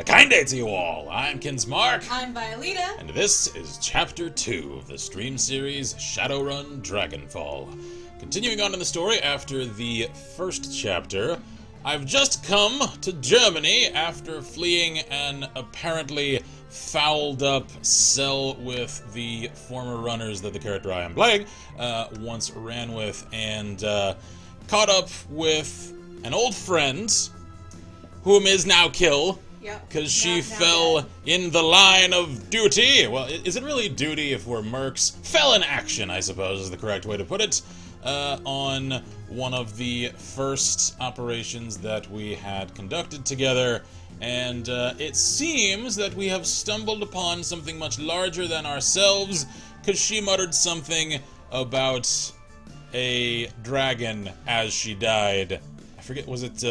A kind day to you all. I'm Kinsmark. I'm Violeta. And this is Chapter 2 of the stream series Shadowrun Dragonfall. Continuing on in the story after the first chapter, I've just come to Germany after fleeing an apparently fouled up cell with the former runners that the character I am playing once ran with, and caught up with an old friend whom is now kill. Yep. Because she fell in the line of duty. Well, is it really duty if we're mercs? Fell in action, I suppose, is the correct way to put it. On one of the first operations that we had conducted together. And it seems that we have stumbled upon something much larger than ourselves, because she muttered something about a dragon as she died. I forget, was it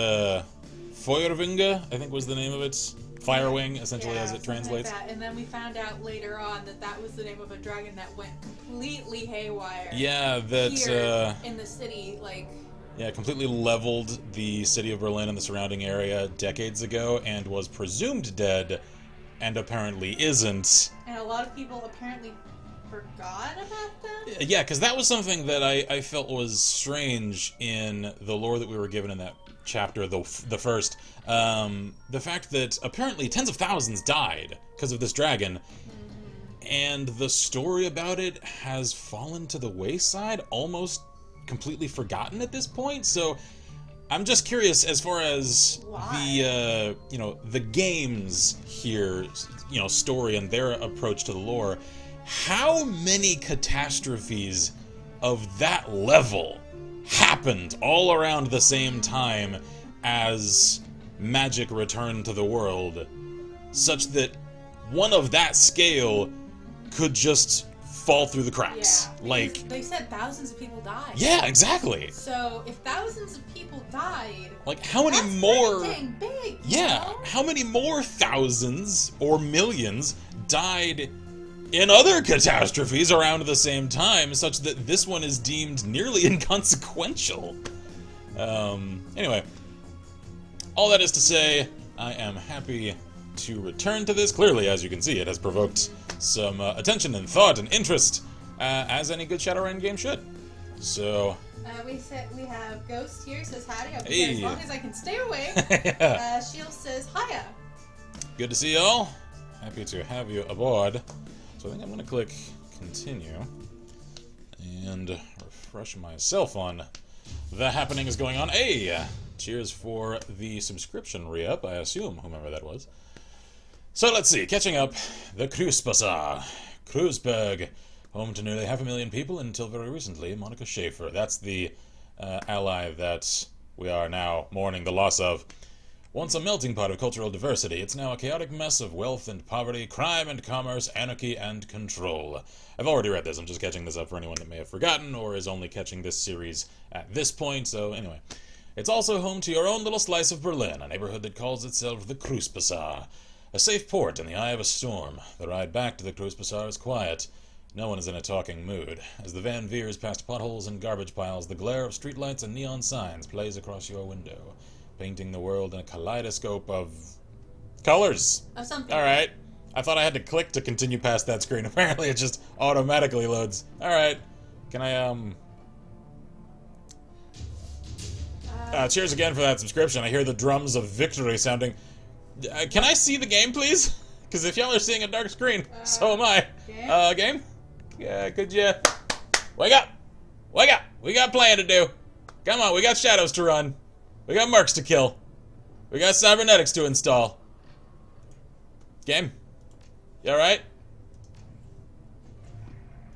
Feuerwinge, I think was the name of it. Firewing, essentially, as it translates. Like that. And then we found out later on that that was the name of a dragon that went completely haywire. Yeah, that here in the city, like. Yeah, completely leveled the city of Berlin and the surrounding area decades ago, and was presumed dead, and apparently isn't. And a lot of people apparently forgot about that? Yeah, because that was something that I felt was strange in the lore that we were given in that chapter, the first. The fact that apparently tens of thousands died because of this dragon, and the story about it has fallen to the wayside, almost completely forgotten at this point. So I'm just curious as far as the the game's here, story and their approach to the lore. How many catastrophes of that level happened all around the same time as magic returned to the world, such that one of that scale could just fall through the cracks? Yeah, like, they said thousands of people died. Yeah, exactly. So if thousands of people died, like how many that's more? pretty dang big. Yeah, how many more thousands or millions died in other catastrophes around the same time, such that this one is deemed nearly inconsequential? Anyway, all that is to say, I am happy to return to this. Clearly, as you can see, it has provoked some attention and thought and interest, as any good Shadowrun game should. So we have Ghost here, says hi. Hey. As long as I can stay away. Yeah. Shield says hiya. Good to see y'all. Happy to have you aboard. So I think I'm going to click continue and refresh myself on the happenings going on. Hey, cheers for the subscription re-up, I assume, whomever that was. So let's see, catching up, the Kreuzbazar, Kreuzberg, home to nearly 500,000 people until very recently. Monica Schaefer, that's the ally that we are now mourning the loss of. Once a melting pot of cultural diversity, it's now a chaotic mess of wealth and poverty, crime and commerce, anarchy and control. I've already read this, I'm just catching this up for anyone that may have forgotten or is only catching this series at this point, so anyway. It's also home to your own little slice of Berlin, a neighborhood that calls itself the Kreuzbazar. A safe port in the eye of a storm. The ride back to the Kreuzbazar is quiet. No one is in a talking mood. As the van veers past potholes and garbage piles, the glare of streetlights and neon signs plays across your window, painting the world in a kaleidoscope of colors. Of something. Alright. I thought I had to click to continue past that screen. Apparently it just automatically loads. Alright. Can I, cheers again for that subscription. I hear the drums of victory sounding. Can I see the game, please? Because if y'all are seeing a dark screen, so am I. Game? Yeah, could you? Wake up! Wake up! We got playing to do. Come on, we got shadows to run. We got mercs to kill. We got cybernetics to install. Game? You alright?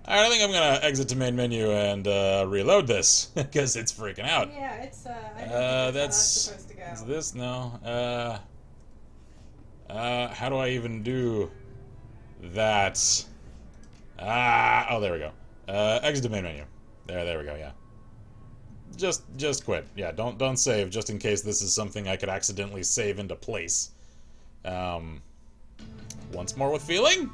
Alright, I think I'm gonna exit to main menu and reload this, because it's freaking out. Yeah, it's, I don't think that's supposed to go. Is this? No. How do I even do that? Oh, there we go. Exit to main menu. There we go, yeah. Just quit. Yeah, don't save, just in case this is something I could accidentally save into place. Once more with feeling?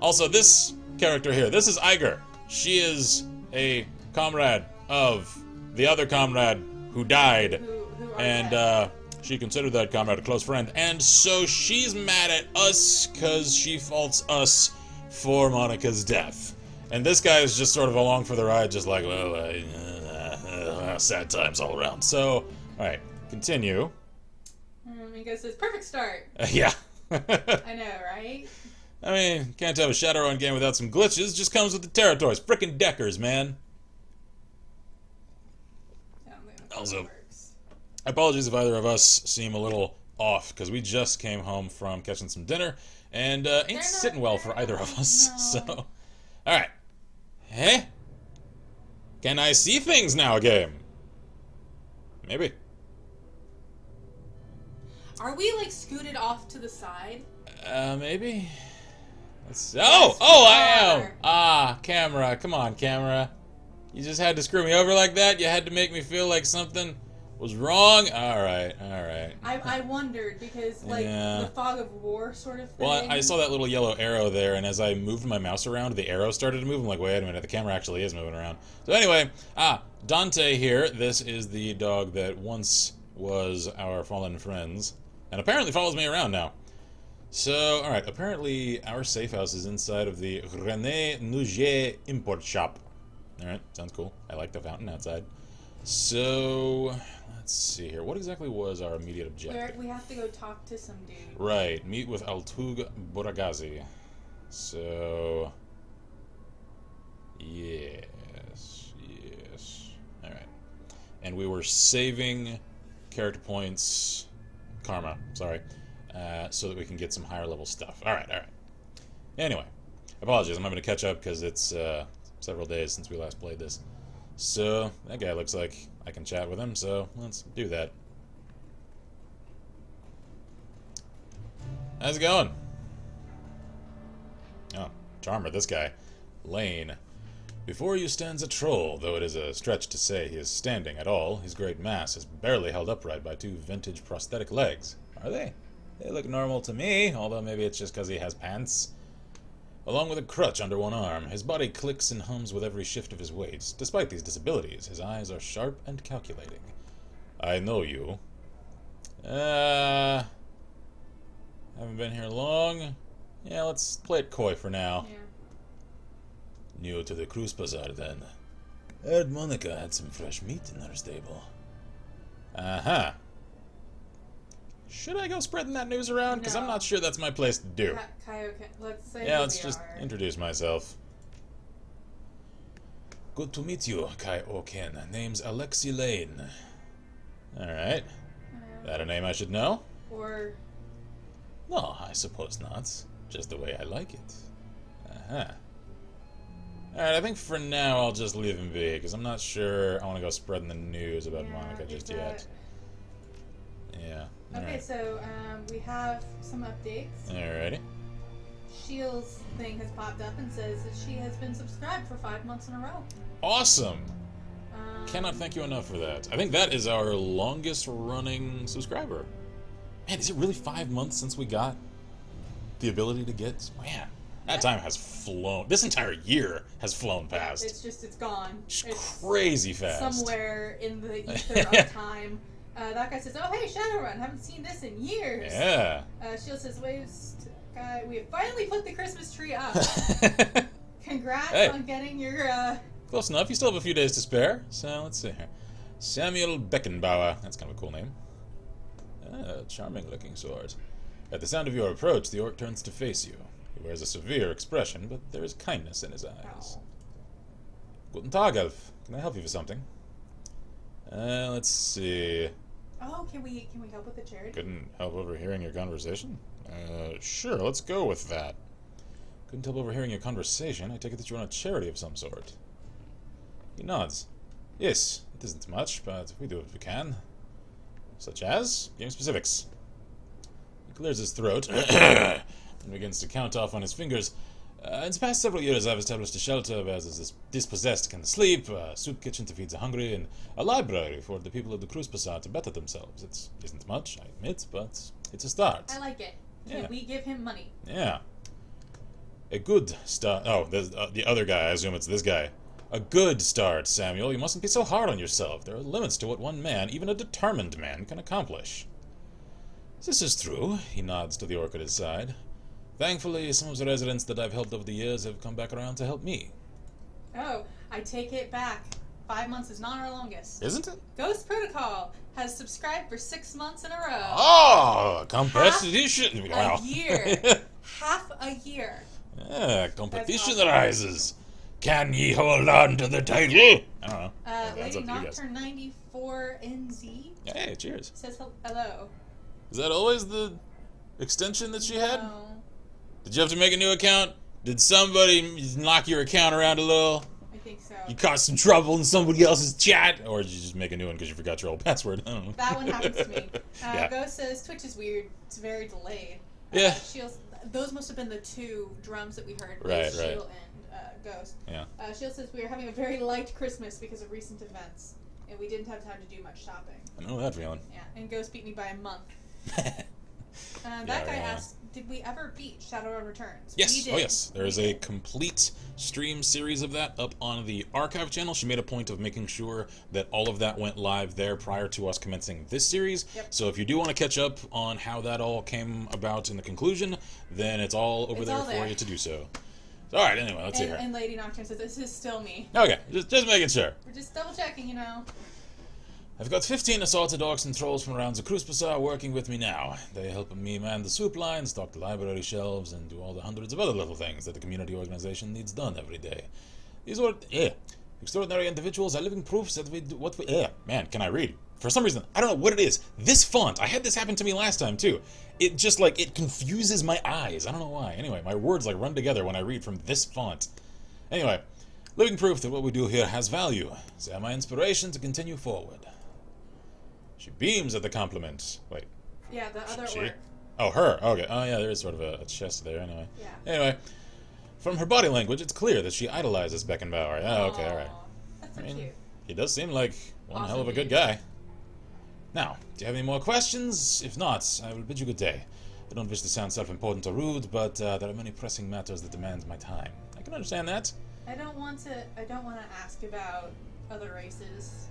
Also, this character here, this is Iger. She is a comrade of the other comrade who died. Who and She considered that comrade a close friend, and so she's mad at us because she faults us for Monica's death. And this guy is just sort of along for the ride, just like, well, sad times all around. So, alright, continue. He goes, "This perfect start." Yeah. I know, right? I mean, can't have a Shadowrun game without some glitches. Just comes with the territories. Frickin' Deckers, man. Also, apologies if either of us seem a little off, because we just came home from catching some dinner, and ain't sitting well for either of us. No. So, alright. Hey? Can I see things now, game? Maybe. Are we, like, scooted off to the side? Maybe. Let's... Oh, I am! Ah, camera. Come on, camera. You just had to screw me over like that? You had to make me feel like something was wrong? Alright. I wondered, because, like, the fog of war sort of thing. Well, I saw that little yellow arrow there, and as I moved my mouse around, the arrow started to move. I'm like, wait a minute, the camera actually is moving around. So anyway, Dante here. This is the dog that once was our fallen friends, and apparently follows me around now. So, alright, apparently our safe house is inside of the René Nouget import shop. Alright, sounds cool. I like the fountain outside. So, let's see here. What exactly was our immediate objective? We have to go talk to some dude. Right, meet with Altug Boragazi. So, yes. Alright. And we were saving character points, karma, sorry, so that we can get some higher level stuff. Alright. Anyway, apologies, I'm having to catch up because it's several days since we last played this. So, that guy looks like I can chat with him, so let's do that. How's it going? Oh, charmer, this guy. Lane. Before you stands a troll, though it is a stretch to say he is standing at all. His great mass is barely held upright by two vintage prosthetic legs. Are they? They look normal to me, although maybe it's just because he has pants. Along with a crutch under one arm, his body clicks and hums with every shift of his weight. Despite these disabilities, his eyes are sharp and calculating. I know you. Haven't been here long. Yeah, let's play it coy for now. Yeah. New to the cruise bazaar, then. Heard Monica had some fresh meat in her stable. Uh-huh. Should I go spreading that news around? Because I'm not sure that's my place to do. Let's say let's just introduce myself. Good to meet you, Kai Oken. Name's Alexi Lane. Alright. That a name I should know? Or... No, I suppose not. Just the way I like it. Uh-huh. Alright, I think for now I'll just leave him be, because I'm not sure I want to go spreading the news about Monica just yet. Yeah. Okay, so we have some updates. Alrighty. Shield's thing has popped up and says that she has been subscribed for 5 months in a row. Awesome! Cannot thank you enough for that. I think that is our longest running subscriber. Man, is it really 5 months since we got the ability to get... Man, that time has flown. This entire year has flown past. It's gone. It's crazy fast. Somewhere in the ether of time. That guy says, "Oh hey, Shadowrun, haven't seen this in years." Yeah. Shield says, "Guy, we have finally put the Christmas tree up. Congrats on getting your." Close enough. You still have a few days to spare. So let's see here. Samuel Beckenbauer. That's kind of a cool name. Charming-looking sword. At the sound of your approach, the orc turns to face you. He wears a severe expression, but there is kindness in his eyes. Guten Tag, Elf. Can I help you with something? Let's see. Oh, can we help with the charity? Couldn't help overhearing your conversation? Sure, let's go with that. Couldn't help overhearing your conversation. I take it that you run a charity of some sort. He nods. Yes, it isn't much, but we do what we can. Such as? Game specifics. He clears his throat and begins to count off on his fingers. In the past several years, I've established a shelter where the dispossessed can sleep, a soup kitchen to feed the hungry, and a library for the people of the Cruise Bazaar to better themselves. It isn't much, I admit, but it's a start. I like it. Can we give him money? Yeah. A good start. Oh, the other guy, I assume it's this guy. A good start, Samuel. You mustn't be so hard on yourself. There are limits to what one man, even a determined man, can accomplish. This is true, he nods to the orc at his side. Thankfully, some of the residents that I've helped over the years have come back around to help me. Oh, I take it back. 5 months is not our longest. Isn't it? Ghost Protocol has subscribed for 6 months in a row. Oh, competition! Wow. A year. Half a year. Yeah, competition rises. Can ye hold on to the title? I don't know. Lady Nocturne 94 NZ. Hey, cheers. Says hello. Is that always the extension that she had? No. Did you have to make a new account? Did somebody knock your account around a little? I think so. You caused some trouble in somebody else's chat? Or did you just make a new one because you forgot your old password? I don't know. That one happens to me. Yeah. Ghost says Twitch is weird. It's very delayed. Yeah. Those must have been the two drums that we heard. Right. Shield and Ghost. Yeah. Shield says we are having a very light Christmas because of recent events, and we didn't have time to do much shopping. I know that feeling. Yeah, and Ghost beat me by a month. That guy asked, did we ever beat Shadowrun Returns? Yes. We did. Oh, yes. There is a complete stream series of that up on the archive channel. She made a point of making sure that all of that went live there prior to us commencing this series. Yep. So if you do want to catch up on how that all came about in the conclusion, then it's all over there for you to do so. All right, anyway, let's see here. And Lady Nocturne says, this is still me. Okay, just making sure. We're just double checking, you know. I've got 15 assorted orcs and trolls from around the Cruise Bazaar working with me now. They help me man the soup line, stock the library shelves, and do all the hundreds of other little things that the community organization needs done every day. These were, extraordinary individuals are living proofs that we do what we, man, can I read? For some reason, I don't know what it is. This font, I had this happen to me last time too. It just it confuses my eyes. I don't know why. Anyway, my words run together when I read from this font. Anyway, living proof that what we do here has value. They are my inspiration to continue forward. She beams at the compliment. Wait. Yeah, the other She? orc. Oh, her. Okay. Oh, yeah, there is sort of a chest there anyway. Yeah. Anyway, from her body language, it's clear that she idolizes Beckenbauer. Oh, okay, alright. That's so cute. He does seem like one Awesome hell of a good dude. guy. Now, do you have any more questions? If not, I will bid you good day. I don't wish to sound self-important or rude, but there are many pressing matters that demand my time. I can understand that. I don't want to ask about other races.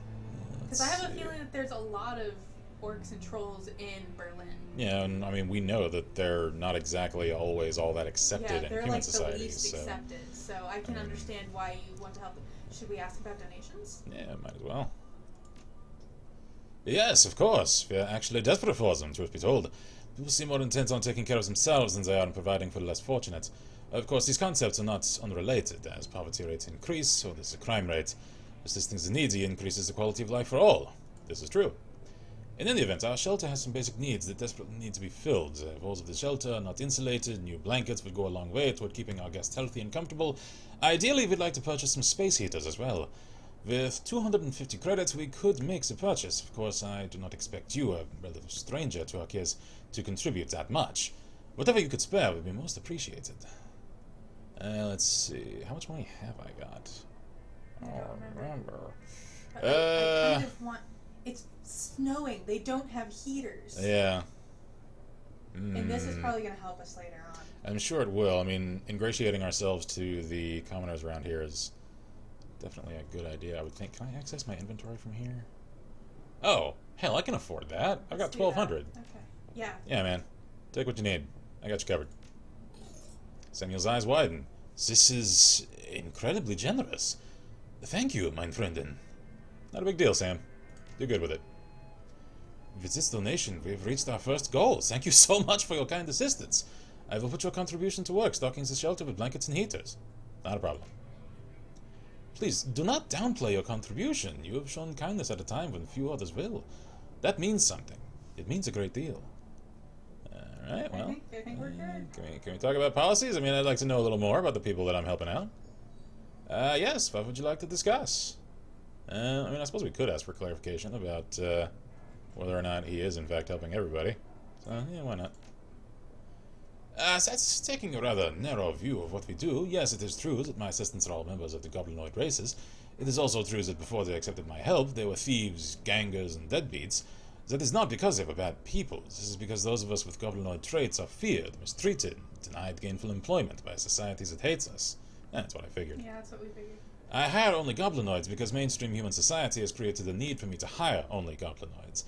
Because I have a feeling that there's a lot of orcs and trolls in Berlin. Yeah, and I mean, we know that they're not exactly always all that accepted in they're human like society. the least So, accepted. So I can understand why you want to help them. Should we ask about donations? yeah, might as well. Yes, of course. We're actually desperate for them, truth be told. People seem more intent on taking care of themselves than they are on providing for the less fortunate. Of course, these concepts are not unrelated. As poverty rates increase, so does the crime rate. Assisting the needy increases the quality of life for all. This is true. In any event, our shelter has some basic needs that desperately need to be filled. The walls of the shelter are not insulated. New blankets would go a long way toward keeping our guests healthy and comfortable. Ideally, we'd like to purchase some space heaters as well. With 250 credits, we could make the purchase. Of course, I do not expect you, a relative stranger to our case, to contribute that much. Whatever you could spare would be most appreciated. Let's see. How much money have I got? I don't remember. But I kind of want... It's snowing. They don't have heaters. Yeah. And this is probably going to help us later on. I'm sure it will. I mean, ingratiating ourselves to the commoners around here is definitely a good idea, I would think. Can I access my inventory from here? Oh, hell, I can afford that. I've got 1,200. Okay. Yeah. Yeah, man. Take what you need. I got you covered. Samuel's eyes widen. This is incredibly generous. Thank you, mein Freundin. Not a big deal, Sam. Do good with it. With this donation, we've reached our first goal. Thank you so much for your kind assistance. I will put your contribution to work, stocking the shelter with blankets and heaters. Not a problem. Please, do not downplay your contribution. You have shown kindness at a time when few others will. That means something. It means a great deal. Alright, well... I think we're good. Can we talk about policies? I mean, I'd like to know a little more about the people that I'm helping out. Yes, what would you like to discuss? I mean, I suppose we could ask for clarification about whether or not he is, in fact, helping everybody. So, yeah, why not? That's taking a rather narrow view of what we do. Yes, it is true that my assistants are all members of the goblinoid races. It is also true that before they accepted my help, they were thieves, gangers, and deadbeats. That is not because they were bad people. This is because those of us with goblinoid traits are feared, mistreated, denied gainful employment by societies that hates us. That's what I figured. Yeah, that's what we figured. I hire only goblinoids because mainstream human society has created a need for me to hire only goblinoids.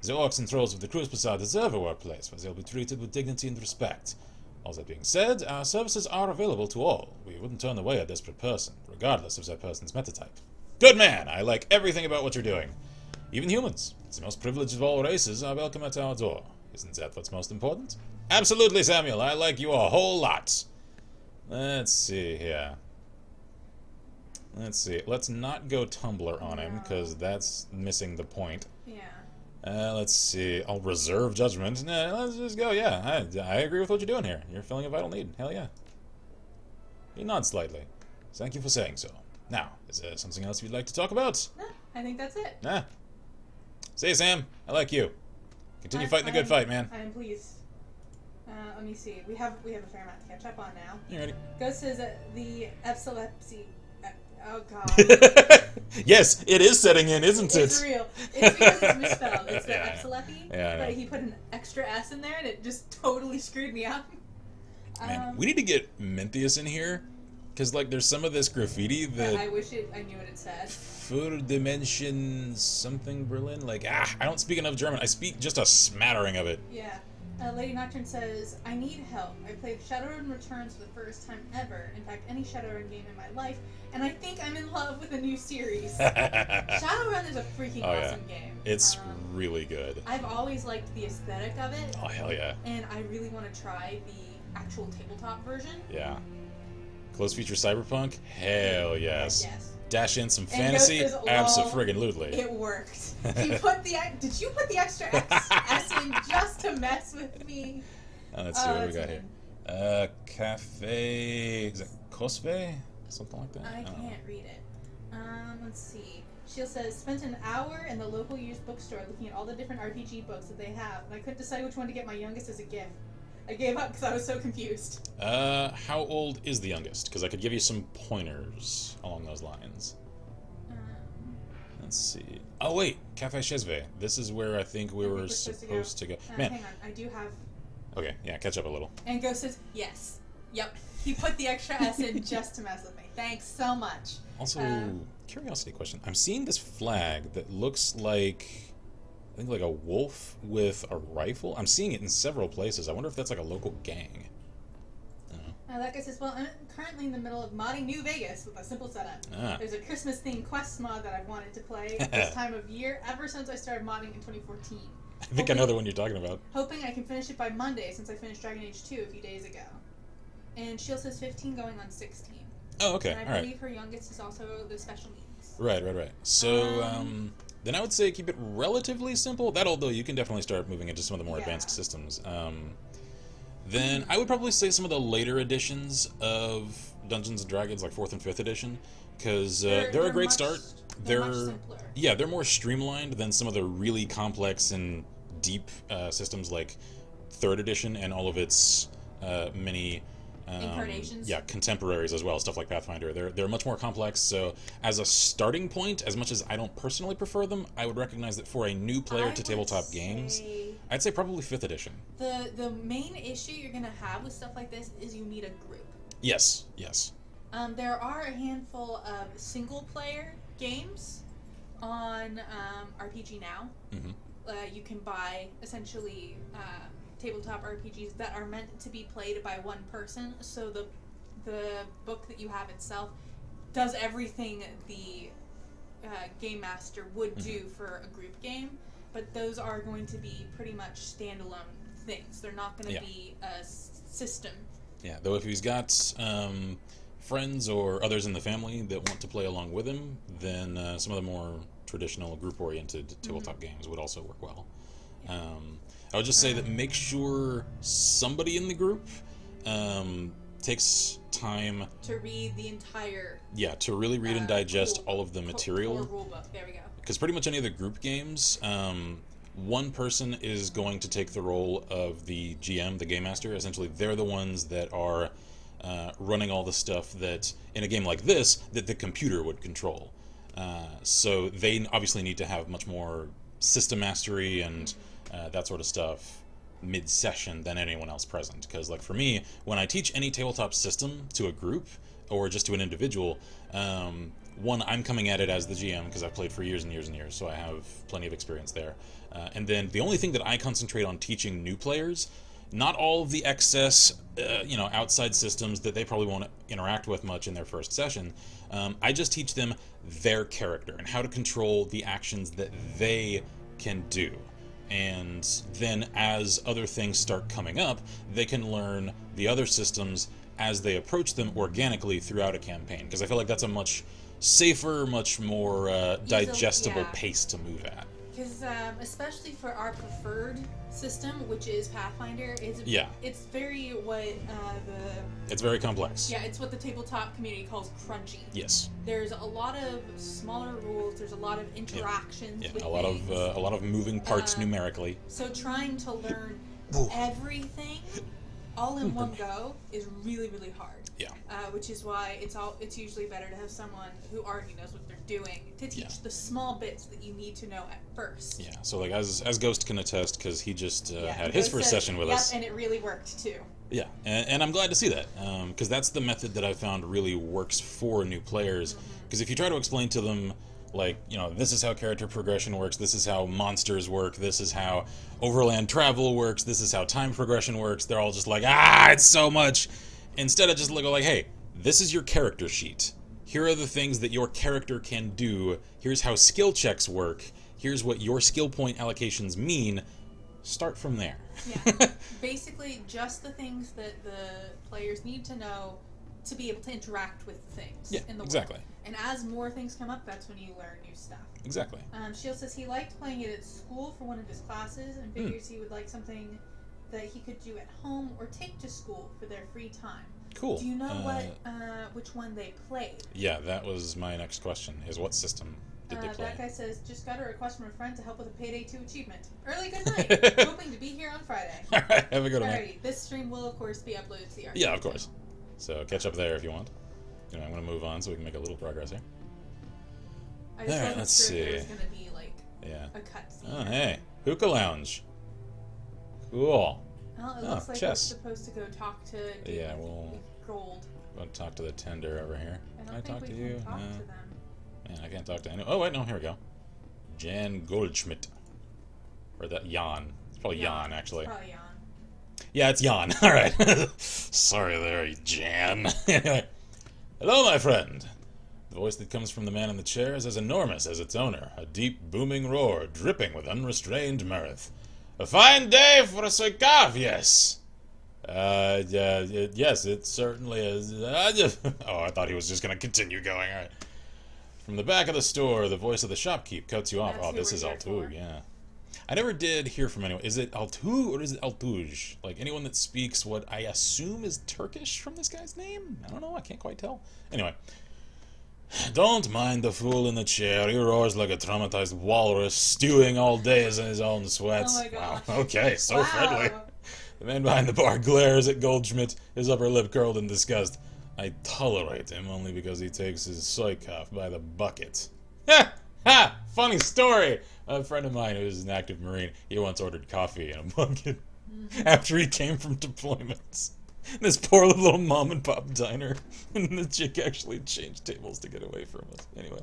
The orcs and trolls of the Cruise Bazaar deserve a workplace where they'll be treated with dignity and respect. All that being said, our services are available to all. We wouldn't turn away a desperate person, regardless of that person's metatype. Good man! I like everything about what you're doing. Even humans, the most privileged of all races, are welcome at our door. Isn't that what's most important? Absolutely, Samuel. I like you a whole lot. Let's see here. Let's see. Let's not go Tumblr on him, because that's missing the point. Yeah. Let's see. I'll reserve judgment. Nah, let's just go. Yeah, I agree with what you're doing here. You're filling a vital need. Hell yeah. He nods slightly. Thank you for saying so. Now, is there something else you'd like to talk about? No, I think that's it. Nah. Say, Sam, I like you. Continue fighting the good fight, man. I am pleased. Let me see. We have a fair amount to catch up on now. You ready? Ghost says the epilepsy. Oh god. Yes, it is setting in, isn't it? It's real. It's because it's misspelled. It's the epilepsy. Yeah, but he put an extra S in there, and it just totally screwed me up. Man, we need to get Menthius in here, because like there's some of this graffiti that I wish I knew what it said. Four dimension something Berlin. Like I don't speak enough German. I speak just a smattering of it. Yeah. Lady Nocturne says, I need help. I played Shadowrun Returns for the first time ever. In fact, any Shadowrun game in my life. And I think I'm in love with a new series. Shadowrun is a freaking awesome game. It's really good. I've always liked the aesthetic of it. Oh, hell yeah. And I really want to try the actual tabletop version. Yeah. Close feature cyberpunk? Hell yes. Yes. Dash in some fantasy? Abso-friggin-lutely. It worked. Did you put the extra S in just to mess with me? Let's see what we got here. Cafe... Is it Cospe? Something like that? I can't read it. Let's see. Sheila says, spent an hour in the local used bookstore looking at all the different RPG books that they have, and I couldn't decide which one to get my youngest as a gift. I gave up because I was so confused. How old is the youngest? Because I could give you some pointers along those lines. Let's see. Oh, wait. Cafe Chesve. This is where I think we were supposed to go. Man. Hang on. I do have... Okay, yeah, catch up a little. And Ghost says, yes. Yep. He put the extra S in just to mess with me. Thanks so much. Also, curiosity question. I'm seeing this flag that looks like... I think like a wolf with a rifle. I'm seeing it in several places. I wonder if that's like a local gang. That guy says, well, I'm currently in the middle of modding New Vegas with a simple setup. There's a Christmas-themed quest mod that I've wanted to play at this time of year ever since I started modding in 2014. I think I know the one you're talking about. Hoping I can finish it by Monday since I finished Dragon Age 2 a few days ago. And Shield says 15 going on 16. Oh, okay. And I believe her youngest is also the special needs. Right. So, then I would say keep it relatively simple. That, although you can definitely start moving into some of the more advanced systems. Then I would probably say some of the later editions of Dungeons & Dragons, like 4th and 5th edition, because they're a great start. They're much simpler. Yeah, they're more streamlined than some of the really complex and deep systems like 3rd edition and all of its many... incarnations? Yeah, contemporaries as well, stuff like Pathfinder. They're much more complex, so as a starting point, as much as I don't personally prefer them, I would recognize that for a new player to tabletop games, I'd say probably 5th edition. The main issue you're going to have with stuff like this is you need a group. Yes. There are a handful of single-player games on RPG Now. Mm-hmm. You can buy, essentially... tabletop RPGs that are meant to be played by one person, so the book that you have itself does everything the game master would do for a group game, but those are going to be pretty much standalone things. They're not going to be a system. Yeah, though if he's got friends or others in the family that want to play along with him, then some of the more traditional group-oriented tabletop games would also work well. I would just say that make sure somebody in the group takes time to read the entire... Yeah, to really read and digest all of the material. Rule book. There we go. Because pretty much any of the group games, one person is going to take the role of the GM, the Game Master. Essentially, they're the ones that are running all the stuff that, in a game like this, that the computer would control. So they obviously need to have much more system mastery and... that sort of stuff mid-session than anyone else present. Because, like, for me, when I teach any tabletop system to a group or just to an individual, one, I'm coming at it as the GM because I've played for years and years and years, so I have plenty of experience there. And then the only thing that I concentrate on teaching new players, not all of the excess, outside systems that they probably won't interact with much in their first session. I just teach them their character and how to control the actions that they can do. And then as other things start coming up, they can learn the other systems as they approach them organically throughout a campaign. Because I feel like that's a much safer, much more digestible pace to move at. Because especially for our preferred system, which is Pathfinder, it's very it's very complex. Yeah, it's what the tabletop community calls crunchy. Yes. There's a lot of smaller rules. There's a lot of interactions. Yeah, with a lot of moving parts numerically. So trying to learn everything all in one go is really, really hard. Yeah. Which is why it's usually better to have someone who already knows what they're doing to teach the small bits that you need to know at first. Yeah. So like as Ghost can attest, because he just had his first session with us. And it really worked too. Yeah, and I'm glad to see that, because that's the method that I found really works for new players. Because if you try to explain to them, like, this is how character progression works, this is how monsters work, this is how overland travel works, this is how time progression works, they're all just like, it's so much. Instead of just go like, hey, this is your character sheet. Here are the things that your character can do. Here's how skill checks work. Here's what your skill point allocations mean. Start from there. Yeah. Basically, just the things that the players need to know to be able to interact with things in the exactly. world. And as more things come up, that's when you learn new stuff. Exactly. Shield says he liked playing it at school for one of his classes and figures he would like something that he could do at home or take to school for their free time. Cool. Do you know which one they played? Yeah, that was my next question, is what system did they play? That guy says, just got a request from a friend to help with a Payday 2 achievement. Early good night. Hoping to be here on Friday. All right, have a good one. Alrighty, this stream will, of course, be uploaded to the archive. Yeah, of course. So catch up there if you want. I'm going to move on so we can make a little progress here. I just Alright, let's see. There's going to be, a cutscene. Oh, hey. Hookah Lounge. Cool. Well, it looks like chess. we're supposed to go talk to with Gold. Go talk to the tender over here. Can I talk to you? Talk to them. Man, I can't talk to anyone. Oh, wait, no, here we go. Jan Goldschmidt. Or that Jan. It's probably Jan, actually. It's probably Jan. Yeah, it's Jan. All right. Sorry there, Jan. Anyway. Hello, my friend. The voice that comes from the man in the chair is as enormous as its owner. A deep, booming roar, dripping with unrestrained mirth. A fine day for a soikav, yes. Yes, it certainly is. Oh, I thought he was just going to continue going. All right. From the back of the store, the voice of the shopkeep cuts you off. That's this is Altug, yeah. I never did hear from anyone. Is it Altug or is it Altuj? Like, anyone that speaks what I assume is Turkish from this guy's name? I don't know, I can't quite tell. Anyway. Don't mind the fool in the chair. He roars like a traumatized walrus, stewing all day in his own sweats. Oh my gosh. Wow, okay, so friendly. The man behind the bar glares at Goldschmidt, his upper lip curled in disgust. I tolerate him only because he takes his soikoff by the bucket. Ha! Ha! Funny story! A friend of mine who is an active Marine, he once ordered coffee in a bucket after he came from deployments. This poor little mom and pop diner. And the chick actually changed tables to get away from us. Anyway.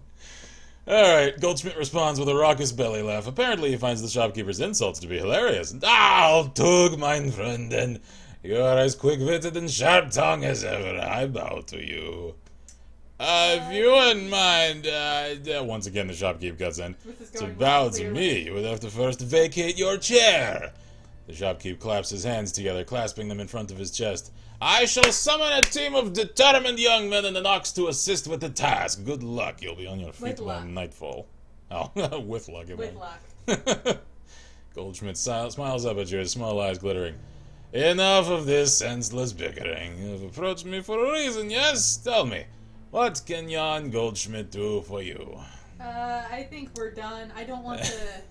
Alright, Goldschmidt responds with a raucous belly laugh. Apparently he finds the shopkeeper's insults to be hilarious. Tug, mein Freundin. You are as quick-witted and sharp-tongued as ever. I bow to you. If you wouldn't mind, once again the shopkeep cuts in. To bow to me, you would have to first vacate your chair. The shopkeep claps his hands together, clasping them in front of his chest. I shall summon a team of determined young men in the Nox to assist with the task. Good luck. You'll be on your feet by nightfall. Oh, with luck. With luck. Goldschmidt smiles up at you, his small eyes glittering. Enough of this senseless bickering. You've approached me for a reason, yes? Tell me, what can Jan Goldschmidt do for you? I think we're done. I don't want to...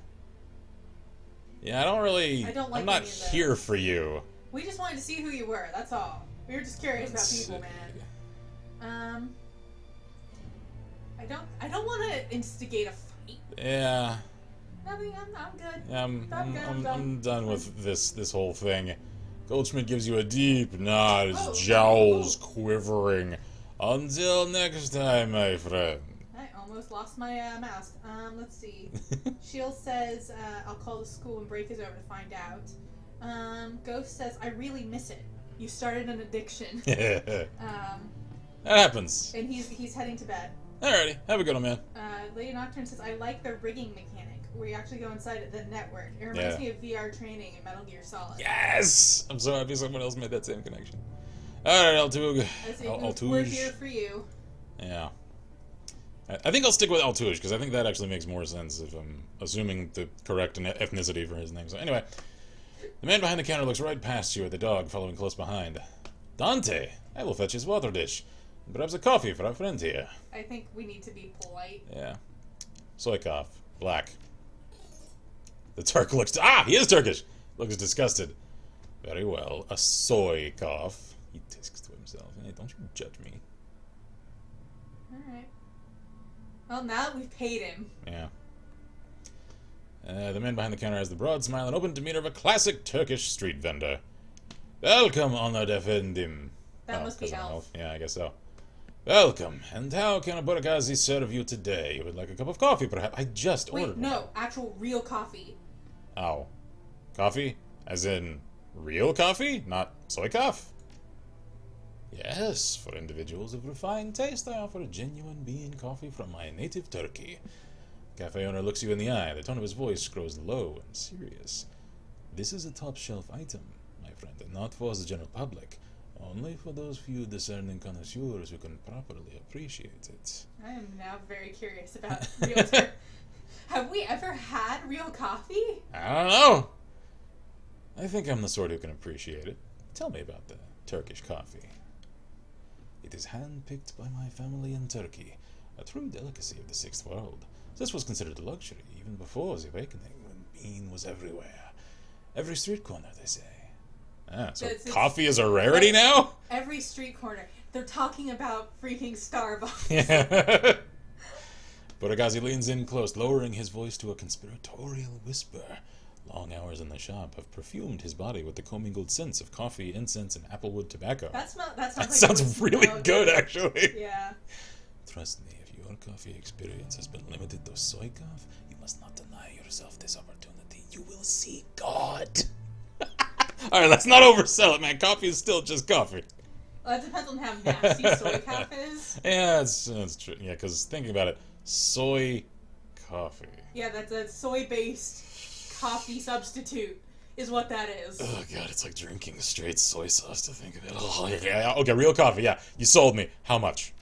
Yeah, I'm not here for you. We just wanted to see who you were, that's all. We were just curious about people, man. I don't want to instigate a fight. Yeah. Nothing, I'm good. Yeah, I'm done with this whole thing. Goldschmidt gives you a deep nod, his jowls quivering. Until next time, my friend. almost lost my mouse. Let's see. Shield says, I'll call the school when break is over to find out. Ghost says, I really miss it. You started an addiction. That happens. And he's heading to bed. Alrighty, have a good one, man. Lady Nocturne says, I like the rigging mechanic, where you actually go inside the network. It reminds me of VR training in Metal Gear Solid. Yes! I'm so happy someone else made that same connection. Alright, Altug. We're here for you. Yeah. I think I'll stick with Altouge, because I think that actually makes more sense if I'm assuming the correct ethnicity for his name. So anyway, the man behind the counter looks right past you at the dog following close behind. Dante, I will fetch his water dish. Perhaps a coffee for our friend here. I think we need to be polite. Yeah. Soy cough. Black. The Turk looks... he is Turkish! Looks disgusted. Very well. A soy cough. He tisks to himself. Hey, don't you judge me. Alright. Well, now that we've paid him. Yeah. The man behind the counter has the broad smile and open demeanor of a classic Turkish street vendor. Welcome, honored efendim. That must be Elf. Yeah, I guess so. Welcome, and how can a Burgazi serve you today? You would like a cup of coffee, perhaps? I just ordered one. No, actual real coffee. Oh. Coffee? As in real coffee? Not soy cough? Yes, for individuals of refined taste, I offer a genuine bean coffee from my native Turkey. Cafe owner looks you in the eye. The tone of his voice grows low and serious. This is a top-shelf item, my friend, and not for the general public. Only for those few discerning connoisseurs who can properly appreciate it. I am now very curious about real Turkey. Have we ever had real coffee? I don't know. I think I'm the sort who can appreciate it. Tell me about the Turkish coffee. It is hand-picked by my family in Turkey, a true delicacy of the Sixth World. This was considered a luxury even before the awakening, when bean was everywhere. Every street corner, they say. So coffee is a rarity now? Every street corner. They're talking about freaking Starbucks. Yeah. Burgazi leans in close, lowering his voice to a conspiratorial whisper. Long hours in the shop have perfumed his body with the commingled scents of coffee, incense, and applewood tobacco. That sounds really good, actually. Yeah. Trust me, if your coffee experience has been limited to soy cough, you must not deny yourself this opportunity. You will see God. Alright, let's not oversell it, man. Coffee is still just coffee. Well, that depends on how nasty soy cough is. Yeah, that's true. Yeah, because thinking about it, soy coffee. Yeah, that's a soy-based coffee substitute, is what that is. Oh god, it's like drinking straight soy sauce to think of it. Oh, yeah. Okay, real coffee, yeah. You sold me. How much?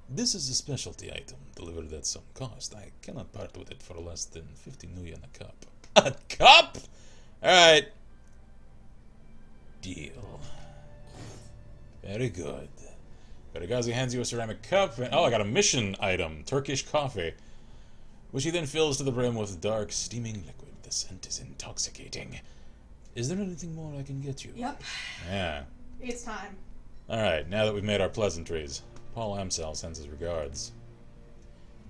This is a specialty item, delivered at some cost. I cannot part with it for less than 50 nuyen a cup. A cup? Alright. Deal. Very good. Burgazi hands you a ceramic cup, and I got a mission item, Turkish coffee, which he then fills to the brim with dark, steaming liquid. The scent is intoxicating. Is there anything more I can get you? Yep. Yeah. It's time. Alright, now that we've made our pleasantries, Paul Amsel sends his regards.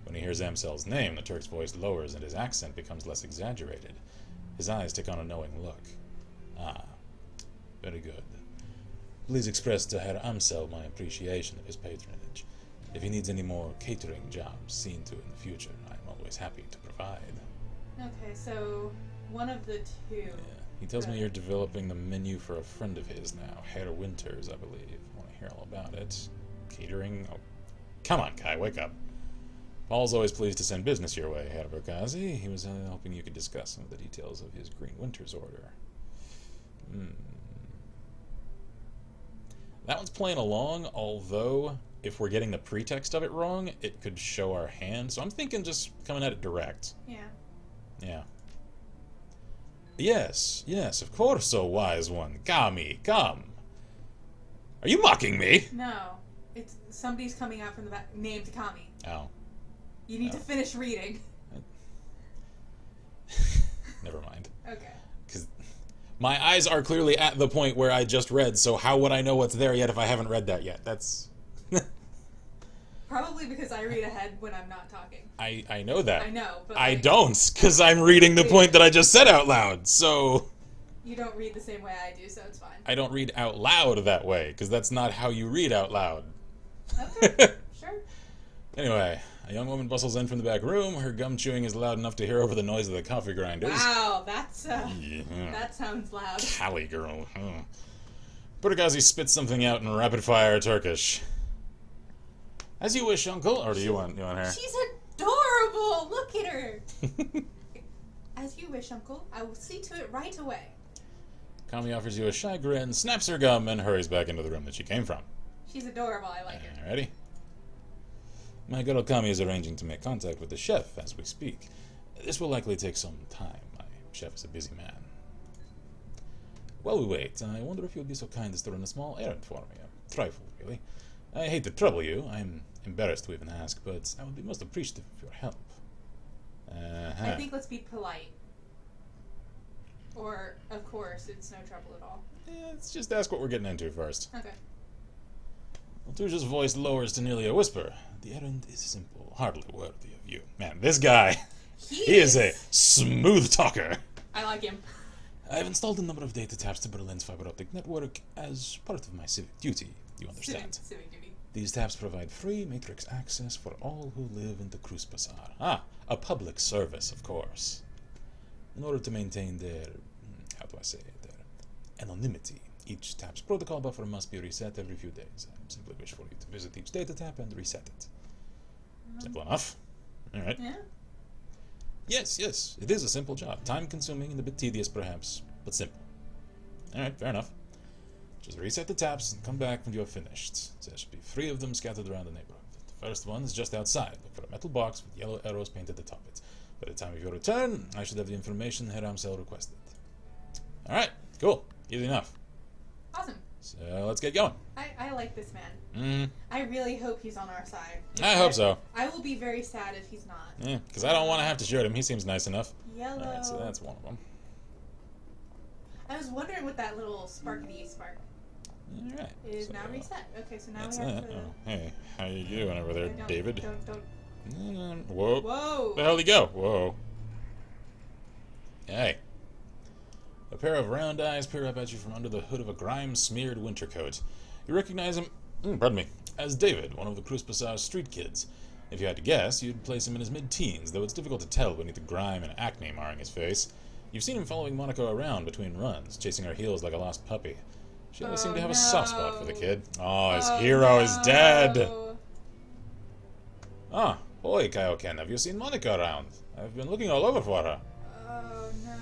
When he hears Amsel's name, the Turk's voice lowers and his accent becomes less exaggerated. His eyes take on a knowing look. Very good. Please express to Herr Amsel my appreciation of his patronage. If he needs any more catering jobs seen to in the future, I'm always happy to provide. Okay, so one of the two. Yeah. He tells me you're developing the menu for a friend of his now, Herr Winters, I believe. I want to hear all about it. Catering? Oh, come on, Kai, wake up. Paul's always pleased to send business your way, Herr Burgazi. He was hoping you could discuss some of the details of his Green Winters order. That one's playing along, although if we're getting the pretext of it wrong, it could show our hand. So I'm thinking just coming at it direct. Yeah. Yeah. Yes, of course, O wise one. Kami, come. Are you mocking me? No. It's somebody's coming out from the back named Kami. Oh. You need to finish reading. Never mind. Okay. Because my eyes are clearly at the point where I just read, so how would I know what's there yet if I haven't read that yet? That's... Probably because I read ahead when I'm not talking. I know that. I know, but... I don't, because I'm reading the point that I just said out loud, so... You don't read the same way I do, so it's fine. I don't read out loud that way, because that's not how you read out loud. Okay, sure. Anyway, A young woman bustles in from the back room. Her gum chewing is loud enough to hear over the noise of the coffee grinders. Wow, that's that sounds loud. Cali girl. Burgazi spits something out in rapid-fire Turkish. As you wish, Uncle. Or do you want her? She's adorable. Look at her. As you wish, Uncle. I will see to it right away. Kami offers you a shy grin, snaps her gum, and hurries back into the room that she came from. She's adorable. I like her. Alrighty. My girl Kami is arranging to make contact with the chef as we speak. This will likely take some time. My chef is a busy man. While we wait, I wonder if you'll be so kind as to run a small errand for me. A trifle, really. I hate to trouble you. I'm embarrassed to even ask, but I would be most appreciative of your help. I think let's be polite. Or, of course, it's no trouble at all. Yeah, let's just ask what we're getting into first. Okay. Altuja's voice lowers to nearly a whisper. The errand is simple, hardly worthy of you. Man, this guy, he is a smooth talker. I like him. I've installed a number of data taps to Berlin's fiber optic network as part of my civic duty, you understand. Civic duty. These taps provide free matrix access for all who live in the Cruz Bazaar. A public service, of course. In order to maintain their, their anonymity, each tap's protocol buffer must be reset every few days. I simply wish for you to visit each data tap and reset it. Simple enough. Alright. Yeah. Yes, it is a simple job. Time-consuming and a bit tedious, perhaps, but simple. Alright, fair enough. Just reset the taps and come back when you are finished. There should be 3 of them scattered around the neighborhood. The first one is just outside. Look for a metal box with yellow arrows painted atop it. By the time of your return, I should have the information Hiram Cell requested. Alright, cool. Easy enough. Awesome. So let's get going. I like this man. I really hope he's on our side. I hope so. I will be very sad if he's not. Yeah, because I don't want to have to shoot him. He seems nice enough. Yellow. Alright, so that's one of them. I was wondering what that little sparkity spark Alright. is so, now reset. Okay, so now that's we have that. to... Oh, hey, how you doing over there, David? Don't. Whoa. Whoa. Where the hell did he go? Whoa. Hey. A pair of round eyes peer up at you from under the hood of a grime-smeared winter coat. You recognize him, pardon me, as David, one of the Cruz Bazaar street kids. If you had to guess, you'd place him in his mid-teens, though it's difficult to tell beneath the grime and acne marring his face. You've seen him following Monaco around between runs, chasing her heels like a lost puppy. She always seemed to have a soft spot for the kid. Oh, his hero is dead! Ah, boy, Kaioken, have you seen Monica around? I've been looking all over for her. Oh, no.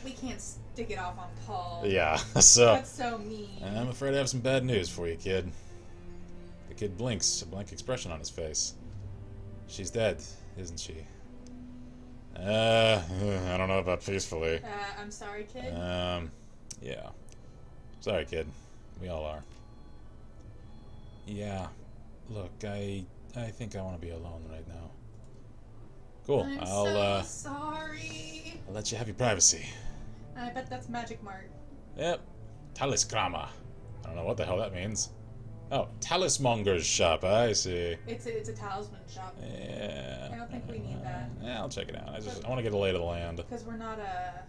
We can't stick it off on Paul. Yeah, so... That's so mean. I'm afraid I have some bad news for you, kid. The kid blinks, a blank expression on his face. She's dead, isn't she? I don't know about peacefully. I'm sorry, kid. Yeah. Sorry, kid. We all are. Yeah. Look, I think I want to be alone right now. Cool. I'm I'll so sorry. I'll let you have your privacy. I bet that's Magic Mart. Yep. Taliskrama. I don't know what the hell that means. Oh, Talismonger's shop. I see. It's a talisman shop. Yeah. I don't think we need that. Yeah, I'll check it out. I want to get a lay of the land. Because we're not a...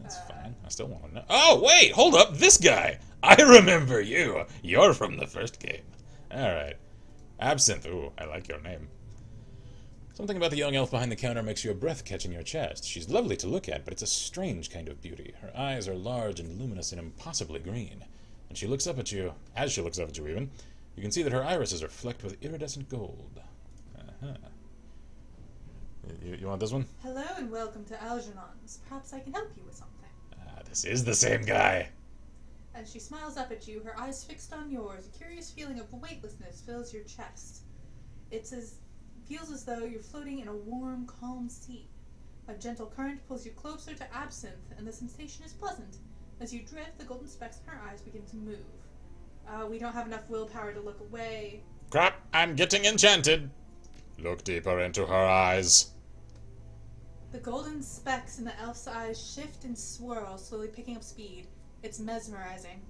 That's fine. I still want to know. Oh, wait! Hold up! This guy! I remember you! You're from the first game. Alright. Absinthe. Ooh, I like your name. Something about the young elf behind the counter makes your breath catch in your chest. She's lovely to look at, but it's a strange kind of beauty. Her eyes are large and luminous and impossibly green. And she looks up at you, as she looks up at you even, you can see that her irises are flecked with iridescent gold. Uh-huh. You want this one? Hello and welcome to Algernon's. Perhaps I can help you with something. This is the same guy. As she smiles up at you, her eyes fixed on yours, a curious feeling of weightlessness fills your chest. Feels as though you're floating in a warm, calm sea. A gentle current pulls you closer to Absinthe, and the sensation is pleasant. As you drift, the golden specks in her eyes begin to move. We don't have enough willpower to look away. Crap, I'm getting enchanted. Look deeper into her eyes. The golden specks in the elf's eyes shift and swirl, slowly picking up speed. It's mesmerizing.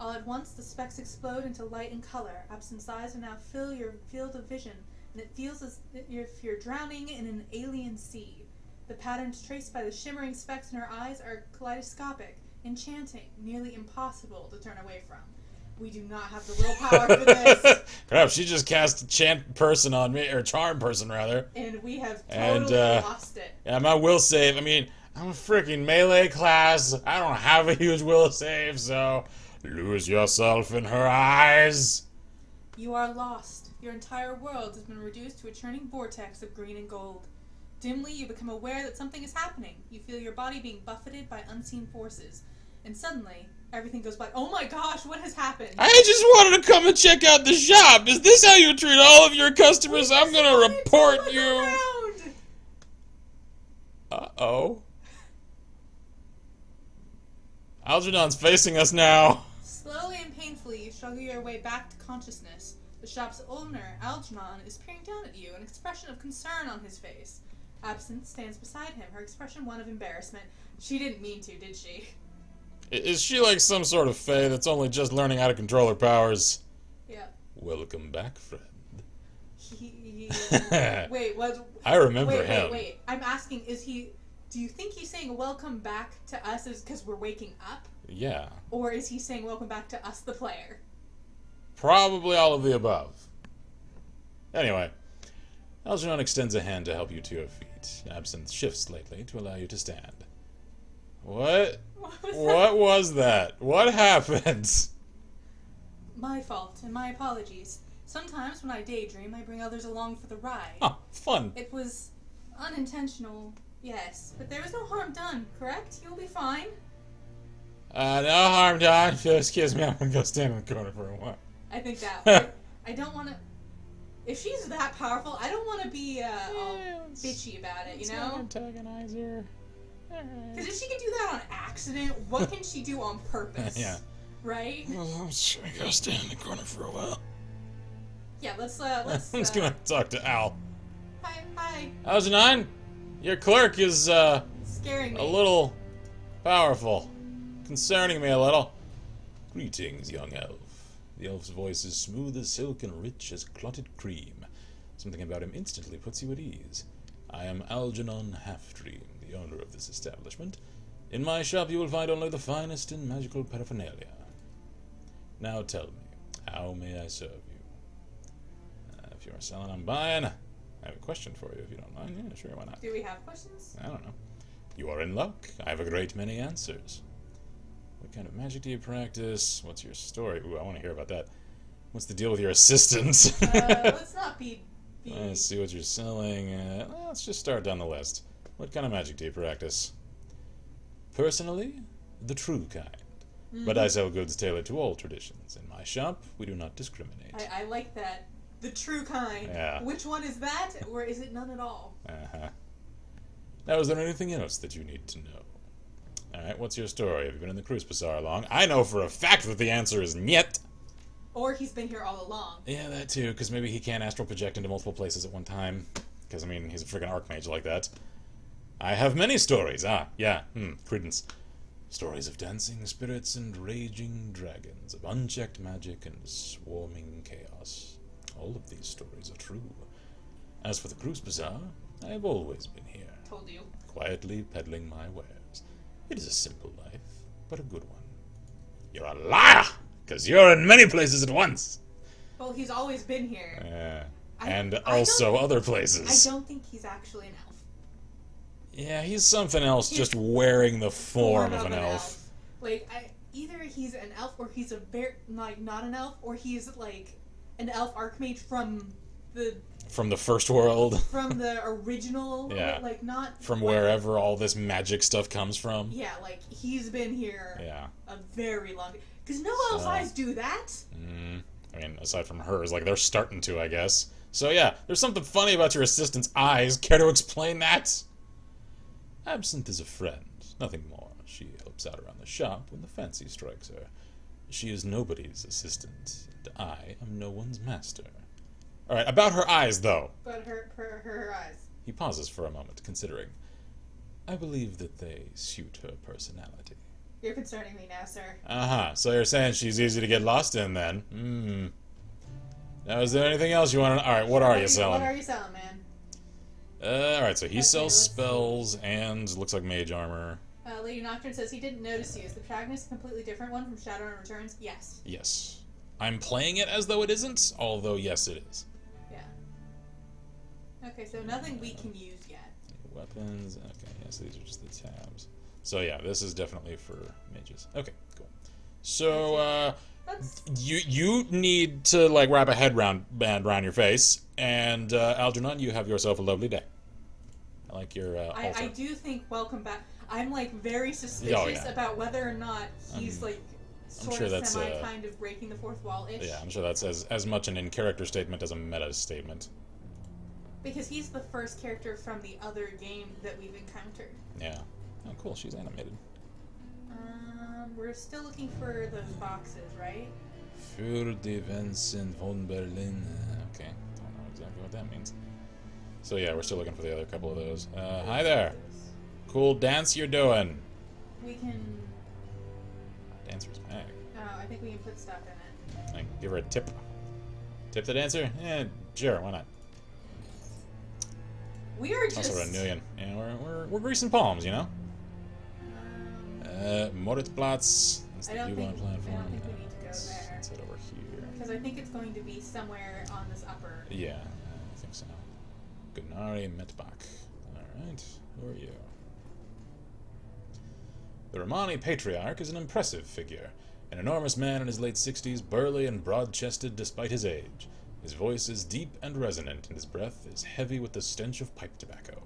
All at once, the specks explode into light and color. Absinthe's eyes are now fill your field of vision, and it feels as if you're drowning in an alien sea. The patterns traced by the shimmering specks in her eyes are kaleidoscopic, enchanting, nearly impossible to turn away from. We do not have the willpower for this. Crap, she just cast chant person on me, or charm person rather. And we have totally lost it. Yeah, my will save, I mean, I'm a freaking melee class. I don't have a huge will save, so lose yourself in her eyes. You are lost. Your entire world has been reduced to a churning vortex of green and gold. Dimly, you become aware that something is happening. You feel your body being buffeted by unseen forces. And suddenly, everything goes black. Oh my gosh, what has happened? I just wanted to come and check out the shop. Is this how you treat all of your customers? I'm gonna report you. Uh-oh. Algernon's facing us now. Slowly and painfully, you struggle your way back to consciousness. The shop's owner, Algernon, is peering down at you, an expression of concern on his face. Absinthe stands beside him, her expression one of embarrassment. She didn't mean to, did she? Is she like some sort of fae that's only just learning how to control her powers? Yeah. Welcome back, friend. Wait, what? I remember him. Wait. I'm asking, do you think he's saying welcome back to us because we're waking up? Yeah. Or is he saying welcome back to us, the player? Probably all of the above. Anyway, Algernon extends a hand to help you to your feet. Absinthe shifts slightly to allow you to stand. What? What was that? What happened? My fault, and my apologies. Sometimes when I daydream, I bring others along for the ride. Oh, fun. It was unintentional, yes, but there was no harm done, correct? You'll be fine. No harm done. Excuse me, I'm gonna go stand in the corner for a while. I think that. I don't want to. If she's that powerful, I don't want to be all bitchy about it, you know? Antagonize her. Because if she can do that on accident, what can she do on purpose? Yeah. Right? I'm just gonna go stand in the corner for a while. Yeah, let's I'm just gonna talk to Al. Hi. Algernon, your clerk is Scaring me. a little powerful, concerning me a little. Greetings, young elf. The elf's voice is smooth as silk and rich as clotted cream. Something about him instantly puts you at ease. I am Algernon Halfdream, the owner of this establishment. In my shop you will find only the finest in magical paraphernalia. Now tell me, how may I serve you? If you are selling, I'm buying. I have a question for you, if you don't mind. Yeah, sure, why not? Do we have questions? I don't know. You are in luck. I have a great many answers. What kind of magic do you practice? What's your story? Ooh, I want to hear about that. What's the deal with your assistants? Let's not be... Let's see what you're selling. Let's just start down the list. What kind of magic do you practice? Personally, the true kind. Mm-hmm. But I sell goods tailored to all traditions. In my shop, we do not discriminate. I like that. The true kind. Yeah. Which one is that, or is it none at all? Uh-huh. Now, is there anything else that you need to know? Alright, what's your story? Have you been in the Cruise Bazaar long? I know for a fact that the answer is niet. Or he's been here all along. Yeah, that too, because maybe he can't astral project into multiple places at one time. Because, I mean, he's a freaking archmage like that. I have many stories. Credence. Stories of dancing spirits and raging dragons, of unchecked magic and swarming chaos. All of these stories are true. As for the Cruise Bazaar, I have always been here. Told you. Quietly peddling my wares. It is a simple life, but a good one. You're a liar! Because you're in many places at once! Well, he's always been here. Yeah. And also other places. I don't think he's actually an elf. Yeah, he's something else, just wearing the form of an elf. Like, either he's an elf, or he's not an elf, or he's, like, an elf archmage from the first world. From the original. Yeah. Like, not... From wherever all this magic stuff comes from. Yeah, like, he's been here a very long... Because no elf eyes do that. I mean, aside from hers, like, they're starting to, I guess. So yeah, there's something funny about your assistant's eyes. Care to explain that? Absinthe is a friend, nothing more. She helps out around the shop when the fancy strikes her. She is nobody's assistant, and I am no one's master. Alright, about her eyes, though. But her eyes. He pauses for a moment, considering. I believe that they suit her personality. You're concerning me now, sir. Uh-huh, so you're saying she's easy to get lost in, then? Now, is there anything else you want to... Alright, what are you selling? What are you selling, man? Alright, so he sells spells and looks like mage armor. Lady Nocturne says he didn't notice you. Is the protagonist a completely different one from Shadowrun Returns? Yes. Yes. I'm playing it as though it isn't, although yes, it is. Yeah. Okay, so nothing we can use yet. Weapons. Okay, yes, these are just the tabs. So yeah, this is definitely for mages. Okay, cool. So you need to like wrap a headband around your face, and Algernon, you have yourself a lovely day. I like your altar. I do think welcome back. I'm like very suspicious about whether or not he's like sort of semi kind of breaking the fourth wall-ish. Yeah, I'm sure that's as much an in-character statement as a meta statement. Because he's the first character from the other game that we've encountered. Yeah. Oh, cool. She's animated. We're still looking for those boxes, right? Für die Vincent von Berlin. Okay. I don't know exactly what that means. So yeah, we're still looking for the other couple of those. Hi there. Cool dance you're doing. We can... Dancer's bag. Oh, I think we can put stuff in it. Like, give her a tip. Tip the dancer? Yeah, sure, why not? We are just... Also a million. Yeah, we're greasing palms, you know? Moritplatz. That's the Yukon platform. I don't think we need to go there. Let's head over here. Because I think it's going to be somewhere on this upper... Yeah, I think so. Gunari Metbach. Alright, who are you? The Romani Patriarch is an impressive figure. An enormous man in his late 60s, burly and broad-chested despite his age. His voice is deep and resonant, and his breath is heavy with the stench of pipe tobacco.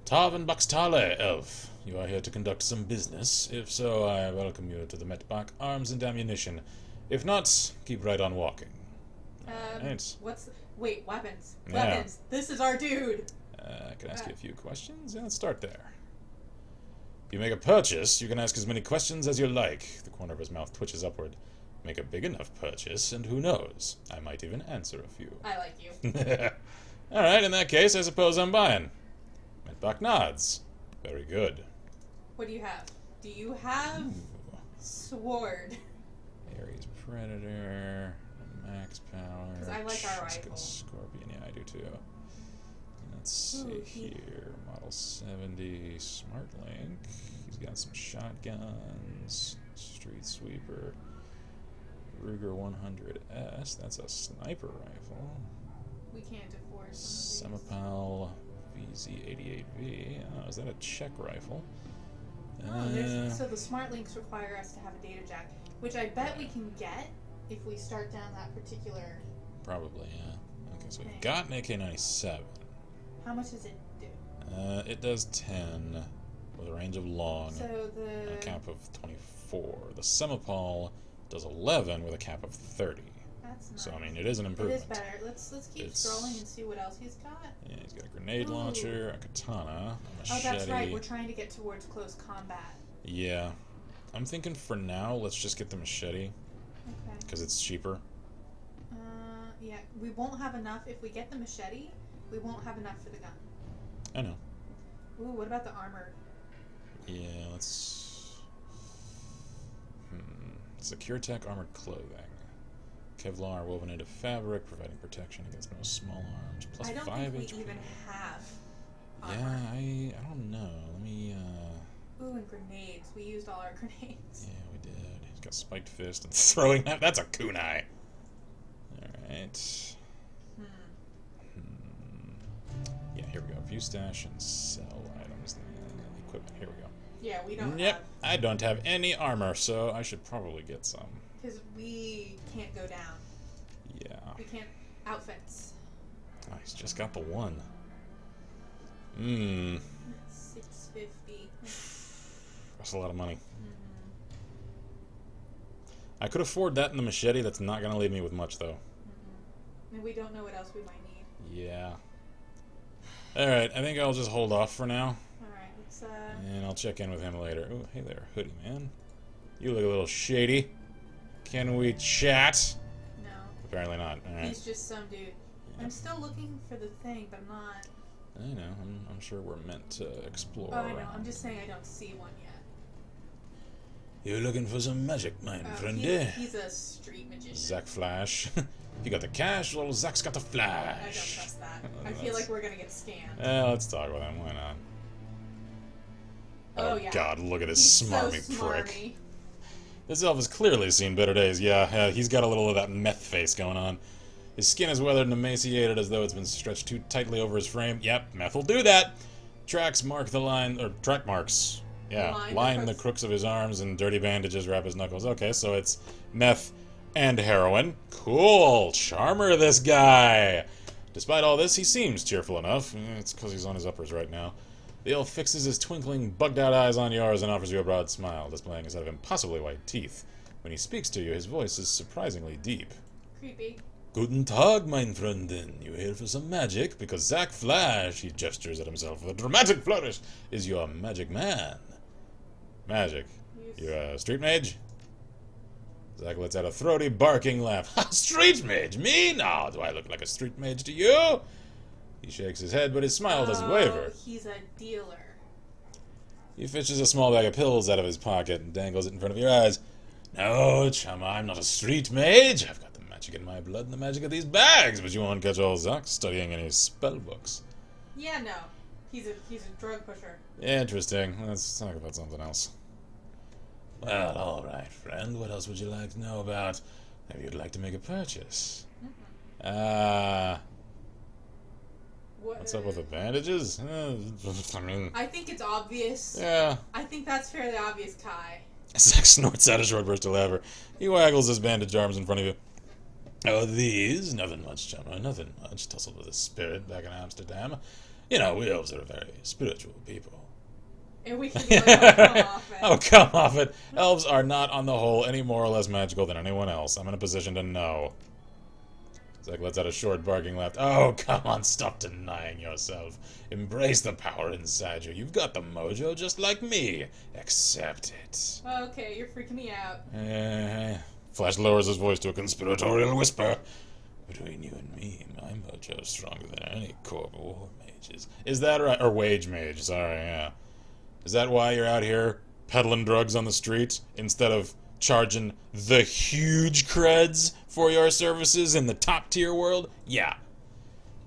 Tarvin Baxtale, elf. You are here to conduct some business. If so, I welcome you to the Metbach Arms and Ammunition. If not, keep right on walking. Right. Wait, weapons. Yeah. Weapons. This is our dude. I can ask you a few questions? Yeah, let's start there. If you make a purchase, you can ask as many questions as you like. The corner of his mouth twitches upward. Make a big enough purchase, and who knows? I might even answer a few. I like you. Alright, in that case, I suppose I'm buying. Metbach nods. Very good. What do you have? Do you have sword? Ares Predator, max power. Because I like our rifle. Scorpion, yeah, I do too. Let's see here. Model 70, Smart Link. He's got some shotguns. Street Sweeper. Ruger 100S. That's a sniper rifle. We can't afford some of these. Semipal VZ88V. Oh, is that a Czech rifle? So the smart links require us to have a data jack, which I bet we can get if we start down that particular... Probably, yeah. Okay, so we've got an AK-97. How much does it do? It does 10 with a range of long so and a cap of 24. The Semipal does 11 with a cap of 30. That's nice. So, I mean, it is an improvement. It is better. Let's keep scrolling and see what else he's got. Yeah, he's got a grenade launcher, a katana, a machete. Oh, that's right. We're trying to get towards close combat. Yeah. I'm thinking for now, let's just get the machete. Okay. Because it's cheaper. Yeah. We won't have enough. If we get the machete, we won't have enough for the gun. I know. Ooh, what about the armor? Yeah, let's... Secure Tech armored clothing. Kevlar woven into fabric, providing protection against most small arms. Plus 5 HP. I don't think we even have armor. Yeah, I don't know. Let me, Ooh, and grenades. We used all our grenades. Yeah, we did. He's got spiked fist and throwing that. That's a kunai. Alright. Yeah, here we go. View stash and sell items. Equipment. Here we go. Yeah, we don't have... I don't have any armor, so I should probably get some. Because we can't go down. Yeah. We can't... Outfits. Oh, he's just got the one. 650. That's a lot of money. I could afford that in the machete. That's not going to leave me with much, though. And we don't know what else we might need. Yeah. Alright, I think I'll just hold off for now. Alright, let's, And I'll check in with him later. Oh, hey there, hoodie man. You look a little shady. Can we chat? No. Apparently not. Alright. He's just some dude. Yeah. I'm still looking for the thing, but I'm not... I know. I'm sure we're meant to explore. Oh, I know. I'm just saying I don't see one yet. You're looking for some magic, my friend. He's a street magician. Zack Flash. You got the cash, well, Zack's got the flash. I don't trust that. I feel like we're gonna get scammed. Let's talk with him. Why not? Oh yeah. God, look at this smarmy prick. This elf has clearly seen better days. Yeah, he's got a little of that meth face going on. His skin is weathered and emaciated as though it's been stretched too tightly over his frame. Yep, meth will do that. Tracks mark the line, or track marks. Yeah, line the crooks of his arms and dirty bandages wrap his knuckles. Okay, so it's meth and heroin. Cool, charmer this guy. Despite all this, he seems cheerful enough. It's because he's on his uppers right now. The elf fixes his twinkling, bugged-out eyes on yours and offers you a broad smile, displaying a set of impossibly white teeth. When he speaks to you, his voice is surprisingly deep. Creepy. Guten Tag, mein Freundin. You here for some magic? Because Zack Flash, he gestures at himself with a dramatic flourish, is your magic man. Magic. You're a street mage? Zack lets out a throaty, barking laugh. Ha! Street mage? Me? No, do I look like a street mage to you? He shakes his head, but his smile doesn't waver. He's a dealer. He fishes a small bag of pills out of his pocket and dangles it in front of your eyes. No, chumma, I'm not a street mage. I've got the magic in my blood and the magic of these bags, but you won't catch old Zack studying any spell books. Yeah, no. He's a drug pusher. Interesting. Let's talk about something else. Well, all right, friend. What else would you like to know about? Maybe you'd like to make a purchase. What's up with the bandages? I mean... I think it's obvious. Yeah. I think that's fairly obvious, Kai. Zack snorts out a short burst of laughter. He waggles his bandaged arms in front of you. Oh, these? Nothing much, chumma. Nothing much. Tussled with a spirit back in Amsterdam. You know, we elves are a very spiritual people. And we can be like, oh, come off it. Oh, come off it. Elves are not, on the whole, any more or less magical than anyone else. I'm in a position to know. Zack lets out a short, barking laugh. Oh, come on, stop denying yourself. Embrace the power inside you. You've got the mojo just like me. Accept it. Okay, you're freaking me out. Flash lowers his voice to a conspiratorial whisper. Between you and me, my mojo is stronger than any corp war mages. Is that right? Or wage mage, sorry, yeah. Is that why you're out here peddling drugs on the street instead of charging the huge creds for your services in the top tier world? Yeah.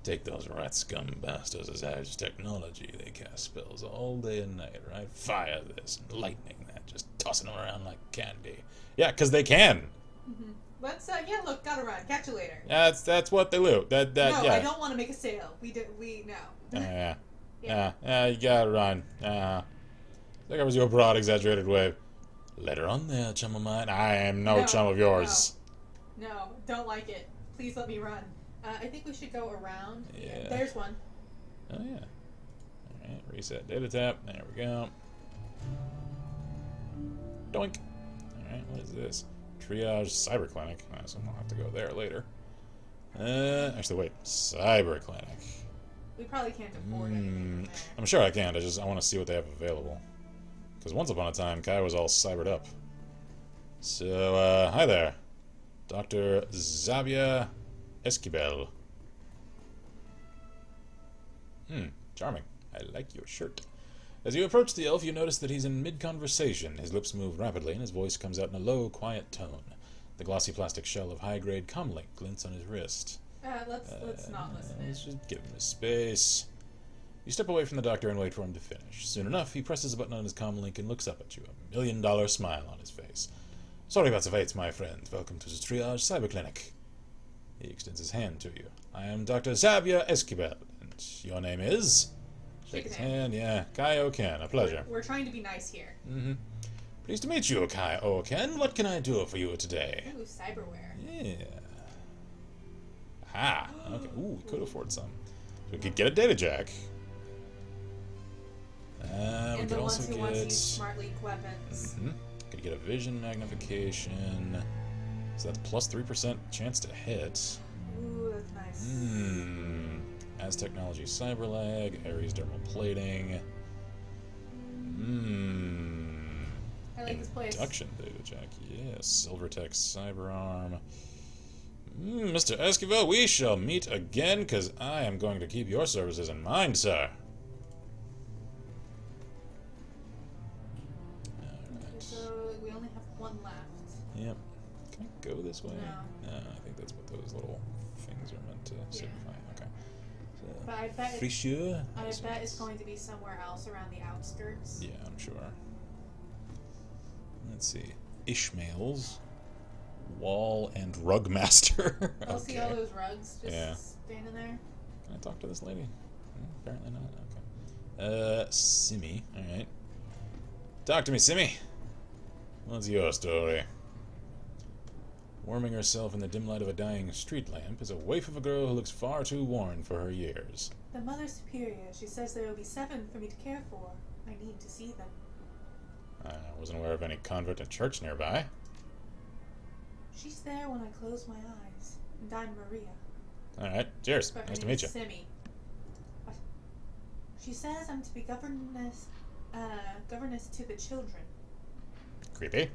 Take those rat scum bastards as Edge technology. They cast spells all day and night, right? Fire this, lightning that, just tossing them around like candy. Yeah, because they can. Mm-hmm. Let's, yeah, look, gotta run. Catch you later. That's what they do. No, yeah. I don't want to make a sale. No. Yeah, you gotta run. That was your broad, exaggerated way. Let her on there, chum of mine. I am no chum of yours. No, don't like it. Please let me run. I think we should go around. Yeah. There's one. Oh, yeah. Alright, reset data tap. There we go. Doink. Alright, what is this? Triage Cyber Clinic. So I'll have to go there later. Actually, wait. Cyber Clinic. We probably can't afford anything there. I'm sure I can. I want to see what they have available. Because once upon a time, Kai was all cybered up. So, hi there. Dr. Xavier Esquivel. Charming. I like your shirt. As you approach the elf, you notice that he's in mid-conversation. His lips move rapidly, and his voice comes out in a low, quiet tone. The glossy plastic shell of high-grade comlink glints on his wrist. Let's not listen. Let's just give him his space. You step away from the doctor and wait for him to finish. Soon enough, he presses a button on his comlink and looks up at you, a $1 million smile on his face. Sorry about the wait, my friend. Welcome to the Triage Cyber Clinic. He extends his hand to you. I am Dr. Xavier Esquivel, and your name is? Shake his hand, yeah. Kai Oken, a pleasure. We're trying to be nice here. Pleased to meet you, Kai Oken. What can I do for you today? Ooh, cyberware. Yeah. Aha. Okay. Ooh, we could afford some. So we could get a data jack. We could also get... want to use smart leak weapons. Could get a vision magnification. So that's plus 3% chance to hit. Ooh, that's nice. As technology cyberlag, Ares dermal plating. I like this place. Induction data jack, yes. Silvertech cyberarm. Mr. Esquivel, we shall meet again, because I am going to keep your services in mind, sir. Alright. So we only have one left. Yep. Can I go this way? No. No, I think that's what those little things are meant to signify. Okay. So, But I bet it's going to be somewhere else around the outskirts. Yeah, I'm sure. Let's see. Ishmael's, Wall, and Rug Master. I'll see all those rugs just Yeah. standing there. Can I talk to this lady? Apparently not. Okay. Simi. Alright. Talk to me, Simi. What's your story? Warming herself in the dim light of a dying street lamp is a waif of a girl who looks far too worn for her years. The Mother Superior, she says there will be 7 for me to care for. I need to see them. I wasn't aware of any convent or church nearby. She's there when I close my eyes. And I'm Maria. Alright, cheers. But her Nice to name meet is you. Simi. What? She says I'm to be governess to the children. Creepy.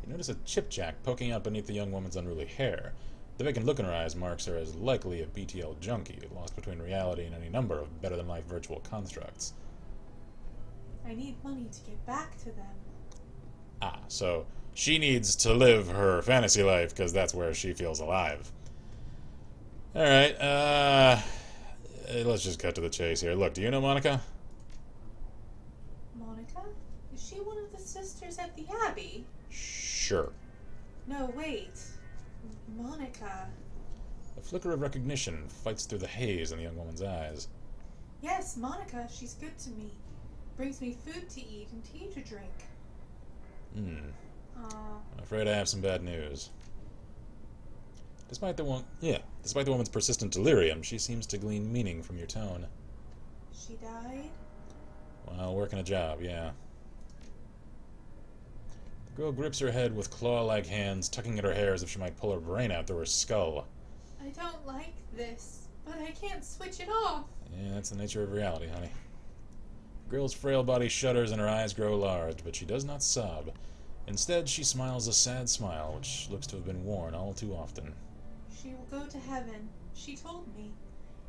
You notice a chipjack poking out beneath the young woman's unruly hair. The vacant look in her eyes marks her as likely a BTL junkie, lost between reality and any number of better-than-life virtual constructs. I need money to get back to them. Ah, so she needs to live her fantasy life because that's where she feels alive. Alright, let's just cut to the chase here. Look, do you know Monica? Monica? Is she one of the sisters at the Abbey? Sure. No, wait. Monica. A flicker of recognition fights through the haze in the young woman's eyes. Yes, Monica. She's good to me. Brings me food to eat and tea to drink. I'm afraid I have some bad news. Despite the woman's persistent delirium, she seems to glean meaning from your tone. She died? While working a job, yeah. The girl grips her head with claw-like hands, tucking at her hair as if she might pull her brain out through her skull. I don't like this, but I can't switch it off. Yeah, that's the nature of reality, honey. The girl's frail body shudders and her eyes grow large, but she does not sob. Instead, she smiles a sad smile, which looks to have been worn all too often. She will go to heaven. She told me.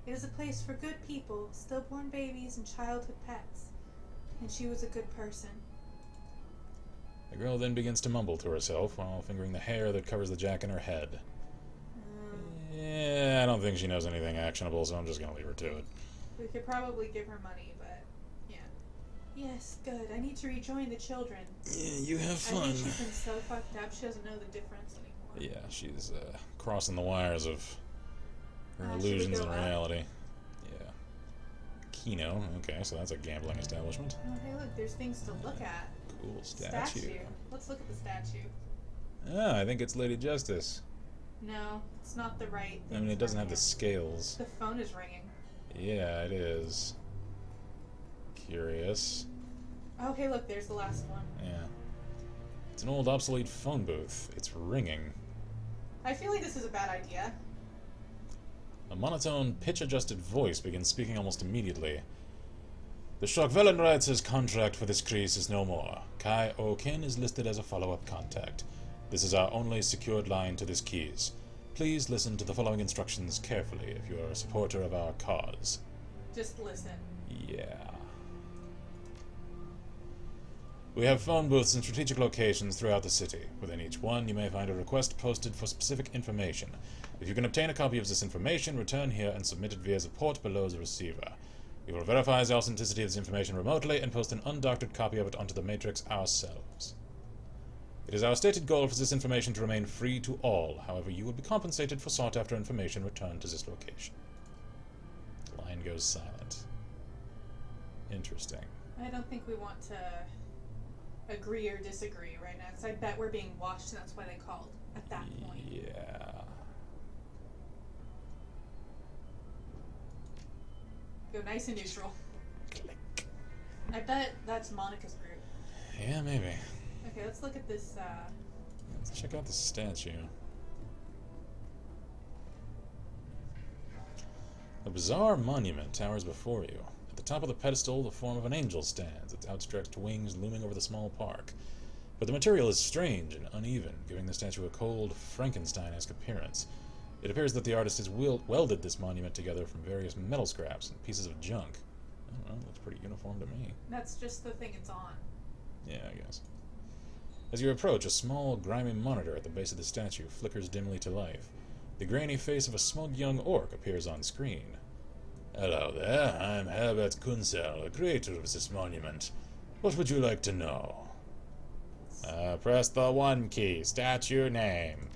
It is a place for good people, stillborn babies, and childhood pets. And she was a good person. The girl then begins to mumble to herself while fingering the hair that covers the jack in her head. Yeah, I don't think she knows anything actionable, so I'm just gonna leave her to it. We could probably give her money, but yeah. Yes, good. I need to rejoin the children. Yeah, you have fun. I think she's been so fucked up, she doesn't know the difference anymore. Yeah, she's crossing the wires of her Should we illusions go and up? reality. Yeah. Kino, okay, so that's a gambling establishment. Oh, hey, look, there's things to look at. Cool statue. Let's look at the statue. Ah, I think it's Lady Justice. No, it's not the right thing. I mean, it doesn't have the the scales. The phone is ringing. Yeah, it is. Curious. Oh, hey, look, there's the last one. Yeah. It's an old obsolete phone booth. It's ringing. I feel like this is a bad idea. A monotone, pitch-adjusted voice begins speaking almost immediately. The Shockvellen writes his contract for this crease is no more. Kai Oken is listed as a follow-up contact. This is our only secured line to this keys. Please listen to the following instructions carefully if you are a supporter of our cause. Just listen. Yeah. We have phone booths in strategic locations throughout the city. Within each one, you may find a request posted for specific information. If you can obtain a copy of this information, return here and submit it via the port below the receiver. We will verify the authenticity of this information remotely and post an undoctored copy of it onto the Matrix ourselves. It is our stated goal for this information to remain free to all. However, you will be compensated for sought-after information returned to this location. The line goes silent. Interesting. I don't think we want to agree or disagree right now, because I bet we're being watched, and that's why they called at that point. Yeah. Go nice and neutral. Click. I bet that's Monica's group. Yeah, maybe. Okay, let's look at this, Let's check out the statue. A bizarre monument towers before you. At the top of the pedestal, the form of an angel stands, its outstretched wings looming over the small park. But the material is strange and uneven, giving the statue a cold, Frankenstein-esque appearance. It appears that the artist has welded this monument together from various metal scraps and pieces of junk. I don't know, it looks pretty uniform to me. that's just the thing it's on. Yeah, I guess. As you approach, a small, grimy monitor at the base of the statue flickers dimly to life. The grainy face of a smug young orc appears on screen. Hello there, I'm Herbert Kunzel, the creator of this monument. What would you like to know? Press the 1 key. Statue name.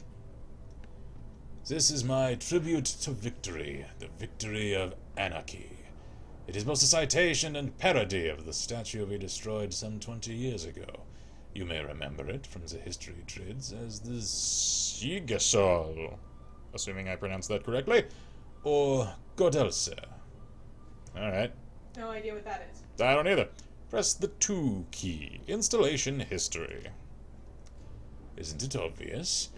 This is my tribute to victory, the victory of anarchy. It is both a citation and parody of the statue we destroyed some 20 years ago. You may remember it from the history trids as the Sigasol, assuming I pronounced that correctly, or Godelse. Alright. No idea what that is. I don't either. Press the 2 key. Installation history. Isn't it obvious?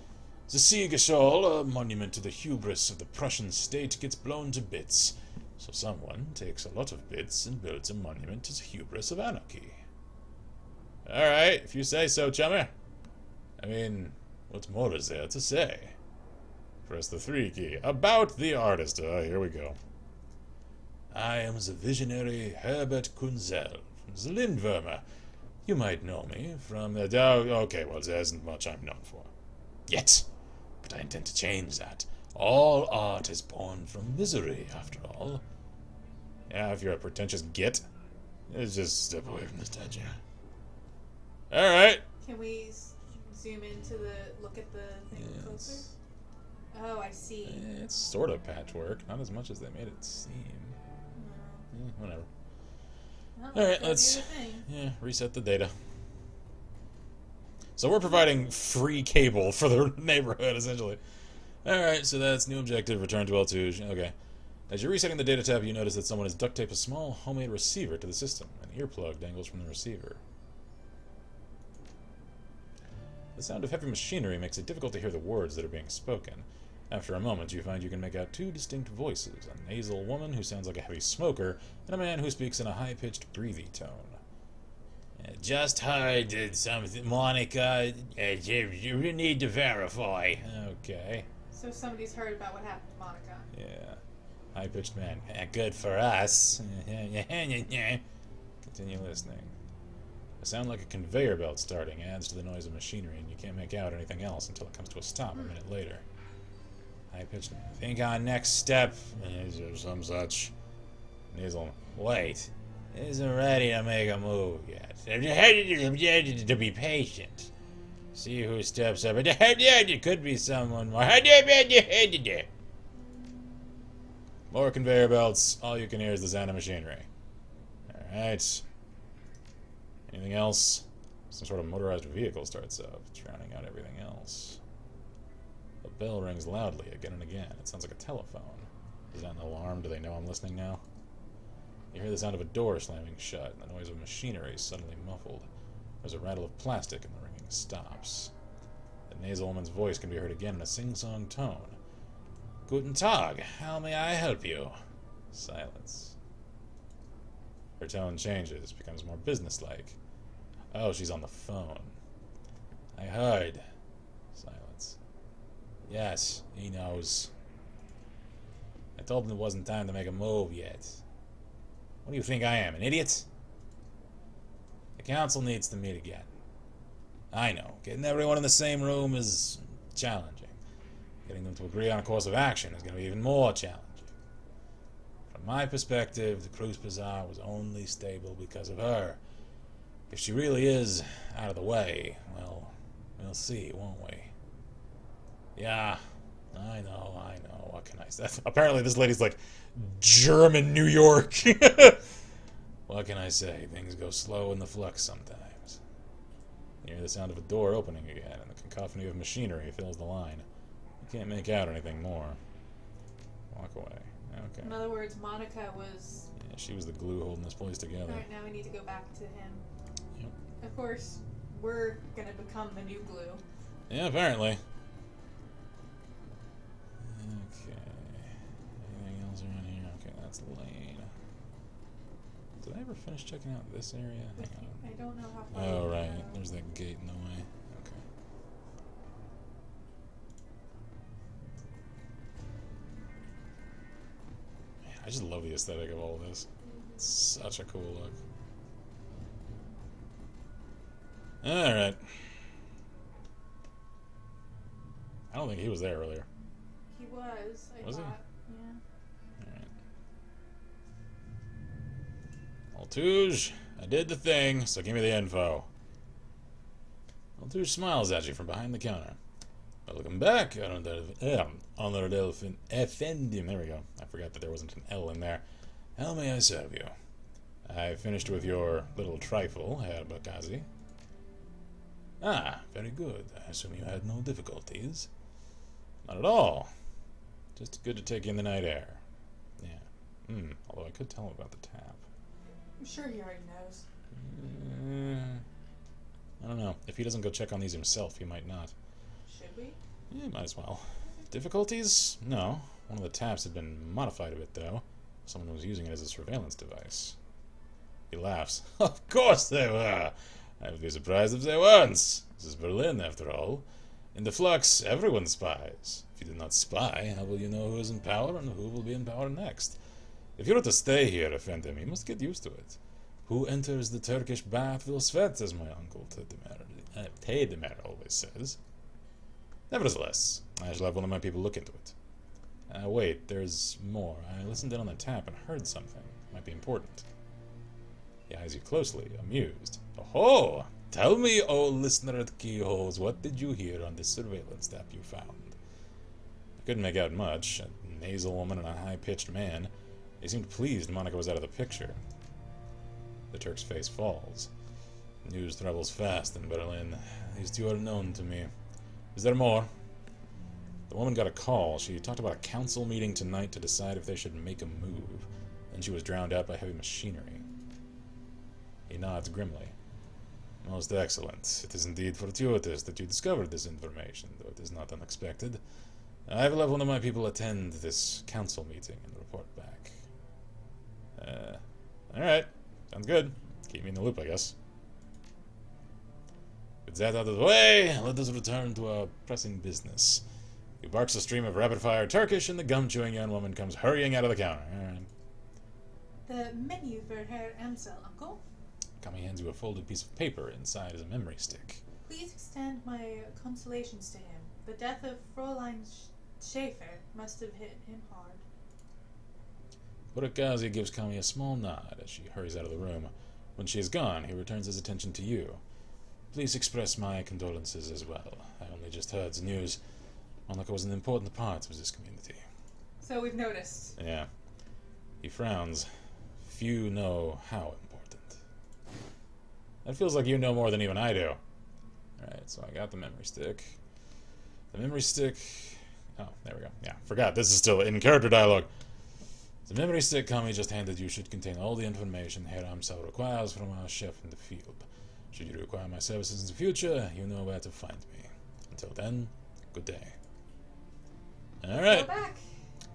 The Siegesal, a monument to the hubris of the Prussian state, gets blown to bits. So someone takes a lot of bits and builds a monument to the hubris of anarchy. Alright, if you say so, chummer. I mean, what more is there to say? Press the 3 key. About the artist. Here we go. I am the visionary Herbert Kunzel from the Lindwurmer. You might know me from the... okay, well, there isn't much I'm known for. Yet. But I intend to change that. All art is born from misery, after all. Yeah, if you're a pretentious git, just step away from the statue. Alright. Can we zoom into the... look at the thing closer? Oh, I see. It's sort of patchwork. Not as much as they made it seem. Whatever. Well, Alright, let's reset the data. So we're providing free cable for the neighborhood, essentially. Alright, so that's new objective, return to L2. Okay. As you're resetting the data tab, you notice that someone has duct taped a small homemade receiver to the system. An earplug dangles from the receiver. The sound of heavy machinery makes it difficult to hear the words that are being spoken. After a moment, you find you can make out 2 distinct voices, a nasal woman who sounds like a heavy smoker, and a man who speaks in a high-pitched, breathy tone. Just heard something, Monica. You need to verify. Okay. So somebody's heard about what happened to Monica. Yeah. High-pitched man. Good for us. Continue listening. A sound like a conveyor belt starting adds to the noise of machinery, and you can't make out anything else until it comes to a stop a minute later. High-pitched. Think on next step. Or some such. Nasal. Wait. Isn't ready to make a move yet. To be patient. See who steps up. It could be someone more. More conveyor belts. All you can hear is the sound of machinery. Alright. Anything else? Some sort of motorized vehicle starts up, drowning out everything else. The bell rings loudly again and again. It sounds like a telephone. Is that an alarm? Do they know I'm listening now? You hear the sound of a door slamming shut, and the noise of machinery is suddenly muffled. There's a rattle of plastic, and the ringing stops. The nasal woman's voice can be heard again in a sing-song tone. Guten Tag, how may I help you? Silence. Her tone changes, becomes more businesslike. Oh, she's on the phone. I heard. Silence. Yes, he knows. I told him it wasn't time to make a move yet. What do you think I am, an idiot? The council needs to meet again. I know, getting everyone in the same room is challenging. Getting them to agree on a course of action is going to be even more challenging. From my perspective, the Cruise Bazaar was only stable because of her. If she really is out of the way, well, we'll see, won't we? Yeah, I know. What can I say? Apparently this lady's like German New York. What can I say? Things go slow in the flux sometimes. You hear the sound of a door opening again, and the cacophony of machinery fills the line. You can't make out anything more. Walk away. Okay. In other words, Monica was... Yeah, she was the glue holding this place together. Alright, now we need to go back to him. Yep. Of course, we're gonna become the new glue. Yeah, apparently. Okay. Anything else around here? Okay, that's the lane. Did I ever finish checking out this area? Hang on. I don't know how far. Oh, right. There's that gate in the way. Okay. Man, I just love the aesthetic of all this. It's such a cool look. Alright. I don't think he was there earlier. He was, I Was he? thought. Yeah. Alright. Altouge, I did the thing, so give me the info. Ch.2 smiles at you from behind the counter. Welcome back, Honored Effendim. There we go. I forgot that there wasn't an L in there. How may I serve you? I finished with your little trifle, Herr Bakazi. Ah, very good. I assume you had no difficulties. Not at all. Just good to take in the night air. Yeah. Although I could tell him about the tap. I'm sure he already knows. I don't know. If he doesn't go check on these himself, he might not. Should we? Yeah, might as well. Difficulties? No. One of the taps had been modified a bit, though. Someone was using it as a surveillance device. He laughs. Of course they were! I would be surprised if they weren't. This is Berlin, after all. In the flux, everyone spies. If you do not spy, how will you know who is in power and who will be in power next? If you were to stay here, Effendim, you must get used to it. Who enters the Turkish bath will sweat, as my uncle Tedemir always says. Nevertheless, I shall have one of my people look into it. Wait, there's more. I listened in on the tap and heard something. Might be important. He eyes you closely, amused. Oh, tell me, oh listener at keyholes, what did you hear on this surveillance tap you found? I couldn't make out much. A nasal woman and a high-pitched man. They seemed pleased Monica was out of the picture. The Turk's face falls. News travels fast in Berlin. These two are known to me. Is there more? The woman got a call. She talked about a council meeting tonight to decide if they should make a move. Then she was drowned out by heavy machinery. He nods grimly. Most excellent. It is indeed fortuitous that you discovered this information, though it is not unexpected. I will have one of my people attend this council meeting and report back. Alright. Sounds good. Keep me in the loop, I guess. With that out of the way, let us return to our pressing business. He barks a stream of rapid-fire Turkish, and the gum-chewing young woman comes hurrying out of the counter. The menu for Herr Amsel, Uncle. Kami hands you a folded piece of paper. Inside is a memory stick. Please extend my consolations to him. The death of Fräulein Schaefer must have hit him hard. Burakazi gives Kami a small nod as she hurries out of the room. When she is gone, he returns his attention to you. Please express my condolences as well. I only just heard the news. Monica was an important part of this community. So we've noticed. Yeah. He frowns. Few know how important. That feels like you know more than even I do. Alright, so I got the memory stick. The memory stick... Oh, there we go. Yeah, forgot. This is still in-character dialogue. The memory stick Kami just handed you should contain all the information Herr Amsel requires from our chef in the field. Should you require my services in the future, you know where to find me. Until then, good day. Alright. Go back.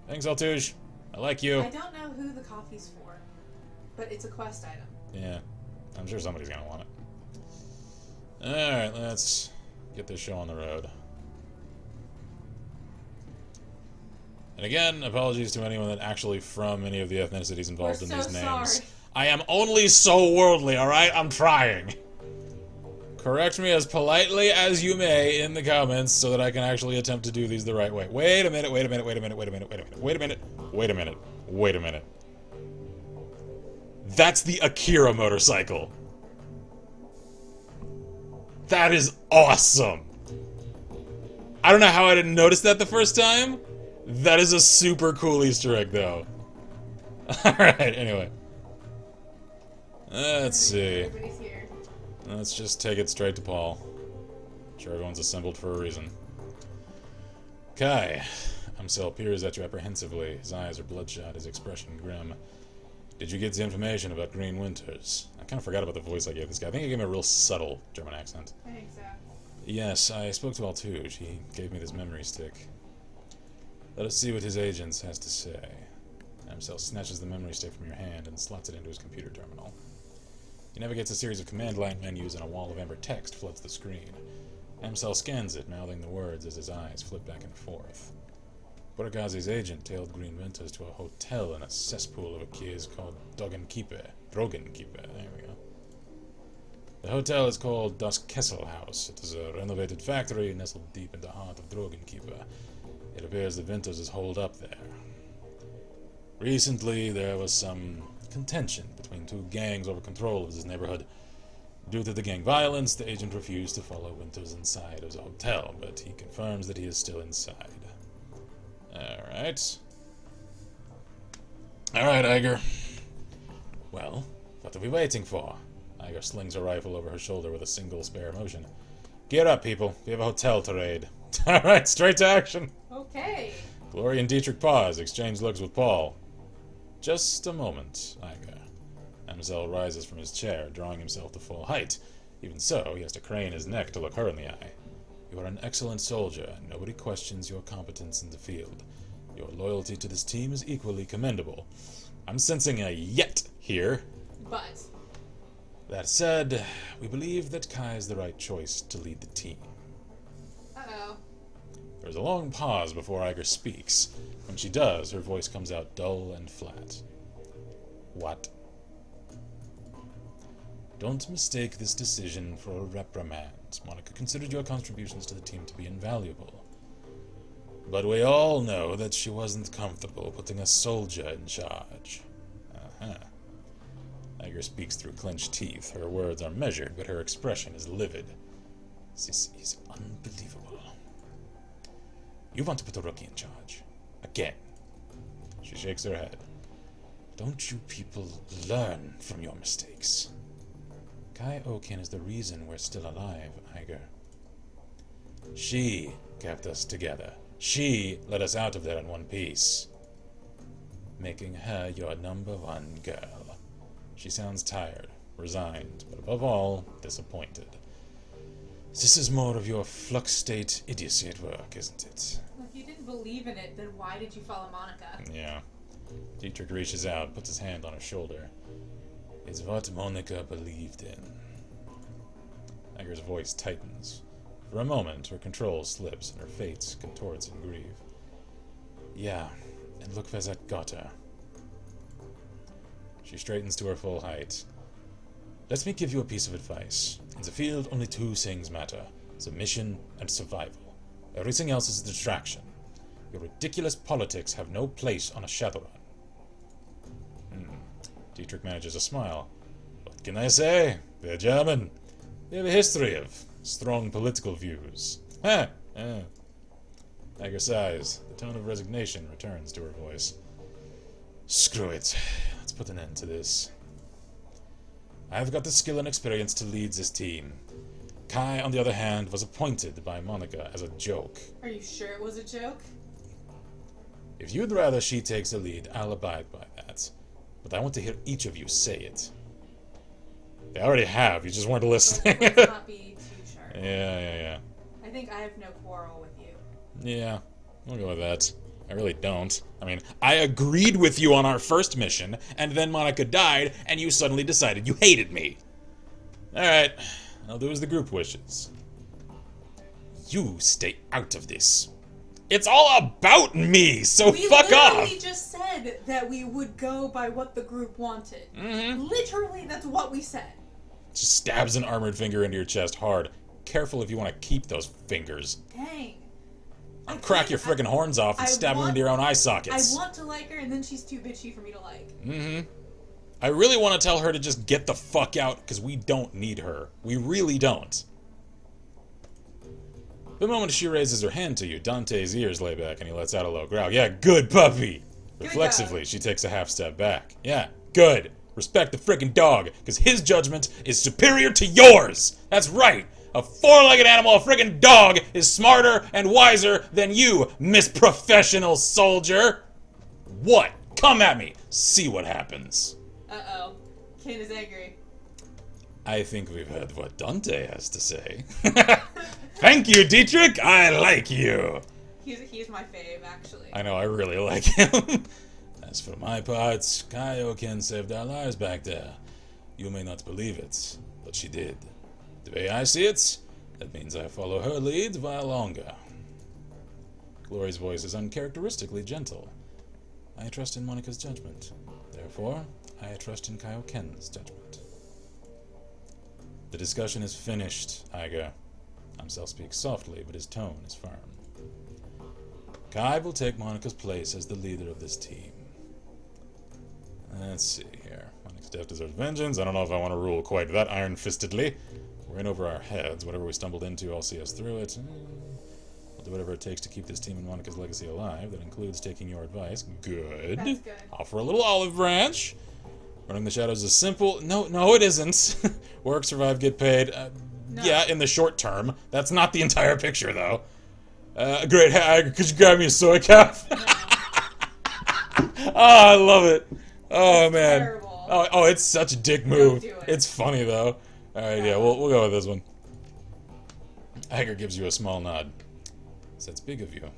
Thanks, Ch.2. I like you. I don't know who the coffee's for, but it's a quest item. Yeah. I'm sure somebody's gonna want it. Alright, let's get this show on the road. And again, apologies to anyone that actually from any of the ethnicities involved in these names. Sorry. I am only so worldly, alright? I'm trying. Correct me as politely as you may in the comments so that I can actually attempt to do these the right way. Wait a minute, wait a minute, wait a minute, wait a minute, wait a minute, wait a minute, wait a minute, wait a minute. That's the Akira motorcycle. That is awesome. I don't know how I didn't notice that the first time. That is a super cool Easter egg, though. Alright, anyway. Let's see. Everybody's here. Let's just take it straight to Paul. I'm sure everyone's assembled for a reason. Kai. Amsel peers at you apprehensively. His eyes are bloodshot, his expression grim. Did you get the information about Green Winters? I kind of forgot about the voice I gave this guy. I think I gave him a real subtle German accent. I think so. Yes, I spoke to Ch.2. He gave me this memory stick. Let us see what his agent has to say. Amsel snatches the memory stick from your hand and slots it into his computer terminal. He navigates a series of command line menus and a wall of amber text floods the screen. Amsel scans it, mouthing the words as his eyes flip back and forth. Buragazi's agent tailed Green Winters to a hotel in a cesspool of a kiz called Drogenkeeper. There we go. The hotel is called Das Kesselhaus. It is a renovated factory nestled deep in the heart of Drogenkeeper. It appears the Winters is holed up there. Recently, there was some contention between two gangs over control of this neighborhood. Due to the gang violence, the agent refused to follow Winters inside of the hotel, but he confirms that he is still inside. Alright. Alright, Iger. Well, what are we waiting for? Iger slings a rifle over her shoulder with a single spare motion. Gear up, people. We have a hotel to raid. Alright, straight to action. Okay. Gloria and Dietrich pause, exchange looks with Paul. Just a moment, Iger. Amsel rises from his chair, drawing himself to full height. Even so, he has to crane his neck to look her in the eye. You are an excellent soldier, and nobody questions your competence in the field. Your loyalty to this team is equally commendable. I'm sensing a yet here. But That said, we believe that Kai is the right choice to lead the team. uh-oh. There's a long pause before Iger speaks. When she does, her voice comes out dull and flat. What? Don't mistake this decision for a reprimand. Monica considered your contributions to the team to be invaluable. But we all know that she wasn't comfortable putting a soldier in charge. Iger speaks through clenched teeth. Her words are measured, but her expression is livid. This is unbelievable. You want to put a rookie in charge. Again. She shakes her head. Don't you people learn from your mistakes? Kai Oken is the reason we're still alive, Iger. She kept us together. She let us out of there in one piece. Making her your #1 girl. She sounds tired, resigned, but above all, disappointed. This is more of your flux state idiocy at work, isn't it? Well, if you didn't believe in it, then why did you follow Monica? Yeah. Dietrich reaches out, puts his hand on her shoulder. It's what Monica believed in. Iger's voice tightens. For a moment, her control slips and her face contorts in grief. Yeah, and look where that got her. She straightens to her full height. Let me give you a piece of advice. In the field, only two things matter. Submission and survival. Everything else is a distraction. Your ridiculous politics have no place on a Shadowrun. Dietrich manages a smile. What can I say? They're German. They have a history of strong political views. Iger sighs. The tone of resignation returns to her voice. Screw it. Let's put an end to this. I've got the skill and experience to lead this team. Kai, on the other hand, was appointed by Monica as a joke. Are you sure it was a joke? If you'd rather she takes the lead, I'll abide by that. But I want to hear each of you say it. They already have, you just weren't listening. Let's not be too sharp. Yeah. I think I have no quarrel with you. Yeah, I'll go with that. I really don't. I mean, I agreed with you on our first mission, and then Monica died, and you suddenly decided you hated me. Alright, I'll do as the group wishes. You stay out of this. It's all about me, so fuck off! We literally just said that we would go by what the group wanted. Literally, that's what we said. Just stabs an armored finger into your chest hard. Careful if you want to keep those fingers. Dang. I'll crack your friggin' horns off and stab them into your own eye sockets. I want to like her, and then she's too bitchy for me to like. I really want to tell her to just get the fuck out, because we don't need her. We really don't. The moment she raises her hand to you, Dante's ears lay back and he lets out a low growl. Yeah, good puppy! Reflexively, she takes a half step back. Yeah, good. Respect the frickin' dog, because his judgment is superior to yours! That's right! A four-legged animal, a friggin' dog, is smarter and wiser than you, Miss Professional Soldier! What? Come at me! See what happens. Uh-oh. Ken is angry. I think we've heard what Dante has to say. Thank you, Dietrich! I like you! He's my fave, actually. I know, I really like him. As for my part, Kai Oken saved our lives back there. You may not believe it, but she did. The way I see it, that means I follow her lead while longer. Glory's voice is uncharacteristically gentle. I trust in Monica's judgment. Therefore, I trust in Kai Oken's judgment. The discussion is finished, Iger. Amsel speaks softly, but his tone is firm. Kai will take Monica's place as the leader of this team. Let's see here. Monika's death deserves vengeance. I don't know if I want to rule quite that iron-fistedly. We're in over our heads. Whatever we stumbled into, I'll see us through it. We'll do whatever it takes to keep this team and Monika's legacy alive. That includes taking your advice. Good. That's good. Offer a little olive branch. Running the shadows is simple. No, it isn't. Work, survive, get paid. No. Yeah, in the short term. That's not the entire picture, though. Great. Could you grab me a soy calf? Oh, I love it. Oh, That's man. terrible. Oh, it's such a dick move. Don't do it. It's funny, though. Alright, yeah, we'll go with this one. Hager gives you a small nod. That's big of you.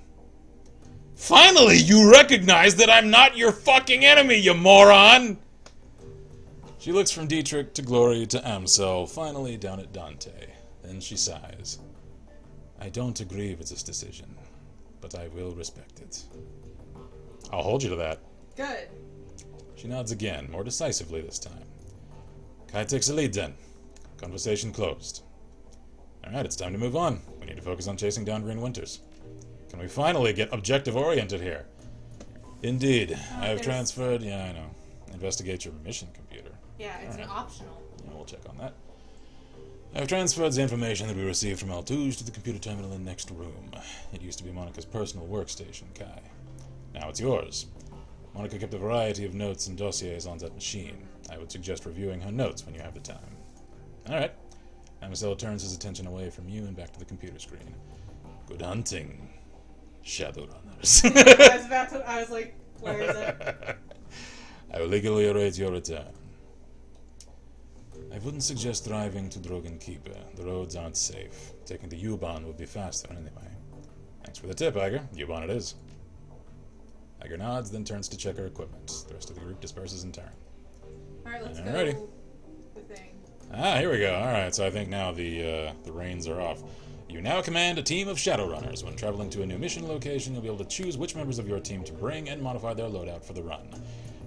Finally, you recognize that I'm not your fucking enemy, you moron! She looks from Dietrich to Glory to Amsel, finally down at Dante. Then she sighs. I don't agree with this decision, but I will respect it. I'll hold you to that. Good. She nods again, more decisively this time. Kai takes the lead then. Conversation closed. Alright, it's time to move on. We need to focus on chasing down Green Winters. Can we finally get objective-oriented here? Indeed. I have transferred... Yeah, I know. Investigate your mission computer. Yeah, it's an optional. Yeah, we'll check on that. I have transferred the information that we received from L2 to the computer terminal in the next room. It used to be Monika's personal workstation, Kai. Now it's yours. Monika kept a variety of notes and dossiers on that machine. I would suggest reviewing her notes when you have the time. Alright. Amsel turns his attention away from you and back to the computer screen. Good hunting, Shadowrunners. I was like, where is it? I will legally await your return. I wouldn't suggest driving to Drogen Keeper. The roads aren't safe. Taking the U-Bahn would be faster anyway. Thanks for the tip, Iger. U-Bahn it is. Iger nods, then turns to check her equipment. The rest of the group disperses in turn. Alright, let's Alrighty. go. The thing. Ah, here we go. Alright, so I think now the reins are off. You now command a team of Shadowrunners. When traveling to a new mission location, you'll be able to choose which members of your team to bring and modify their loadout for the run.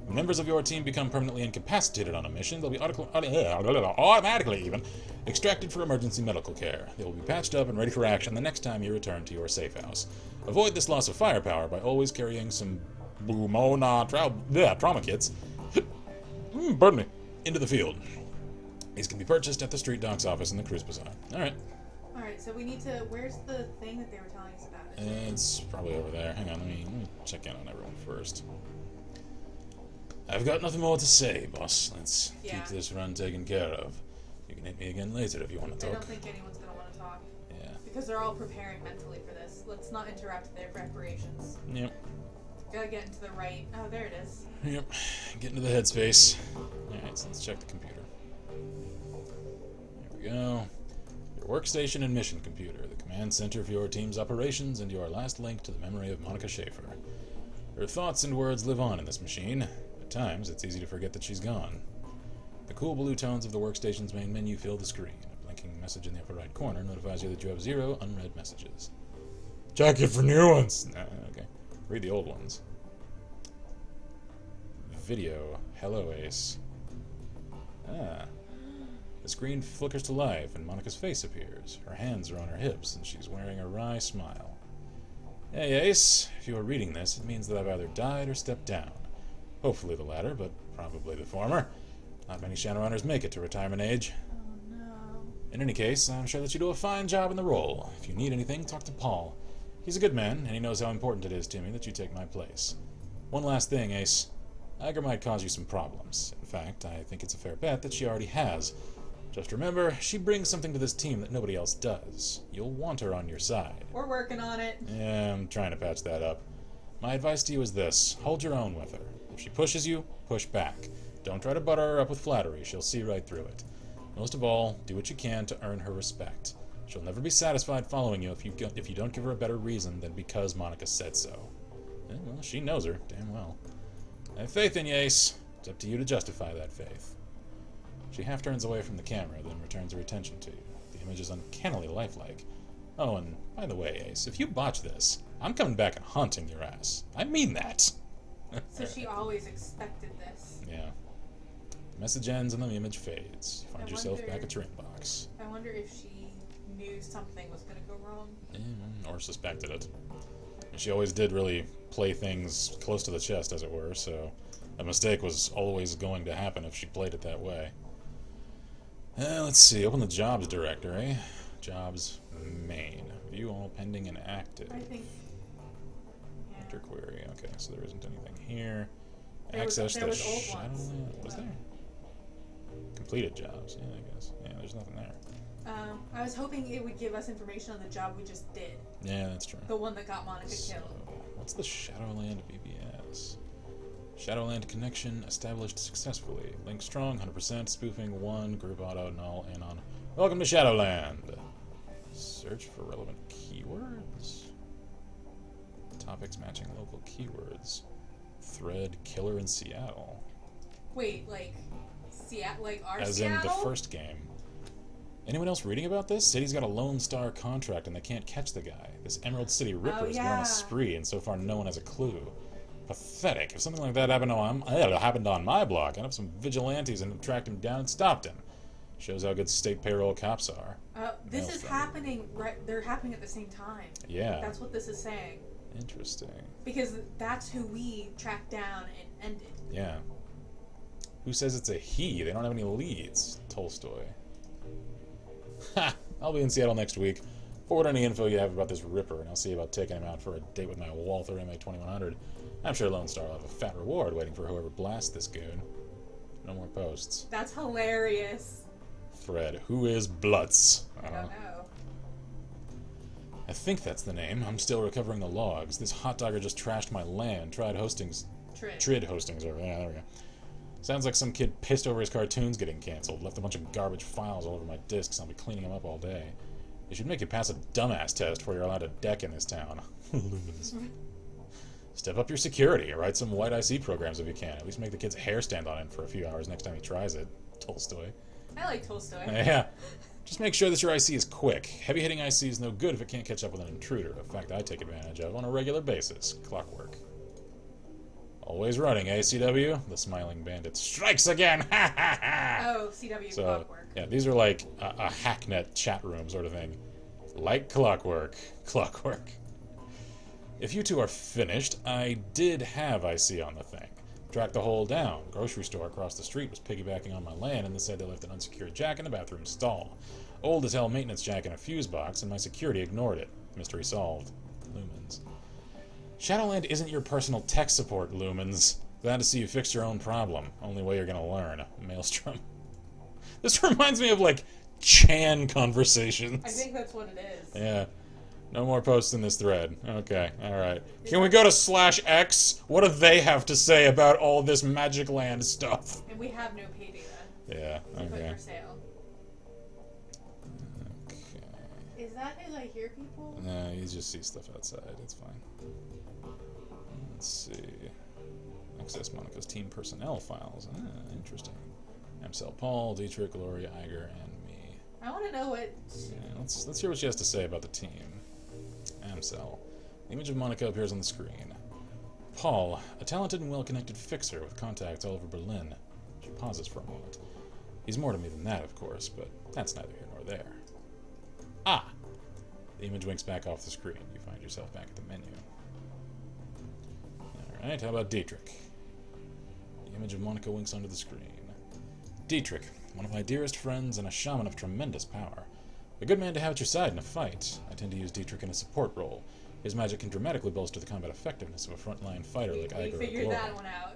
When members of your team become permanently incapacitated on a mission, they'll be automatically even extracted for emergency medical care. They will be patched up and ready for action the next time you return to your safe house. Avoid this loss of firepower by always carrying some trauma kits pardon me, into the field. These can be purchased at the Street Doc's office in the Cruise Bazaar. Alright. Alright, so we need to... Where's the thing that they were telling us about? It's probably over there. Hang on, let me check in on everyone first. I've got nothing more to say, boss. Let's keep this run taken care of. You can hit me again later if you want to talk. I don't think anyone's going to want to talk. Yeah. Because they're all preparing mentally for this. Let's not interrupt their preparations. Yep. Gotta get into the right... Oh, there it is. Yep. Get into the headspace. Alright, so let's check the computer. There we go. Your workstation and mission computer, the command center for your team's operations, and your last link to the memory of Monika Schaefer. Her thoughts and words live on in this machine. At times, it's easy to forget that she's gone. The cool blue tones of the workstation's main menu fill the screen. A blinking message in the upper right corner notifies you that you have 0 unread messages. Check it for new ones! Okay. Read the old ones. Video. Hello, Ace. Ah. The screen flickers to life and Monika's face appears. Her hands are on her hips and she's wearing a wry smile. Hey, Ace. If you are reading this, it means that I've either died or stepped down. Hopefully the latter, but probably the former. Not many Shadowrunners make it to retirement age. Oh, no. In any case, I'm sure that you do a fine job in the role. If you need anything, talk to Paul. He's a good man, and he knows how important it is to me that you take my place. One last thing, Ace. Iger might cause you some problems. In fact, I think it's a fair bet that she already has. Just remember, she brings something to this team that nobody else does. You'll want her on your side. We're working on it. Yeah, I'm trying to patch that up. My advice to you is this. Hold your own with her. If she pushes you, push back. Don't try to butter her up with flattery. She'll see right through it. Most of all, do what you can to earn her respect. She'll never be satisfied following you if you don't give her a better reason than because Monika said so. Well, she knows her damn well. I have faith in you, Ace. It's up to you to justify that faith. She half turns away from the camera, then returns her attention to you. The image is uncannily lifelike. Oh, and by the way, Ace, if you botch this, I'm coming back and haunting your ass. I mean that. So she always expected this. Yeah. The message ends and the image fades. You find yourself back at your inbox. I wonder if she knew something was going to go wrong. Or suspected it. And she always did really play things close to the chest, as it were, so A mistake was always going to happen if she played it that way. Let's see. Open the jobs directory. Jobs main. View all pending and active. I think. Yeah. Enter query. Okay, so there isn't anything here. There Access was the old ones. Shadowland. Was there? Completed jobs. Yeah, I guess. Yeah, there's nothing there. I was hoping it would give us information on the job we just did. Yeah, that's true. The one that got Monica So, killed. what's the Shadowland BBS? Shadowland connection established successfully. Link strong, 100%, spoofing 1, group auto, null, anon. Welcome to Shadowland! Search for relevant keywords. Topics matching local keywords. Thread killer in Seattle. Wait, like Seattle, like our As Seattle? in the first game. Anyone else reading about this? City's got a Lone Star contract and they can't catch the guy. This Emerald City Ripper has been on yeah. a spree and so far no one has a clue. Pathetic. If something like that happened on my block, I'd have some vigilantes and tracked him down and stopped him. Shows how good state payroll cops are. This is happening, right? They're happening at the same time. Yeah. That's what this is saying. Interesting. Because that's who we tracked down and ended. Yeah. Who says it's a he? They don't have any leads. Tolstoy. Ha! I'll be in Seattle next week. Forward any info you have about this Ripper, and I'll see about taking him out for a date with my Walther MA2100. I'm sure Lone Star will have a fat reward waiting for whoever blasts this goon. No more posts. That's hilarious. Thread. Who is Blutz? I don't know. I think that's the name. I'm still recovering the logs. This hot dogger just trashed my land. Trid hostings. Or yeah, there we go. Sounds like some kid pissed over his cartoons getting canceled. Left a bunch of garbage files all over my discs. I'll be cleaning them up all day. They should make you pass a dumbass test before you're allowed to deck in this town. Lumens. Step up your security. Write some white IC programs if you can. At least make the kid's hair stand on end for a few hours next time he tries it. Tolstoy. I like Tolstoy. Yeah. Just make sure that your IC is quick. Heavy-hitting IC is no good if it can't catch up with an intruder, a fact I take advantage of on a regular basis. Clockwork. Always running, eh, CW? The smiling bandit strikes again! Ha ha ha! Oh, CW So, Clockwork. yeah, these are like a hacknet chat room sort of thing. Like Clockwork. Clockwork. If you two are finished, I did have IC on the thing. Tracked the hole down. Grocery store across the street was piggybacking on my land and they said they left an unsecured jack in the bathroom stall. Old as hell maintenance jack in a fuse box and my security ignored it. Mystery solved. Lumens. Shadowland isn't your personal tech support, Lumens. Glad to see you fixed your own problem. Only way you're gonna learn. Maelstrom. This reminds me of, like, Chan conversations. I think that's what it is. Yeah. No more posts in this thread. Okay, alright. Can we go to /X? What do they have to say about all this Magic Land stuff? And we have no pay data. Yeah, To put okay. for sale. Okay. Is that because I hear people? No, you just see stuff outside. It's fine. Let's see. Access Monica's team personnel files. Interesting. Amsel Paul, Dietrich, Gloria, Iger, and me. I want to know what... Yeah, let's hear what she has to say about the team. Amsel. The image of Monica appears on the screen. Paul, a talented and well-connected fixer with contacts all over Berlin. She pauses for a moment. He's more to me than that, of course, but that's neither here nor there. Ah! The image winks back off the screen. You find yourself back at the menu. Alright, how about Dietrich? The image of Monica winks onto the screen. Dietrich, one of my dearest friends and a shaman of tremendous power. A good man to have at your side in a fight. I tend to use Dietrich in a support role. His magic can dramatically bolster the combat effectiveness of a frontline fighter like Iger or figured Gloria. that one out.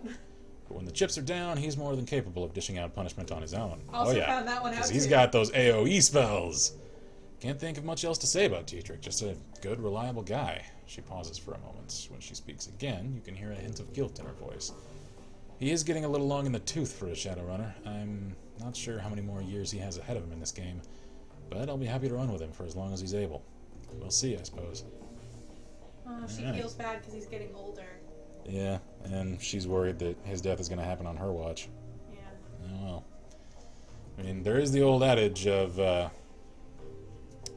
But when the chips are down, he's more than capable of dishing out punishment on his own. Also oh yeah, found that one out because he's too. got those AoE spells. Can't think of much else to say about Dietrich. Just a good, reliable guy. She pauses for a moment. When she speaks again, you can hear a hint of guilt in her voice. He is getting a little long in the tooth for a Shadowrunner. I'm not sure how many more years he has ahead of him in this game, but I'll be happy to run with him for as long as he's able. We'll see, I suppose. Oh, she Alright. feels bad because he's getting older. Yeah, and she's worried that his death is going to happen on her watch. Yeah. Oh, well. I mean, there is the old adage of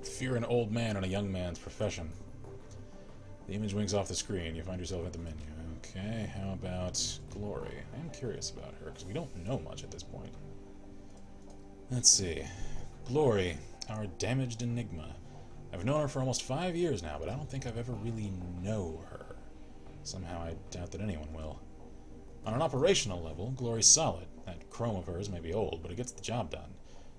fear an old man in a young man's profession. The image winks off the screen. You find yourself at the menu. Okay, how about Glory? I am curious about her, because we don't know much at this point. Let's see. Glory, our damaged enigma. I've known her for almost 5 years now, but I don't think I've ever really know her. Somehow I doubt that anyone will. On an operational level, Glory's solid. That chrome of hers may be old, but it gets the job done.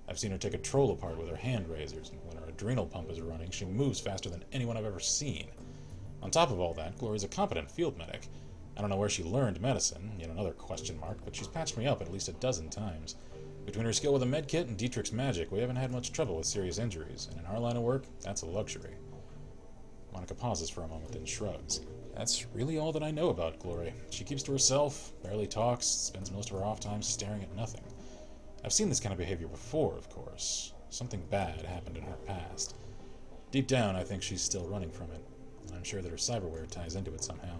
I've seen her take a troll apart with her hand razors, and when her adrenal pump is running, she moves faster than anyone I've ever seen. On top of all that, Glory's a competent field medic. I don't know where she learned medicine, yet another question mark, but she's patched me up at least a dozen times. Between her skill with a medkit and Dietrich's magic, we haven't had much trouble with serious injuries, and in our line of work, that's a luxury. Monica pauses for a moment, then shrugs. That's really all that I know about Glory. She keeps to herself, barely talks, spends most of her off time staring at nothing. I've seen this kind of behavior before, of course. Something bad happened in her past. Deep down, I think she's still running from it, and I'm sure that her cyberware ties into it somehow.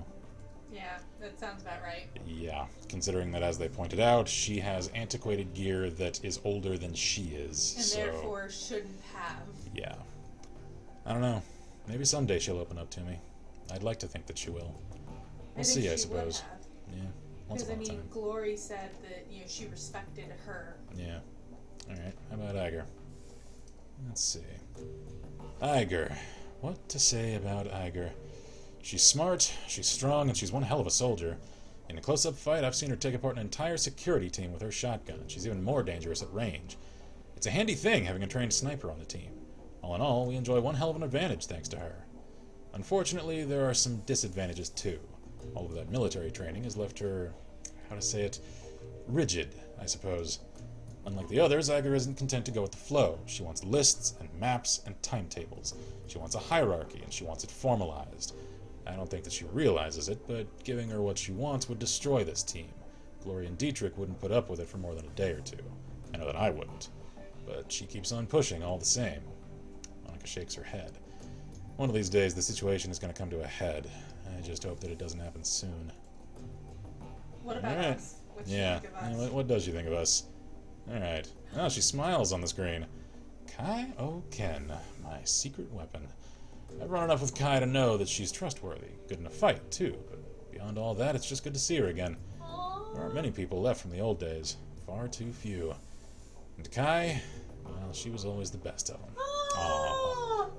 Yeah, that sounds about right. Yeah, considering that, as they pointed out, she has antiquated gear that is older than she is. And therefore shouldn't have. Yeah. I don't know. Maybe someday she'll open up to me. I'd like to think that she will. We'll see, I suppose. Yeah. Because, I mean, Glory said that, she respected her. Yeah. Alright, how about Iger? Let's see. Iger. What to say about Iger? She's smart, she's strong, and she's one hell of a soldier. In a close-up fight, I've seen her take apart an entire security team with her shotgun. She's even more dangerous at range. It's a handy thing having a trained sniper on the team. All in all, we enjoy one hell of an advantage thanks to her. Unfortunately, there are some disadvantages too. All of that military training has left her, how to say it, rigid, I suppose. Unlike the others, Iger isn't content to go with the flow. She wants lists and maps and timetables. She wants a hierarchy, and she wants it formalized. I don't think that she realizes it, but giving her what she wants would destroy this team. Glory and Dietrich wouldn't put up with it for more than a day or two. I know that I wouldn't. But she keeps on pushing all the same. Monica shakes her head. One of these days, the situation is going to come to a head. I just hope that it doesn't happen soon. What about us? What do you think of us? What does she think of us? Alright. Oh, she smiles on the screen. Kai Ken, my secret weapon. I've run enough with Kai to know that she's trustworthy. Good in a fight, too. But beyond all that, it's just good to see her again. Aww. There aren't many people left from the old days. Far too few. And Kai, well, she was always the best of them. Aww.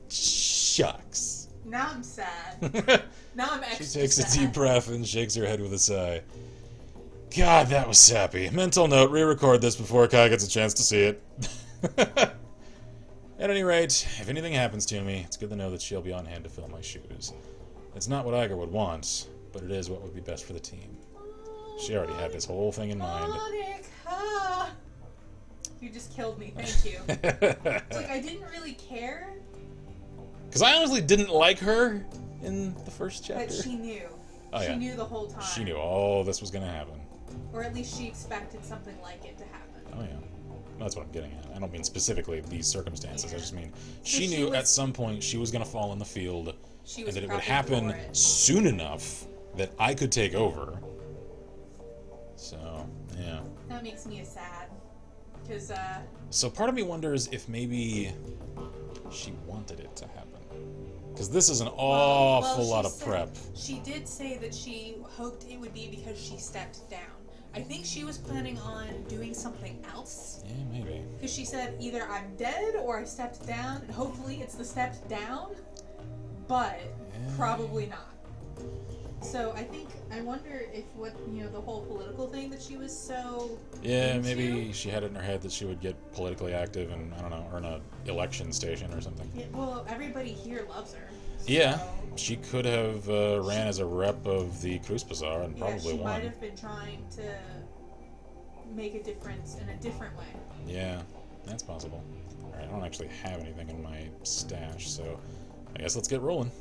Shucks. Now I'm sad. Now I'm extra She takes sad. a deep breath and shakes her head with a sigh. God, that was sappy. Mental note, re-record this before Kai gets a chance to see it. At any rate, if anything happens to me, it's good to know that she'll be on hand to fill my shoes. It's not what Iger would want, but it is what would be best for the team. She already had this whole thing in mind. Monica! You just killed me, thank you. Like, I didn't really care. Because I honestly didn't like her in the first chapter. But she knew. Oh, she yeah. knew the whole time. She knew all this was going to happen. Or at least she expected something like it to happen. Oh, yeah. That's what I'm getting at. I don't mean specifically these circumstances. Yeah. I just mean So she knew at some point she was going to fall in the field, She and was that it would prepping happen for it. soon enough that I could take over. So, yeah. That makes me sad. Because, So part of me wonders if maybe she wanted it to happen. Because this is an awful lot of prep. She did say that she hoped it would be because she stepped down. I think she was planning on doing something else. Yeah, maybe. Because she said either I'm dead or I stepped down, and hopefully it's the stepped down, but probably not. So I wonder if the whole political thing that she was so Yeah, into? maybe she had it in her head that she would get politically active and, I don't know, earn a election station or something. Yeah, well, everybody here loves her. Yeah, so- she could have ran as a rep of the Cruise Bazaar and probably she won. might have been trying to make a difference in a different way. Yeah, that's possible. Alright, I don't actually have anything in my stash, so I guess let's get rolling.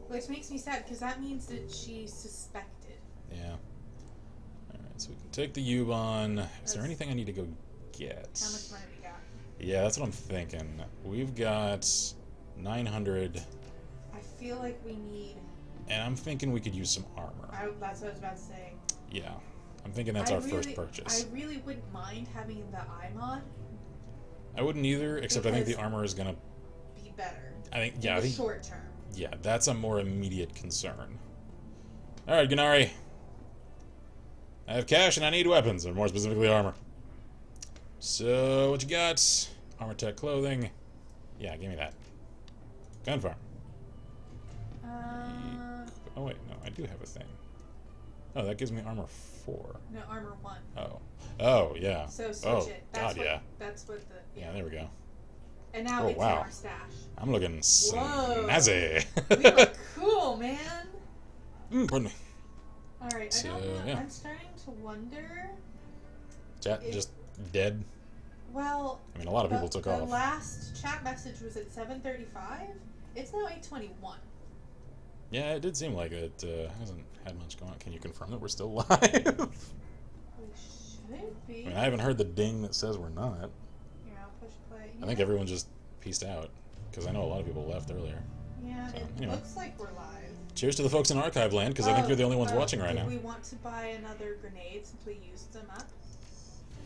Which makes me sad, because that means that she suspected. Yeah. Alright, so we can take the U-Bahn. Is there anything I need to go get? How much money we got? Yeah, that's what I'm thinking. We've got 900, I feel like we need... and I'm thinking we could use some armor. That's what I was about to say. Yeah, I'm thinking that's our first purchase. I really wouldn't mind having the iMod. I wouldn't either, except I think the armor is gonna be better. I think In the short term. Yeah, that's a more immediate concern. Alright, Gennari. I have cash and I need weapons, or more specifically armor. So, what you got? Armor tech clothing. Yeah, give me that. Gun farm. Oh wait, no, I do have a thing. 4. Oh, that gives me armor 4. No, armor 1. Oh. Oh, yeah. So switch it. That's God, yeah. That's what the... Yeah, there we go. And now Oh, it's wow. in our stash. I'm looking Whoa. snazzy. We look cool, man. Pardon me. Alright, So, I don't know. yeah. I'm starting to wonder... Chat just dead. Well... I mean, a lot of people took the off. last chat message was at 7:35. It's now 8:21. Yeah, it did seem like it hasn't had much going on. Can you confirm that we're still live? We should be. I mean, I haven't heard the ding that says we're not. Here, I'll push play. I think everyone just peaced out, because I know a lot of people left earlier. Yeah, So, it anyway. looks like we're live. Cheers to the folks in Archive Land, because I think you're the only ones watching right now. Do we want to buy another grenade since we used them up?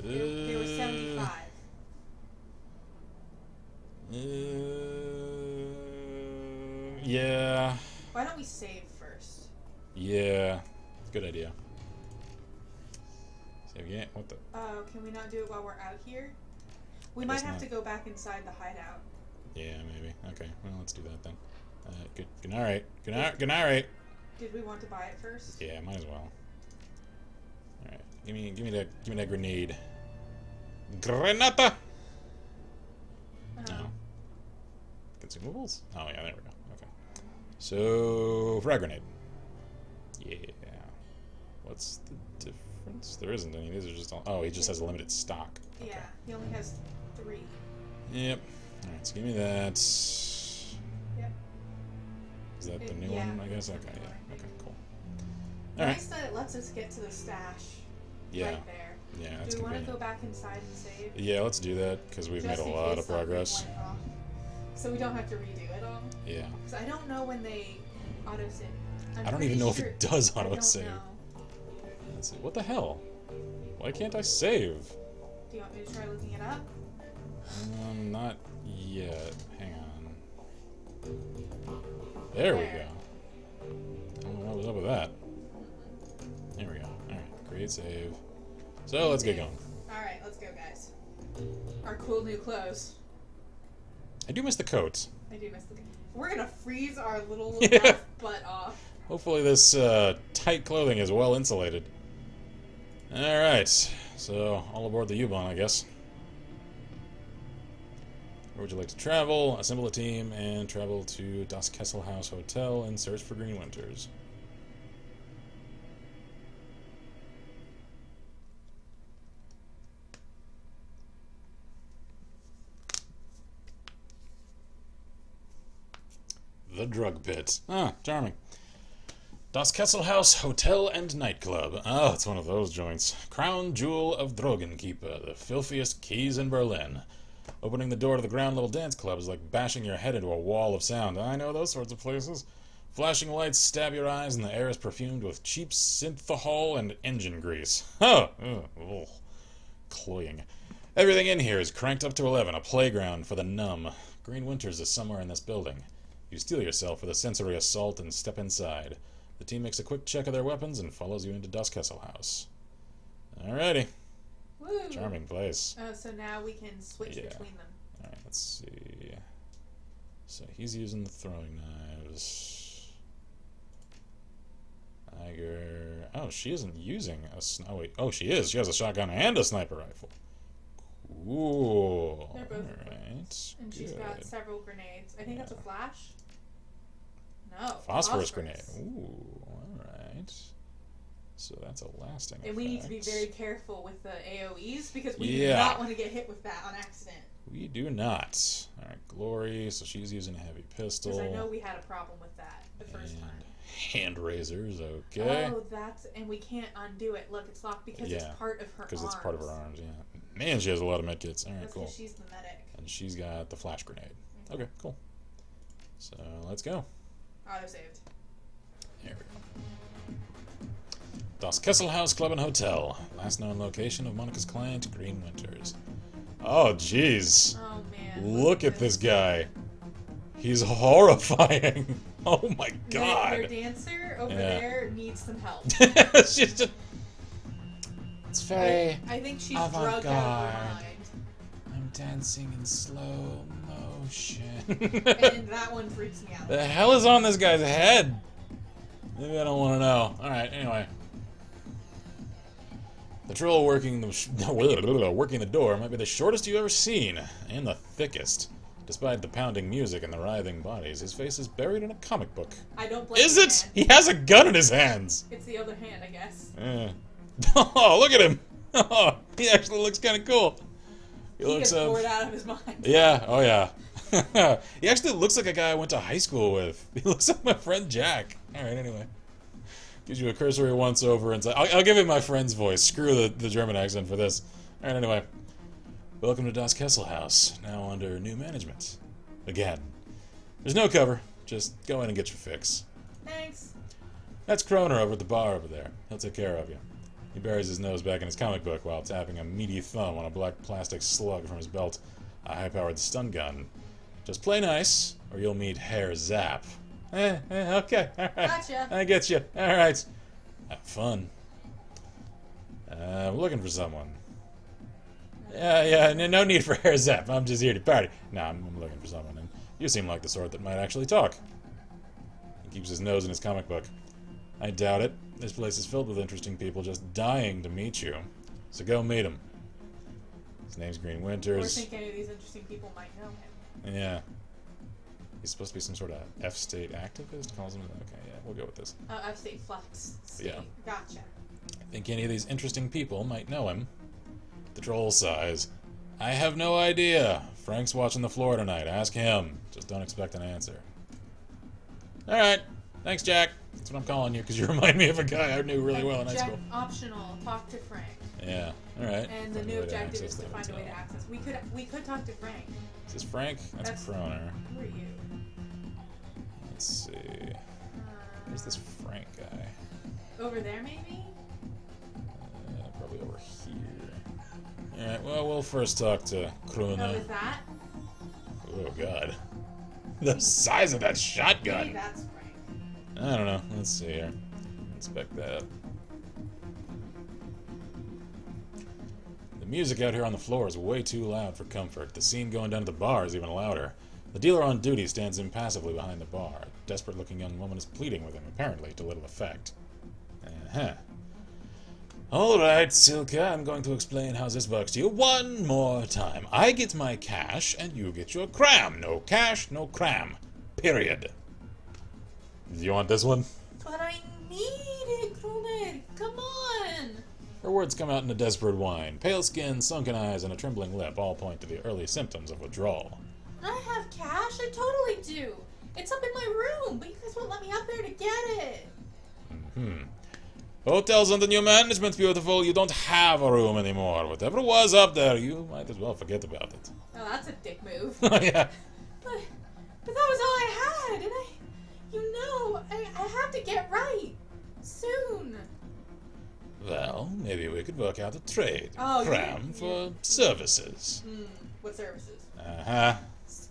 There was 75. Yeah. Why don't we save first? Yeah. Good idea. Save again? What the? Can we not do it while we're out here? We I might guess have not. to go back inside the hideout. Yeah, maybe. Okay, well, let's do that then. Good night. Good night. Did we want to buy it first? Yeah, might as well. All right, give me that grenade. Granata. No. Consumables? Oh yeah, there we go. Okay. So frag grenade. Yeah. What's the difference? There isn't any. These are just all. Oh, he just has a limited stock. Okay. Yeah, he only has 3. Yep. All right, so give me that. Yep. Is that the new Yeah, one? I guess. that's Okay. the new Yeah. one. Okay. Cool. All right. Nice that it lets us get to the stash Yeah. right there. Yeah. That's Do we want to convenient. go back inside and save? Yeah, let's do that because we've Just made a in lot case of something progress. went wrong. So we don't have to redo it all? Yeah. Because I don't know when they autosave. I don't even know if it does autosave. I don't know. Let's see. What the hell? Why can't I save? Do you want me to try looking it up? Not yet. Hang on. There we go. I don't know what was up with that. There we go. Alright, create save. So let's get going. Alright, let's go, guys. Our cool new clothes. I do miss the coat. I do miss the... We're gonna freeze our little Yeah. rough butt off. Hopefully this tight clothing is well insulated. Alright, so all aboard the U-Bahn, I guess. Where would you like to travel? Assemble a team and travel to Das Kesselhaus Hotel and search for Green Winters. The Drug Pit. Ah, charming. Das Kesselhaus Hotel and Nightclub. Oh, it's one of those joints. Crown jewel of Drogenkeeper, the filthiest keys in Berlin. Opening the door to the ground level dance club is like bashing your head into a wall of sound. I know those sorts of places. Flashing lights stab your eyes and the air is perfumed with cheap synthahol and engine grease. Oh, ugh, cloying. Everything in here is cranked up to 11, a playground for the numb. Green Winters is somewhere in this building. You steel yourself for the sensory assault and step inside. The team makes a quick check of their weapons and follows you into Das Kesselhaus. Alrighty. Woo! Charming place. So now we can switch Yeah. between them. Alright, let's see. So he's using the throwing knives. Tiger. Oh, she isn't using a oh wait. Oh, she is. She has a shotgun and a sniper rifle. Cool. They're both Alright. And she's got several grenades. I think that's a flash. No. Phosphorus grenade. Ooh, alright. So that's a lasting And we need to be effect. very careful with the AoEs because we Yeah. do not want to get hit with that on accident. We do not. Alright, Glory. So she's using a heavy pistol. Because I know we had a problem with that the first time. Hand razors, okay. Oh, that's... And we can't undo it. Look, it's locked because it's part of her arms. Because it's part of her arms, yeah. Man, she has a lot of medkits. Alright, That's cool. because she's the medic. And she's got the flash grenade. Mm-hmm. Okay, cool. So, let's go. Auto-saved. Here we go. Das Kesselhaus Club and Hotel. Last known location of Monica's client, Green Winters. Oh, jeez. Oh, man. Look at this guy. He's horrifying. Oh my god. Their dancer over there needs some help. She's just... It's very I think she's drugged out of her mind. I'm dancing in slow motion. And that one freaks me out. The hell is on this guy's head? Maybe I don't want to know. Alright, anyway. The troll working the door might be the shortest you've ever seen, and the thickest. Despite the pounding music and the writhing bodies, his face is buried in a comic book. I don't blame Is the it? man. He has a gun in his hands! It's the other hand, I guess. Yeah. Oh, look at him! Oh, he actually looks kind of cool. He gets bored out of his mind. Yeah, oh yeah. He actually looks like a guy I went to high school with. He looks like my friend Jack. Alright, anyway. Gives you a cursory once-over and I'll give him my friend's voice. Screw the German accent for this. Alright, anyway. Welcome to Das Kesselhaus, now under new management. Again. There's no cover. Just go in and get your fix. Thanks. That's Kroner over at the bar over there. He'll take care of you. He buries his nose back in his comic book while tapping a meaty thumb on a black plastic slug from his belt, a high-powered stun gun. Just play nice, or you'll meet Herr Zapp. Okay, alright. Gotcha. I get you. Alright. Have fun. I'm looking for someone. Yeah, no need for Herr Zapp. I'm just here to party. Nah, I'm looking for someone, and you seem like the sort that might actually talk. He keeps his nose in his comic book. I doubt it. This place is filled with interesting people just dying to meet you. So go meet him. His name's Green Winters. Or think any of these interesting people might know him. Yeah. He's supposed to be some sort of F-state activist? Calls him. Okay, yeah, we'll go with this. Oh, F-state flex. State. Yeah. Gotcha. I think any of these interesting people might know him. The troll sighs. I have no idea. Frank's watching the floor tonight. Ask him. Just don't expect an answer. Alright. Thanks, Jack. That's what I'm calling you, because you remind me of a guy I knew really well in high Jack, school. optional. Talk to Frank. Yeah, alright. And the new objective is to find a way to access. We could talk to Frank. Is this Frank? That's Kroner. Who are you? Let's see. Where's this Frank guy? Over there, maybe? Probably over here. Alright, well, we'll first talk to Kroner. Oh, is that? Oh, God. The size of that shotgun! Maybe that's Frank. I don't know. Let's see here. Inspect that. The music out here on the floor is way too loud for comfort. The scene going down to the bar is even louder. The dealer on duty stands impassively behind the bar. A desperate-looking young woman is pleading with him, apparently to little effect. Alright, Silka, I'm going to explain how this works to you one more time. I get my cash, and you get your cram. No cash, no cram. Period. Do you want this one? But I need it, Kroner. Come on. Her words come out in a desperate whine. Pale skin, sunken eyes, and a trembling lip all point to the early symptoms of withdrawal. I have cash. I totally do. It's up in my room, but you guys won't let me up there to get it. Hotels under new management, beautiful. You don't have a room anymore. Whatever was up there, you might as well forget about it. Oh, that's a dick move. Yeah. But that was all I had, and I have to get right soon. Well, maybe we could work out a trade. Oh, Cram for services. What services?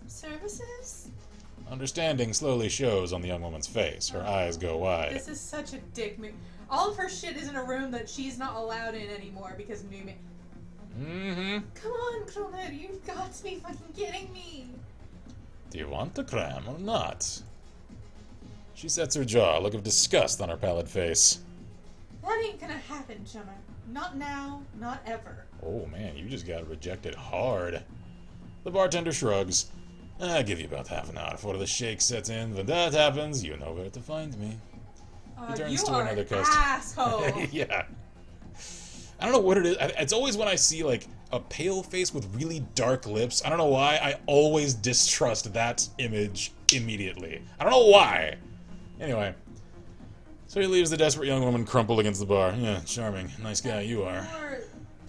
Services? Understanding slowly shows on the young woman's face. Her eyes go wide. This is such a dick move. All of her shit is in a room that she's not allowed in anymore because of new Come on, Kroner, you've got to be fucking kidding me. Do you want the cram or not? She sets her jaw, a look of disgust on her pallid face. That ain't gonna happen, Chummer. Not now, not ever. Oh man, you just got rejected hard. The bartender shrugs. I'll give you about half an hour before the shake sets in. When that happens, you know where to find me. He turns you to are another an customer. asshole. Yeah. I don't know what it is. It's always when I see, like, a pale face with really dark lips. I don't know why. I always distrust that image immediately. I don't know why. Anyway. So he leaves the desperate young woman crumpled against the bar. Yeah, charming. Nice guy you are. Or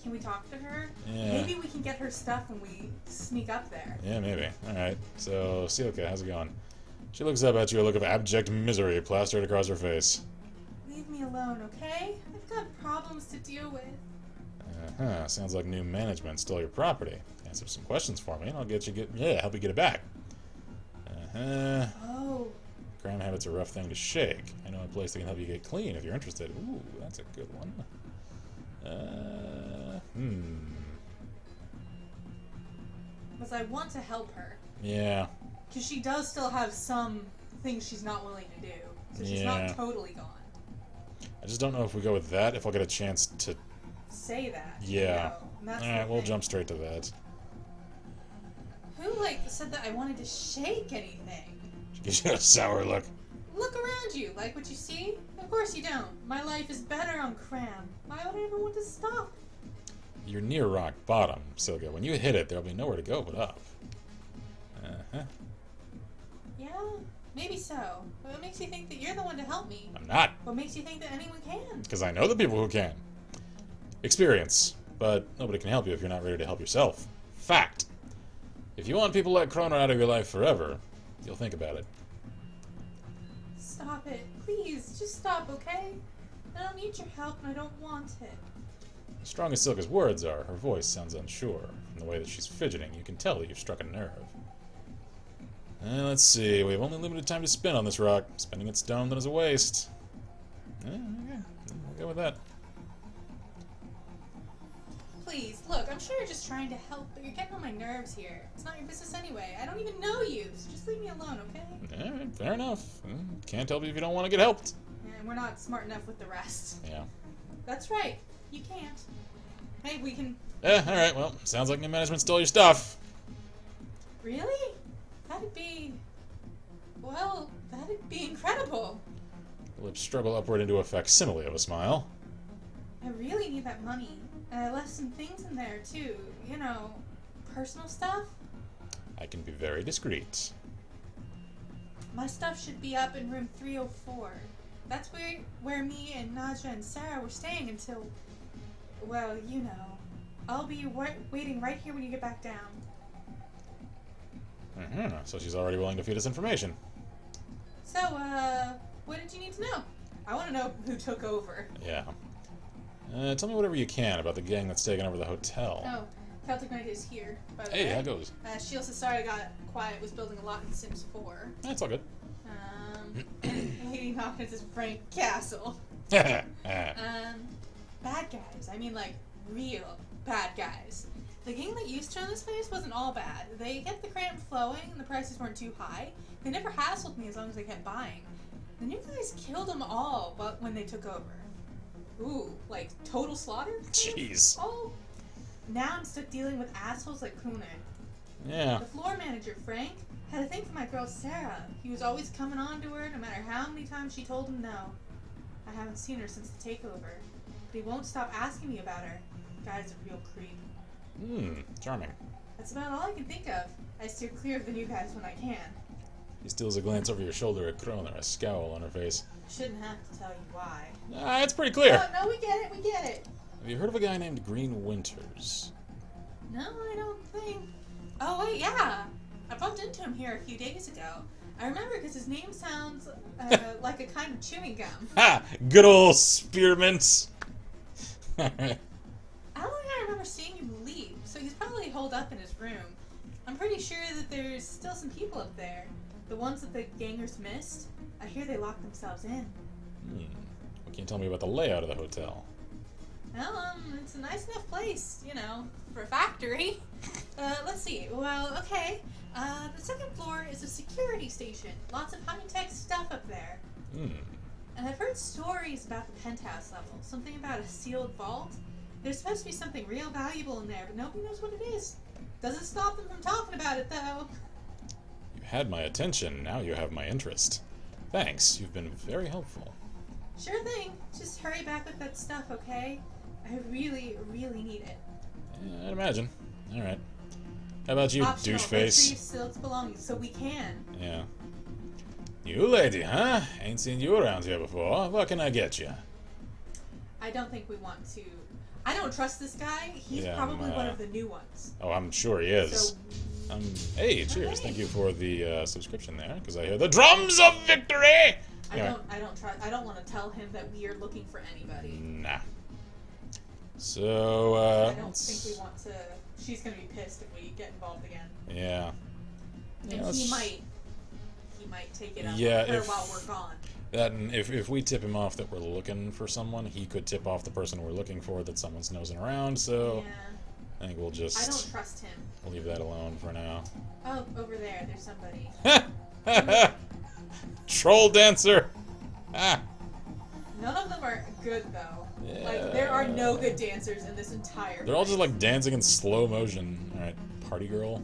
can we talk to her? Yeah. Maybe we can get her stuff when we sneak up there. Yeah, maybe. Alright. So, Silka, how's it going? She looks up at you, a look of abject misery plastered across her face. Leave me alone, okay? I've got problems to deal with. Sounds like new management stole your property. Answer some questions for me, and I'll help you get it back. Oh. Crime habit's a rough thing to shake. I know a place that can help you get clean if you're interested. Ooh, that's a good one. Because I want to help her. Yeah. Because she does still have some things she's not willing to do. So she's not totally gone. I just don't know if we go with that, if I'll get a chance to say that. Yeah. Alright, we'll jump straight to that. Who, said that I wanted to shake anything? She gives you a sour look. Look around you. Like what you see? Of course you don't. My life is better on Cram. Why would I ever want to stop? You're near rock bottom, Silga. When you hit it, there'll be nowhere to go but up. Uh-huh. Yeah, maybe so. But what makes you think that you're the one to help me? I'm not. What makes you think that anyone can? Because I know the people who can. Experience. But nobody can help you if you're not ready to help yourself. Fact. If you want people like Kroner out of your life forever, you'll think about it. Stop it. Please, just stop, okay? I don't need your help and I don't want it. As strong as Silka's words are, her voice sounds unsure. From the way that she's fidgeting, you can tell that you've struck a nerve. Let's see, we have only limited time to spin on this rock. Spending it stoned is a waste. Okay, we'll go with that. Please, look, I'm sure you're just trying to help, but you're getting on my nerves here. It's not your business anyway. I don't even know you, so just leave me alone, okay? Alright, fair enough. Can't help you if you don't want to get helped. And we're not smart enough with the rest. Yeah. That's right. You can't. Hey, we can... Alright, well, sounds like new management stole your stuff. Really? That'd be... Well, that'd be incredible. The lips struggle upward into a facsimile of a smile. I really need that money. And I left some things in there, too. You know, personal stuff. I can be very discreet. My stuff should be up in room 304. That's where me and Nadja and Sarah were staying until... Well, you know. I'll be waiting right here when you get back down. So she's already willing to feed us information. So, what did you need to know? I want to know who took over. Yeah. Tell me whatever you can about the gang that's taken over the hotel. Oh, Celtic Knight is here, by the way. Hey, how goes? She also, sorry I got quiet, was building a lot in Sims 4. That's all good. Lady Hawkins is Frank Castle. Yeah. Bad guys. I mean, like, real bad guys. The gang that used to run this place wasn't all bad. They kept the cramp flowing and the prices weren't too high. They never hassled me as long as I kept buying. The new guys killed them all but when they took over. Ooh, like total slaughter? Jeez. Oh. Now I'm stuck dealing with assholes like Kuhne. Yeah. The floor manager, Frank, had a thing for my girl Sarah. He was always coming on to her no matter how many times she told him no. I haven't seen her since the takeover. But he won't stop asking me about her. Guy's a real creep. Charming. That's about all I can think of. I steer clear of the new guys when I can. He steals a glance over your shoulder at Kroner, a scowl on her face. Shouldn't have to tell you why. It's pretty clear. No, we get it, we get it. Have you heard of a guy named Green Winters? No, I don't think. Oh, wait, yeah. I bumped into him here a few days ago. I remember because his name sounds like a kind of chewing gum. Ha! Good old spearmint. I don't think I remember seeing him leave, so he's probably holed up in his room. I'm pretty sure that there's still some people up there. The ones that the gangers missed. I hear they locked themselves in. What can you tell me about the layout of the hotel? Well, it's a nice enough place, you know, for a factory. Let's see. Well, okay. The second floor is a security station. Lots of high-tech stuff up there. And I've heard stories about the penthouse level. Something about a sealed vault. There's supposed to be something real valuable in there, but nobody knows what it is. Doesn't stop them from talking about it, though. You had my attention, now you have my interest. Thanks, you've been very helpful. Sure thing. Just hurry back with that stuff, okay? I really, really need it. Yeah, I'd imagine. Alright. How about you, Optional, douche face? retrieve Silk's belongings so we can. Yeah. You lady, huh? Ain't seen you around here before. What can I get you? I don't think we want to. I don't trust this guy. He's Yeah, probably one of the new ones. Oh, I'm sure he is. So, hey, cheers. Okay. Thank you for the subscription there, because I hear the drums of victory! Anyway. I don't want to tell him that we are looking for anybody. Nah. So, I don't think we want to. She's gonna be pissed if we get involved again. Yeah. And he might take it up Yeah, with her while we're gone. That, and if we tip him off that we're looking for someone, he could tip off the person we're looking for that someone's nosing around, so Yeah. I think we'll just I don't trust him. leave that alone for now. Oh, over there, there's somebody. Troll dancer! Ah. None of them are good though. Yeah. Like, there are no good dancers in this entire They're all just place. like dancing in slow motion. Alright, party girl.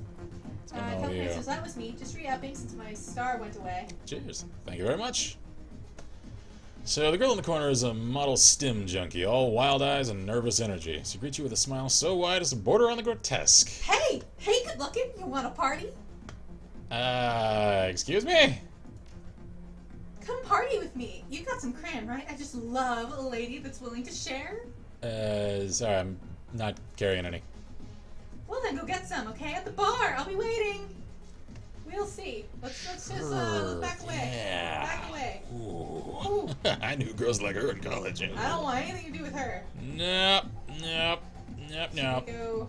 What's going on with Okay, you? so that was me, just re-upping since my star went away. Cheers. Thank you very much. So the girl in the corner is a model stim junkie, all wild eyes and nervous energy. She greets you with a smile so wide as to border on the grotesque. Hey! Hey, good looking! You want a party? Excuse me? Come party with me. You got some cram, right? I just love a lady that's willing to share. Sorry, I'm not carrying any. Well then, go get some, okay? At the bar. I'll be waiting. We'll see. Let's just let's back away. Yeah. Back away. Ooh. I knew girls like her in college. I don't want anything to do with her. Nope. Should we go?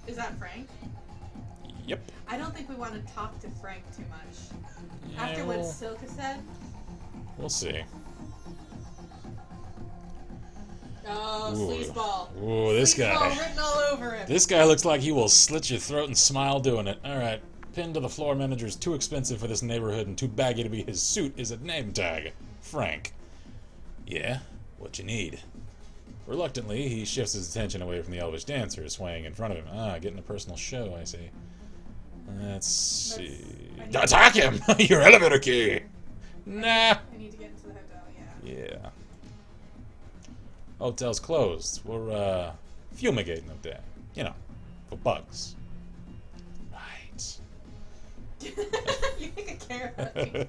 Is that Frank? Yep. I don't think we want to talk to Frank too much. Yeah, After what Silka said. We'll see. Oh, sleazeball. Ooh, this Sleazeball guy. written all over him. This guy looks like he will slit your throat and smile doing it. Alright. Pinned to the floor manager is too expensive for this neighborhood and too baggy to be his suit is a name tag. Frank. Yeah? What you need? Reluctantly, he shifts his attention away from the elvish dancer swaying in front of him. Getting a personal show, I see. Let's see. Attack him! Your elevator key! Nah. I need to get into the hotel, yeah. Yeah. Hotel's closed. We're, fumigating up there. You know, for bugs. Right. You think I care about you?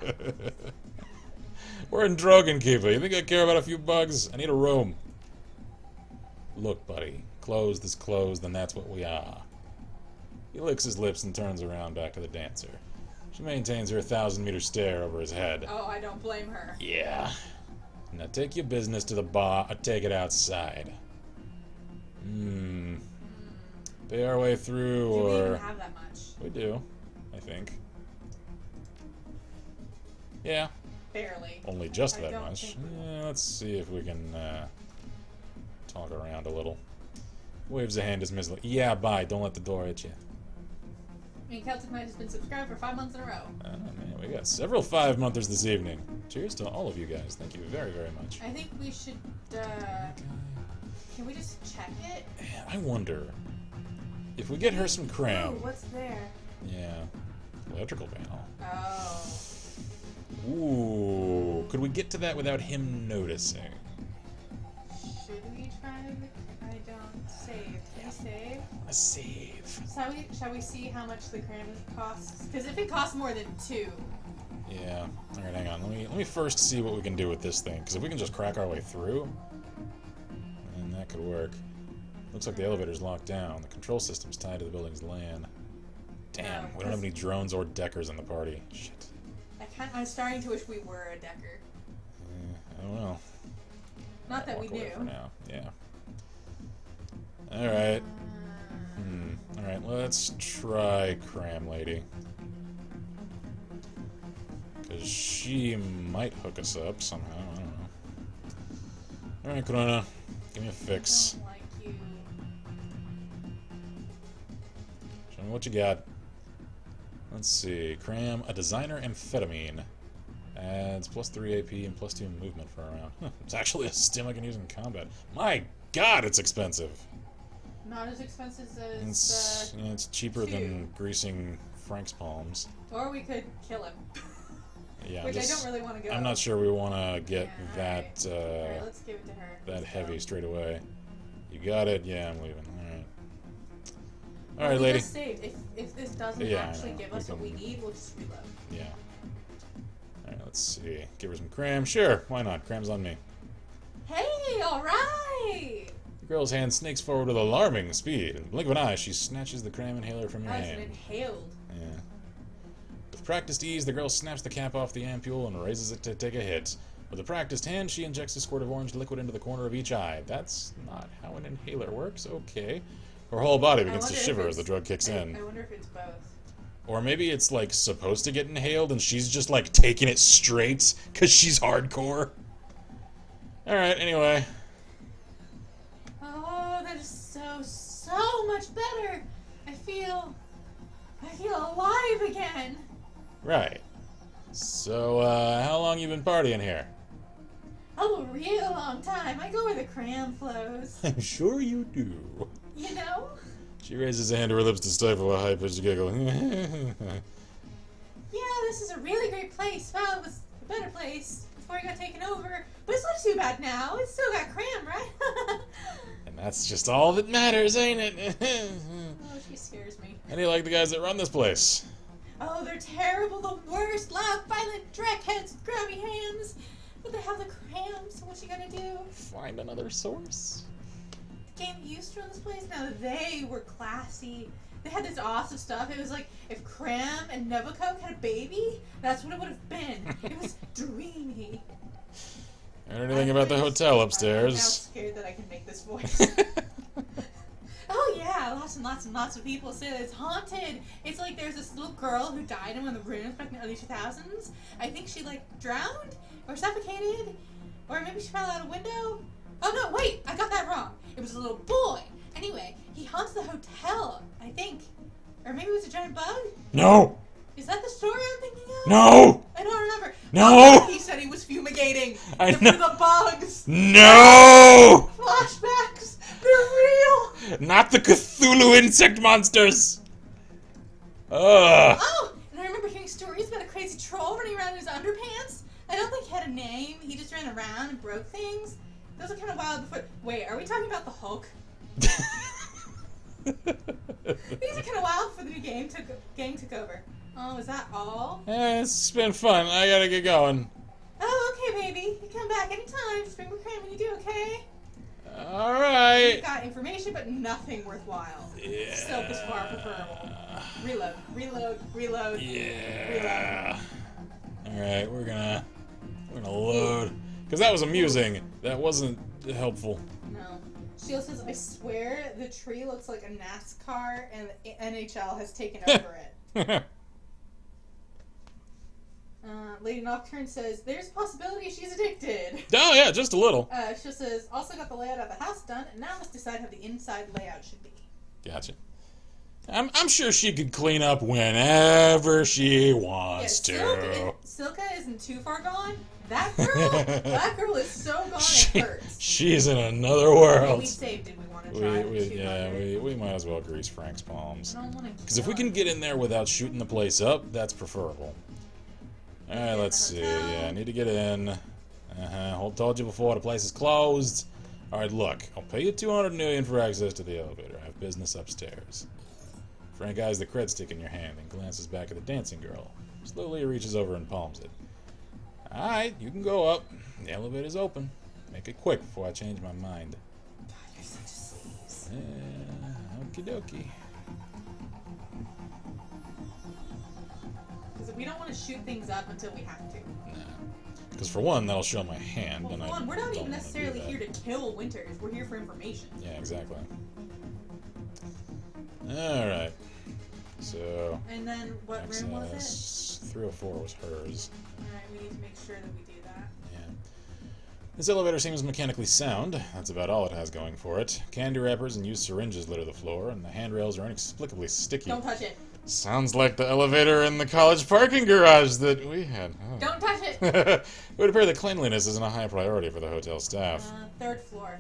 We're in Dragonkeeper. You think I care about a few bugs? I need a room. Look, buddy. Closed is closed, and that's what we are. He licks his lips and turns around back to the dancer. She maintains her 1,000-meter stare over his head. Oh, I don't blame her. Yeah. Now take your business to the bar or take it outside. Pay our way through, Do we or... even have that much? We do, I think. Yeah. Barely. Only just I that don't much. think we- Yeah, let's see if we can talk around a little. Waves a hand dismissively. Yeah, bye. Don't let the door hit you. I mean, Celtic Knight has been subscribed for 5 months in a row. Oh, man, we got several 5-monthers this evening. Cheers to all of you guys. Thank you very, very much. I think we should, can we just check it? I wonder if we get her some cram. Ooh, what's there? Yeah. Electrical panel. Oh. Ooh. Could we get to that without him noticing? Should we try I don't save. Can we save? A save. Shall we see how much the cram costs? Because if it costs more than 2... Yeah. Alright, hang on. Let me first see what we can do with this thing. Because if we can just crack our way through, then that could work. Looks like the elevator's locked down. The control system's tied to the building's LAN. Damn, we don't have any drones or deckers in the party. Shit. I'm starting to wish we were a decker. I don't know. Not that we Walk away do. for now. Yeah. Alright. Alright, let's try Cram Lady. Because she might hook us up somehow. I don't know. Alright, Corona. Give me a fix. I don't like you. Show me what you got. Let's see. Cram, a designer amphetamine. Adds +3 AP and +2 movement for a round. It's actually a stim I can use in combat. My god, it's expensive! Not as expensive as It's cheaper than greasing Frank's palms. Or we could kill him. Yeah, Which I don't really want to go. I'm not sure we want to get that Alright, let's give it to her. that heavy straight away. You got it? Yeah, I'm leaving. Alright. Well, Alright, we lady. just saved. If this doesn't Yeah, I actually know. give We us what we can- need, we'll just reload. Yeah. Alright, let's see. Give her some cram. Sure, why not? Cram's on me. Hey, alright! The girl's hand snakes forward with alarming speed. In the blink of an eye, she snatches the cram inhaler from your That was an hand. inhaled. Yeah. With practiced ease, the girl snaps the cap off the ampule and raises it to take a hit. With a practiced hand, she injects a squirt of orange liquid into the corner of each eye. That's not how an inhaler works. Okay. Her whole body begins to shiver as the drug kicks in. I wonder if it's both. Or maybe it's, like, supposed to get inhaled and she's just, like, taking it straight because she's hardcore. Alright, anyway. Oh, that is so much better! I feel alive again! Right. So, how long you been partying here? Oh, a real long time. I go where the cram flows. I'm sure you do. You know? She raises a hand to her lips to stifle a high-pitched giggle. Yeah, this is a really great place. Well, it was a better place before it got taken over. But it's not too bad now. It's still got cram, right? And that's just all that matters, ain't it? Oh, she scares me. How do you like the guys that run this place? Oh, they're terrible. The worst. Loud, violent, drackheads with grabby hands. But they have the cram, so what you gonna do? Find another source. The game used to run this place. Now they were classy. They had this awesome stuff. It was like if Cram and Novacoke had a baby, that's what it would have been. It was dreamy. Heard anything about the hotel I'm now upstairs? scared that I can make this voice. Oh yeah, lots and lots and lots of people say that it's haunted. It's like there's this little girl who died in one of the rooms back in the early 2000s. I think she like drowned or suffocated, or maybe she fell out a window. Oh no, wait, I got that wrong. It was a little boy. Anyway, he haunts the hotel, I think. Or maybe it was a giant bug? No! Is that the story I'm thinking of? No! I don't remember. No! Oh, he said he was fumigating. I For know. the bugs. No! Flashbacks. They're real. Not the Cthulhu insect monsters! Ugh. Oh, and I remember hearing stories about a crazy troll running around in his underpants. I don't think he had a name. He just ran around and broke things. Those are kind of wild before. Wait, are we talking about the Hulk? These are kind of wild before the new gang took over. Oh, is that all? Yeah, it's been fun. I gotta get going. Oh, okay, baby. You come back anytime. Just bring me cram when you do, okay? Alright. We've got information, but nothing worthwhile. Yeah. Silk is far preferable. Reload, reload, reload. Yeah. Alright, we're gonna load. Because that was amusing. That wasn't helpful. No. Shield says, I swear the tree looks like a NASCAR and the NHL has taken over it. Lady Nocturne says, there's a possibility she's addicted. Oh yeah, just a little. She says, also got the layout of the house done, and now must decide how the inside layout should be. Gotcha. I'm sure she could clean up whenever she wants to. Silka isn't too far gone. That girl is so gone it hurts. She's in another world. We saved it. We want to try. We might as well grease Frank's palms. I don't want to. Because if we can get in there without shooting the place up, that's preferable. Alright, let's see. Yeah, I need to get in. Told you before, the place is closed. Alright, look. I'll pay you $200 million for access to the elevator. I have business upstairs. Frank eyes the cred stick in your hand and glances back at the dancing girl. Slowly he reaches over and palms it. Alright, you can go up. The elevator's open. Make it quick before I change my mind. God, you're such a sleaze. Okie dokie. Because we don't want to shoot things up until we have to. Nah. Because for one, that'll show my hand. Well, and for I one, we're not don't even wanna necessarily do that. here to kill Winters. We're here for information. Yeah, exactly. Alright. So... And then, what room was it? 304 was hers. Alright, we need to make sure that we do that. Yeah. This elevator seems mechanically sound. That's about all it has going for it. Candy wrappers and used syringes litter the floor, and the handrails are inexplicably sticky. Don't touch it. Sounds like the elevator in the college parking garage that we had. Huh. Don't touch it! It would appear that cleanliness isn't a high priority for the hotel staff. Third floor.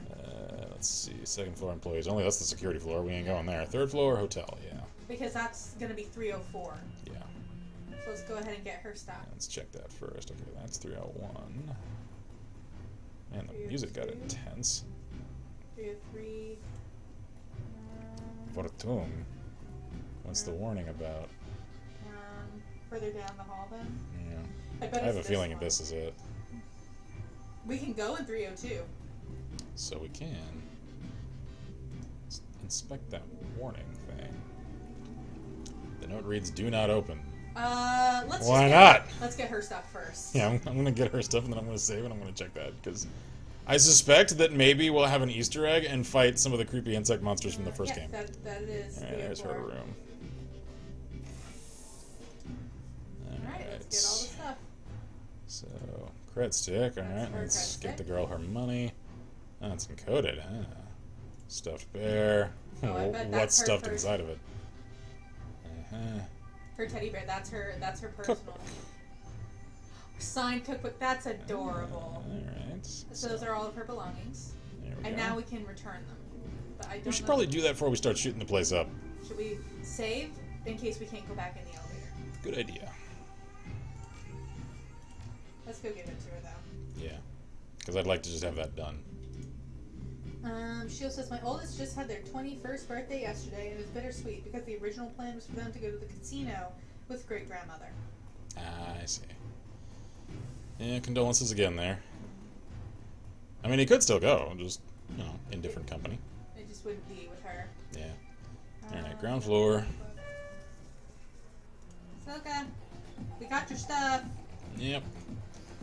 Let's see. Second floor employees only. That's the security floor. We ain't going there. Third floor hotel, yeah. Because that's going to be 304. Yeah. So let's go ahead and get her stuff. Let's check that first. Okay, that's 301. Man, the music got intense. 303. Fortune. What's the warning about? Further down the hall, then. Yeah. I bet I have a it's feeling one. this is it. We can go in 302. So we can. Inspect that warning thing. The note reads, "Do not open." Why not? Let's get her stuff first. Yeah, I'm gonna get her stuff and then I'm gonna save and I'm gonna check that because I suspect that maybe we'll have an Easter egg and fight some of the creepy insect monsters from the first game. That is. Alright, there's her room. Alright, let's get all the stuff. So, cred stick. Alright, let's get the girl her money. Oh, it's encoded, huh? Stuffed bear. Oh, I bet What's that's her stuffed first. inside of it? Her teddy bear. That's her personal. Signed cookbook. That's adorable. Alright. So those are all of her belongings. There we And go. now we can return them. But I don't We should know. probably do that before we start shooting the place up. Should we save in case we can't go back in the elevator? Good idea. Let's go give it to her though. Yeah. Because I'd like to just have that done. Sheila says, my oldest just had their 21st birthday yesterday, and it was bittersweet because the original plan was for them to go to the casino with great-grandmother. Ah, I see. Yeah, condolences again there. I mean, he could still go, just, you know, in different company. It just wouldn't be with her. Yeah. Alright, ground floor. Soka, we got your stuff. Yep.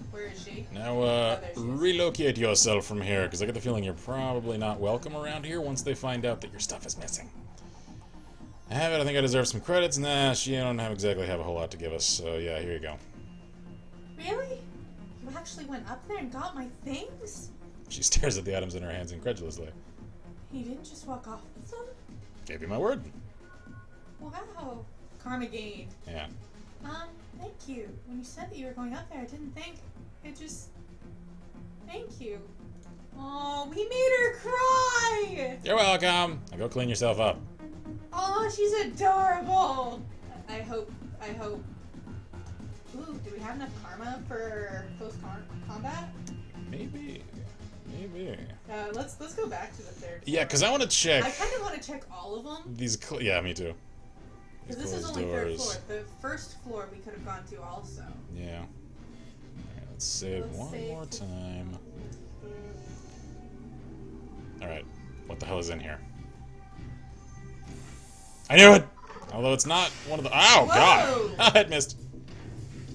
Where is she? Now, there she is. relocate yourself from here, because I get the feeling you're probably not welcome around here once they find out that your stuff is missing. I have it, I think I deserve some credits. Nah, she don't exactly have a whole lot to give us, so yeah, here you go. Really? You actually went up there and got my things? She stares at the items in her hands incredulously. You didn't just walk off with them? Gave you my word. Wow. Karma gained. Yeah. Thank you. When you said that you were going up there, I didn't think. It just... Thank you. Oh, we made her cry! You're welcome. Now go clean yourself up. Oh, she's adorable! I hope... Ooh, do we have enough karma for close combat? Maybe. Let's go back to the third floor. Yeah, because I want to check I kind of want to check all of them. these. Yeah, me too. Because this is only third floor. The first floor we could have gone to also. Yeah. Alright, let's save one more time. Alright, what the hell is in here? I knew it! Although it's not one of the. Ow, Whoa! God! It missed.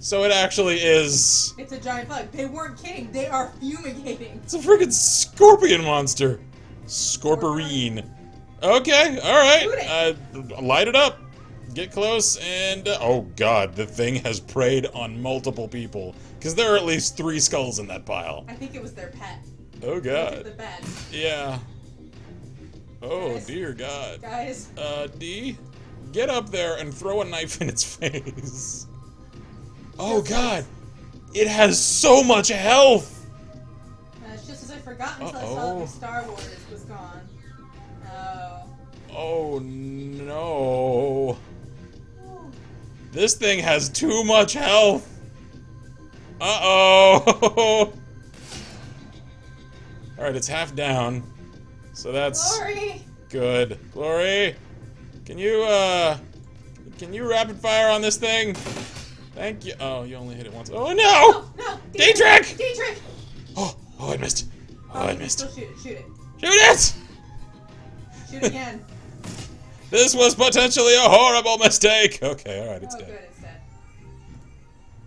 So it actually is. It's a giant bug. They weren't kidding. They are fumigating. It's a freaking scorpion monster. Scorporine. Okay, alright. Light it up. Get close and... oh god, the thing has preyed on multiple people. Because there are at least 3 skulls in that pile. I think it was their pet. Oh Look god. at the bed. Yeah. Oh Guys. dear god. Guys. D? Get up there and throw a knife in its face. Oh god. It has so much health! It's just as I forgot until I saw that Star Wars was gone. Oh. Oh no. This thing has too much health. Uh-oh. Alright, it's half down. So that's Glory! good. Glory, can you rapid fire on this thing? Thank you. Oh, you only hit it once. Oh no! No! Day trick! Day trick! Oh, I missed. Oh, I missed. Still shoot it. Shoot it. Shoot it! Shoot again. This was potentially a horrible mistake. Okay, alright, it's Oh, dead. good, it's dead.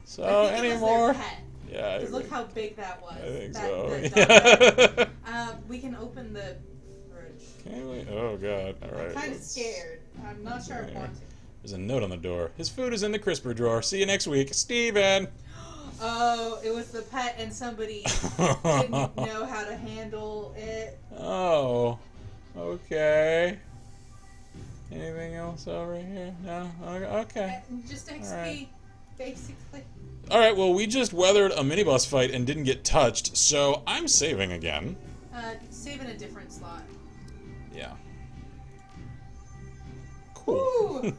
So, I think it any was more? their pet. Yeah, Because look how big that was. I think That so. dog. We can open the fridge. Can we? Oh god, alright. I'm kind of scared. I'm not sure I want to. There's a note on the door. His food is in the crisper drawer. See you next week. Steven! Oh, it was the pet and somebody didn't know how to handle it. Oh, okay. Anything else over here? No? Okay. Just XP, Alright. basically. Alright, well, we just weathered a minibus fight and didn't get touched, so I'm saving again. Save in a different slot. Yeah. Cool. Ooh!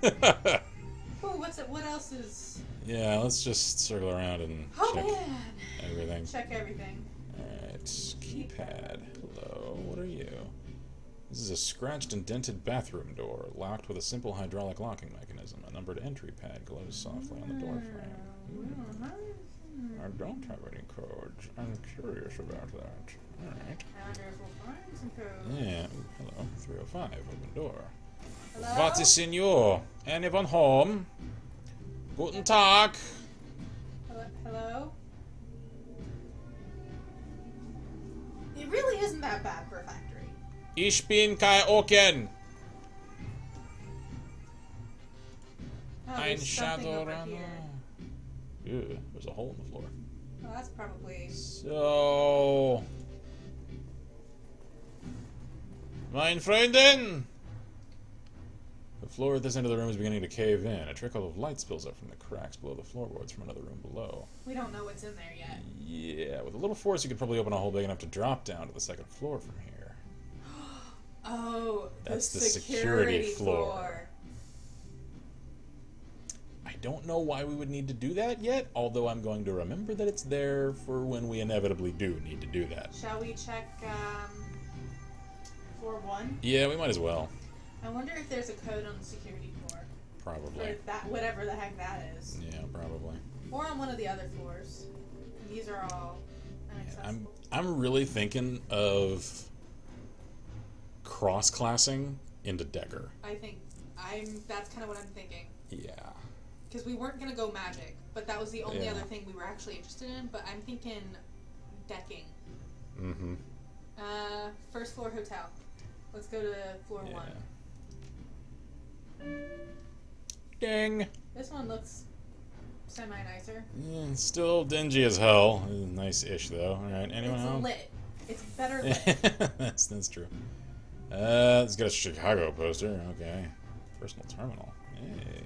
Ooh, what else is... Yeah, let's just circle around and Oh, check man! everything. Check everything. Alright, keypad. Hello, what are you? This is a scratched and dented bathroom door, locked with a simple hydraulic locking mechanism. A numbered entry pad glows softly on the door frame. I don't have any codes. I'm curious about that. Alright. I wonder if we'll find some codes. Yeah, ooh, hello. 305, open door. Hello? What is senor? Anyone home? Guten Tag. Hello? It really isn't that bad for a factory. Ich bin Kai Oken. Oh, Ein there's something over Shadowrun. here. Ew, there's a hole in the floor. Oh, that's probably... So... Mein Freundin! The floor at this end of the room is beginning to cave in. A trickle of light spills up from the cracks below the floorboards from another room below. We don't know what's in there yet. Yeah, with a little force you could probably open a hole big enough to drop down to the second floor from here. Oh, that's the security floor. I don't know why we would need to do that yet, although I'm going to remember that it's there for when we inevitably do need to do that. Shall we check floor 1? Yeah, we might as well. I wonder if there's a code on the security floor. Probably. Or that, whatever the heck that is. Yeah, probably. Or on one of the other floors. And these are all inaccessible. I'm really thinking of cross-classing into Decker. That's kind of what I'm thinking. Yeah. Because we weren't going to go magic, but that was the only Yeah. other thing we were actually interested in, but I'm thinking decking. Mm-hmm. First floor hotel. Let's go to floor 1. Dang. This one looks semi-nicer. Yeah, it's still dingy as hell. Nice-ish, though. Alright, anyone else? It's lit. It's better lit. That's true. It's got a Chicago poster. Okay. Personal terminal. Hey.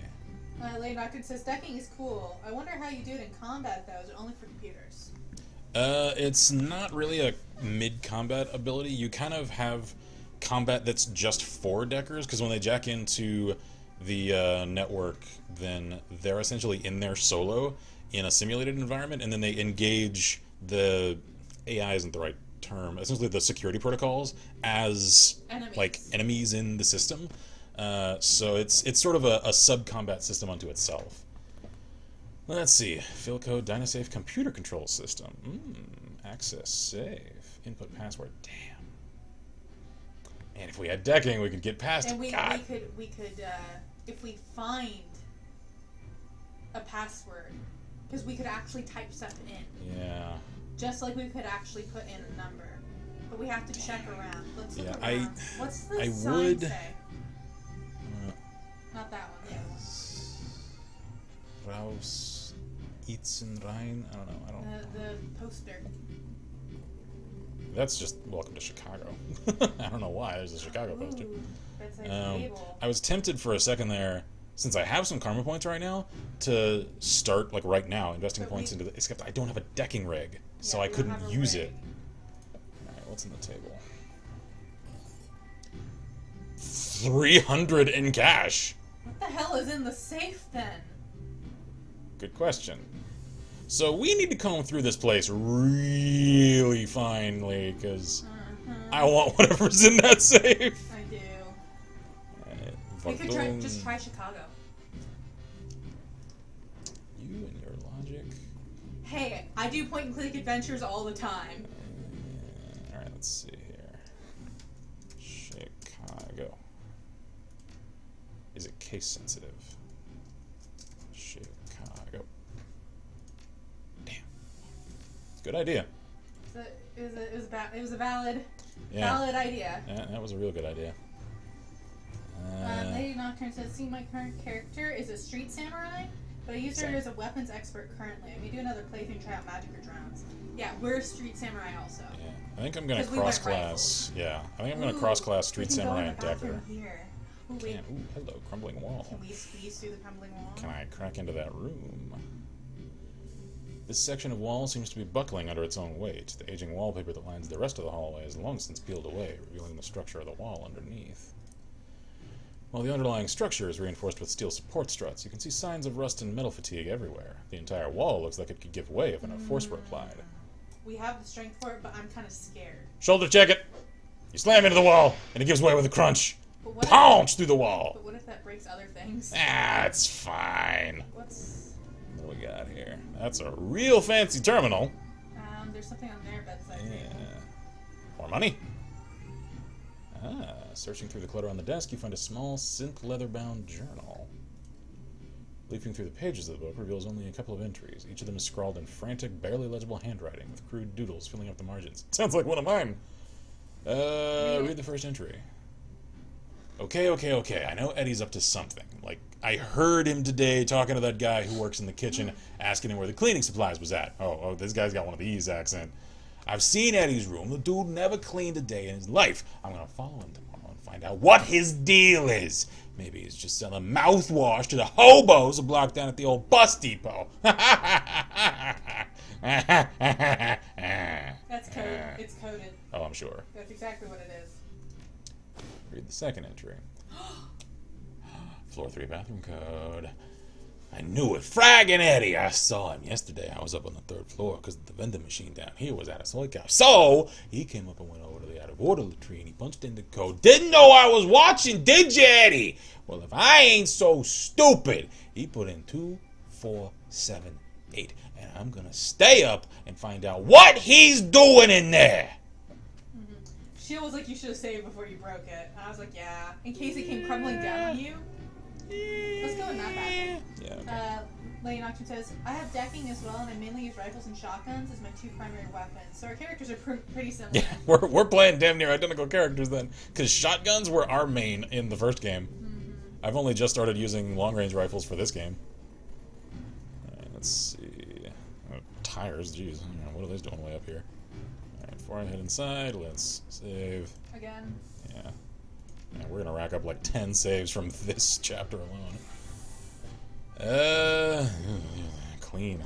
Lane Rocket says, decking is cool. I wonder how you do it in combat, though. Is it only for computers? It's not really a mid-combat ability. You kind of have combat that's just for Deckers, because when they jack into the network, then they're essentially in there solo in a simulated environment, and then they engage the AI isn't the right term, essentially the security protocols as enemies in the system. So it's sort of a sub-combat system unto itself. Let's see. Philcode Dynasafe computer control system. Access safe. Input password. Damn. And if we had decking, we could get past it. And we God. could if we find a password, because we could actually type stuff in. Yeah. Just like we could actually put in a number. But we have to check around. Let's look Yeah, around. What's the I sign would- say? Not that one, the other one. Raus Itzenrein? I don't know. The poster. That's just welcome to Chicago. I don't know why. There's a Chicago poster. Ooh, that's a table. I was tempted for a second there, since I have some karma points right now, to start, like right now, investing points into the... Except I don't have a decking rig, so I couldn't use it. Alright, what's in the table? 300 in cash! What the hell is in the safe, then? Good question. So we need to comb through this place really finely, because I want whatever's in that safe. I do. We We could just try Chicago. You and your logic. Hey, I do point-and-click adventures all the time. Alright, let's see here. Chicago. Is it case sensitive? Chicago. Damn. Good idea. It was a valid idea. Yeah, that was a real good idea. Lady Nocturne says, see, my current character is a street samurai, but I use her as a weapons expert currently. I may do another playthrough and try out magic or drowns. Yeah, we're a street samurai also. Yeah, I think I'm gonna cross-class. Yeah, I think I'm gonna cross-class street samurai and Decker. Here. Ooh, Ooh, hello, crumbling wall. Can we squeeze through the crumbling wall? Can I crack into that room? This section of wall seems to be buckling under its own weight. The aging wallpaper that lines the rest of the hallway has long since peeled away, revealing the structure of the wall underneath. While the underlying structure is reinforced with steel support struts, you can see signs of rust and metal fatigue everywhere. The entire wall looks like it could give way if enough force were applied. We have the strength for it, but I'm kind of scared. Shoulder check it! You slam into the wall, and it gives way with a crunch. Pounce through the wall! But what if that breaks other things? Ah, it's fine. What do we got here? That's a real fancy terminal. There's something on their bedside table. More money? Searching through the clutter on the desk, you find a small, synth leather-bound journal. Leafing through the pages of the book reveals only a couple of entries. Each of them is scrawled in frantic, barely legible handwriting, with crude doodles filling up the margins. Sounds like one of mine. Read the first entry. Okay. I know Eddie's up to something. Like, I heard him today talking to that guy who works in the kitchen, asking him where the cleaning supplies was at. Oh, this guy's got one of these accent. I've seen Eddie's room. The dude never cleaned a day in his life. I'm gonna follow him tomorrow and find out what his deal is. Maybe he's just selling mouthwash to the hobos who block down at the old bus depot. That's code. It's coded. Oh, I'm sure. That's exactly what it is. Read the second entry. Floor 3 bathroom code. I knew it. Fraggin' Eddie. I saw him yesterday. I was up on the 3rd floor because the vending machine down here was out of soy cow. So he came up and went over to the out of order latrine. He punched in the code. Didn't know I was watching, did you, Eddie? Well, if I ain't so stupid, he put in 2478. And I'm going to stay up and find out what he's doing in there. She was like, you should have saved before you broke it. And I was like, yeah. In case it came crumbling down on you. Let's go in that bathroom. Yeah. Okay. Lane Auction says, I have decking as well, and I mainly use rifles and shotguns as my 2 primary weapons. So our characters are pretty similar. Yeah, we're playing damn near identical characters then. Because shotguns were our main in the first game. Mm-hmm. I've only just started using long-range rifles for this game. Alright, let's see. Tires, jeez. What are they doing way up here? Alright, before I head inside, let's save. Again. Yeah. Yeah, we're gonna rack up like 10 saves from this chapter alone. Clean.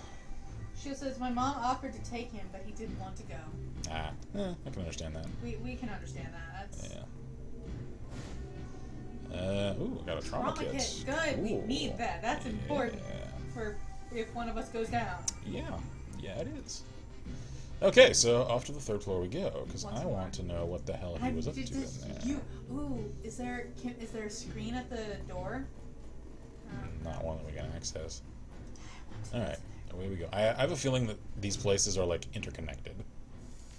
She says, my mom offered to take him, but he didn't want to go. I can understand that. We can understand that. That's... Yeah. Ooh, I got a trauma kit. Good. Ooh. We need that. That's important for if one of us goes down. Yeah. Yeah, it is. Okay, so off to the 3rd floor we go, because I want to know what the hell he was up to in there. Is there a screen at the door? Not one that we can access. Alright, away we go. I have a feeling that these places are, like, interconnected.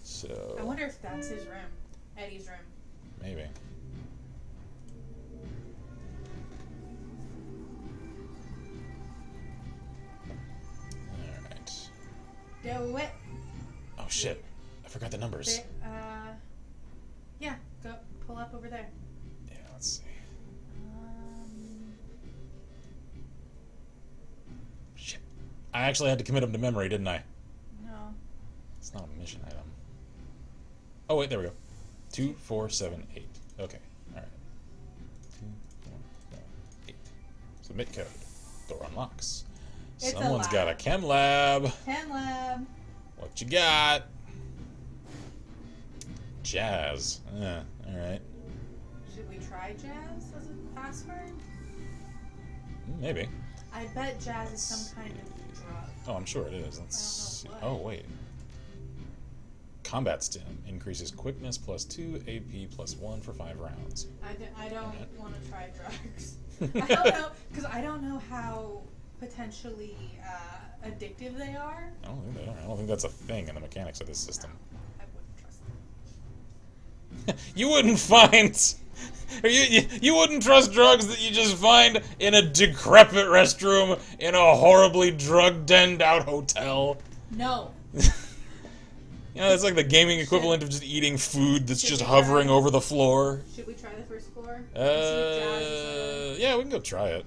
So... I wonder if that's his room. Eddie's room. Maybe. Alright. Do it. Oh, shit. I forgot the numbers. Yeah, go pull up over there. Yeah, let's see. Shit. I actually had to commit them to memory, didn't I? No. It's not a mission item. Oh, wait, there we go. 2478. Okay, alright. 2478. Submit code. Door unlocks. Someone's got a chem lab. Chem lab. What you got? Jazz. Alright. Should we try jazz as a password? Maybe. I bet jazz is some kind of drug. Oh, I'm sure it is. Let's see. What. Oh, wait. Combat stim increases quickness +2, AP +1 for 5 rounds. I don't want to try drugs. I don't know, because I don't know how potentially addictive they are. I don't think they are. I don't think that's a thing in the mechanics of this system. I wouldn't trust them. You wouldn't find... You wouldn't trust drugs that you just find in a decrepit restroom in a horribly drug-denned out hotel. No. You know, it's like the gaming equivalent of just eating food that's just hovering over the floor. Should we try the 1st floor? Yeah, we can go try it.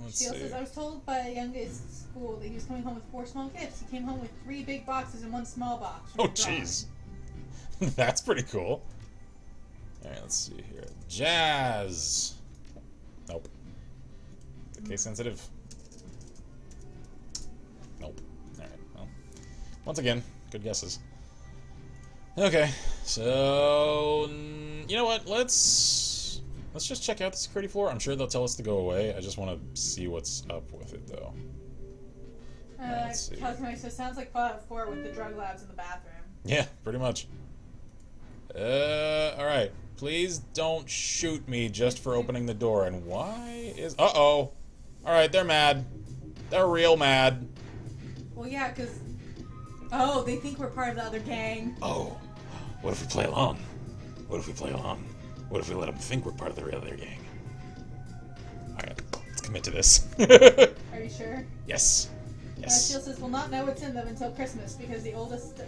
Let's see. Says, I was told by a youngest school that he was coming home with 4 small gifts. He came home with 3 big boxes and 1 small box. Oh, jeez. That's pretty cool. Alright, let's see here. Jazz. Nope. Is it case sensitive? Nope. Alright, well. Once again, good guesses. Okay, so... You know what? Let's just check out the security floor. I'm sure they'll tell us to go away. I just want to see what's up with it, though. Let's see. So it sounds like Fallout 4 with the drug labs in the bathroom. Yeah, pretty much. Alright. Please don't shoot me just for opening the door. And why is... Uh-oh. Alright, they're mad. They're real mad. Well, yeah, because... Oh, they think we're part of the other gang. Oh. What if we play along? What if we play along? What if we let them think we're part of the other gang? Alright, let's commit to this. Are you sure? Yes. Yes. Shield says, we'll not know what's in them until Christmas, because the oldest,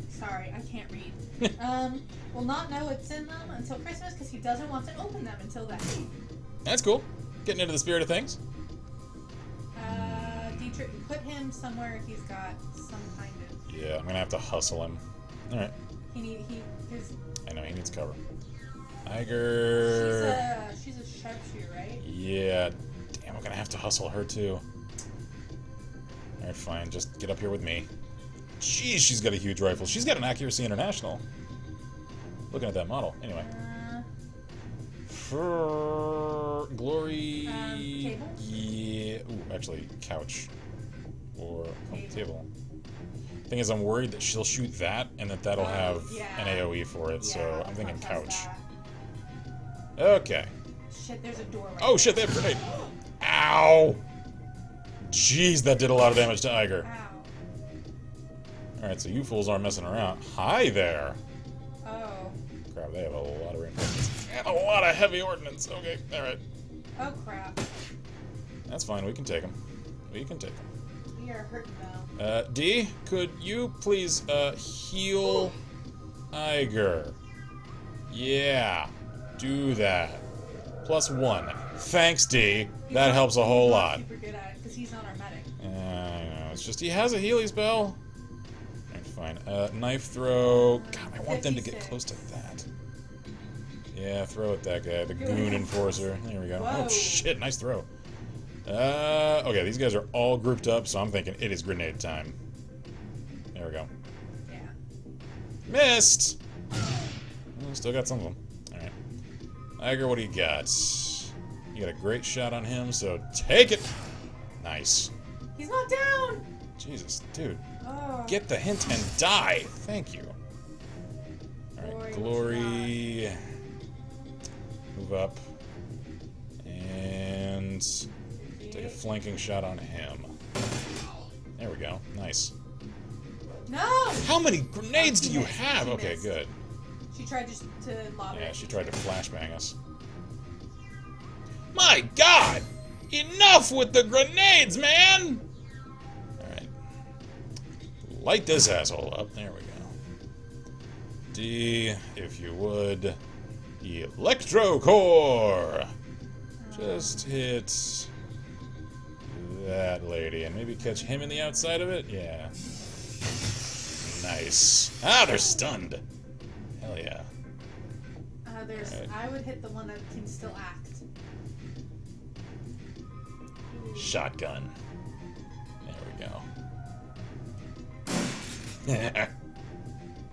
sorry, I can't read. Will not know what's in them until Christmas, because he doesn't want to open them until then. That's cool. Getting into the spirit of things. Dietrich, put him somewhere he's got some kind of... Yeah, I'm gonna have to hustle him. Alright. His... I know, he needs cover. Iger... Yeah. Damn, I'm gonna have to hustle her, too. Alright, fine. Just get up here with me. Jeez, she's got a huge rifle. She's got an Accuracy International. Looking at that model. Anyway. For Glory... Table? Yeah. Ooh, actually, couch. Or table. Thing is, I'm worried that she'll shoot that, and that that'll have an AoE for it, so I'm thinking couch. Okay. Shit, there's a door right Oh shit, they have a grenade! Ow! Jeez, that did a lot of damage to Iger. Ow. Alright, so you fools aren't messing around. Hi there! Oh. Crap, they have a lot of reinforcements. And a lot of heavy ordnance. Okay, alright. Oh crap. That's fine, we can take them. We can take them. We are hurting though. D, could you please, heal Iger? Yeah, do that. +1. Thanks, D. That helps a whole lot. Super good at it, because he's not our medic. I know, it's just he has a Healy spell. Alright, fine. Knife throw. God, I want them to get close to that. Yeah, throw at that guy, the Goon Enforcer. There we go. Whoa. Oh shit, nice throw. Okay, these guys are all grouped up, so I'm thinking it is grenade time. There we go. Yeah. Missed! Well, still got some of them. Alright. Iger, what do you got? You got a great shot on him, so take it! Nice. He's not down! Jesus, dude. Oh. Get the hint and die! Thank you. Alright, Glory. Move up. And... take a flanking shot on him. There we go. Nice. No! How many grenades do you missed. have? She Okay, missed. good. She tried just to lob it. Yeah, she tried to flashbang us. My God! Enough with the grenades, man! Alright. Light this asshole up. There we go. D, if you would. Electro Core! Just hit that lady and maybe catch him in the outside of it? Yeah. Nice. Ah, they're stunned. Hell yeah. Right. I would hit the one that can still act. Shotgun. There we go.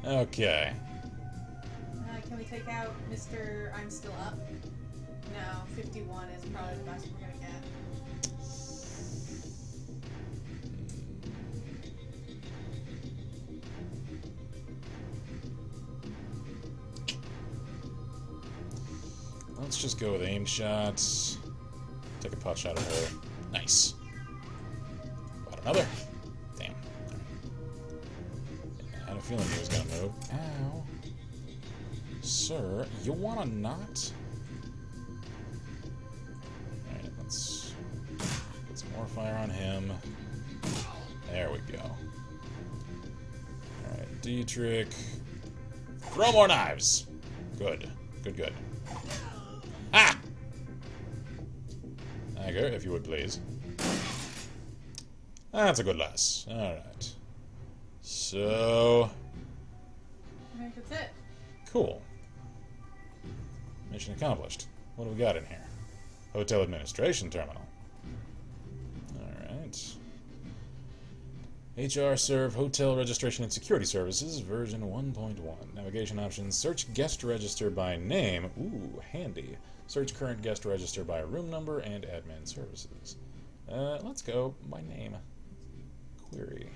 Okay. Can we take out Mr. I'm Still Up? No, 51 is probably the best we're gonna get. Let's just go with aim shots. Take a pot shot at her. Nice. About another. Damn. I had a feeling he was gonna move. Ow. Sir, you wanna not? Alright, let's get some more fire on him. There we go. Alright, Dietrich. Throw more knives! Good. Good, good. Ah! Iger, if you would please. That's a good lass. Alright. So... I think that's it. Cool. Mission accomplished. What do we got in here? Hotel administration terminal. Alright. HR Serve Hotel Registration and Security Services, version 1.1. Navigation options, search guest register by name. Ooh, handy. Search current guest register by room number and admin services. Let's go by name. Query.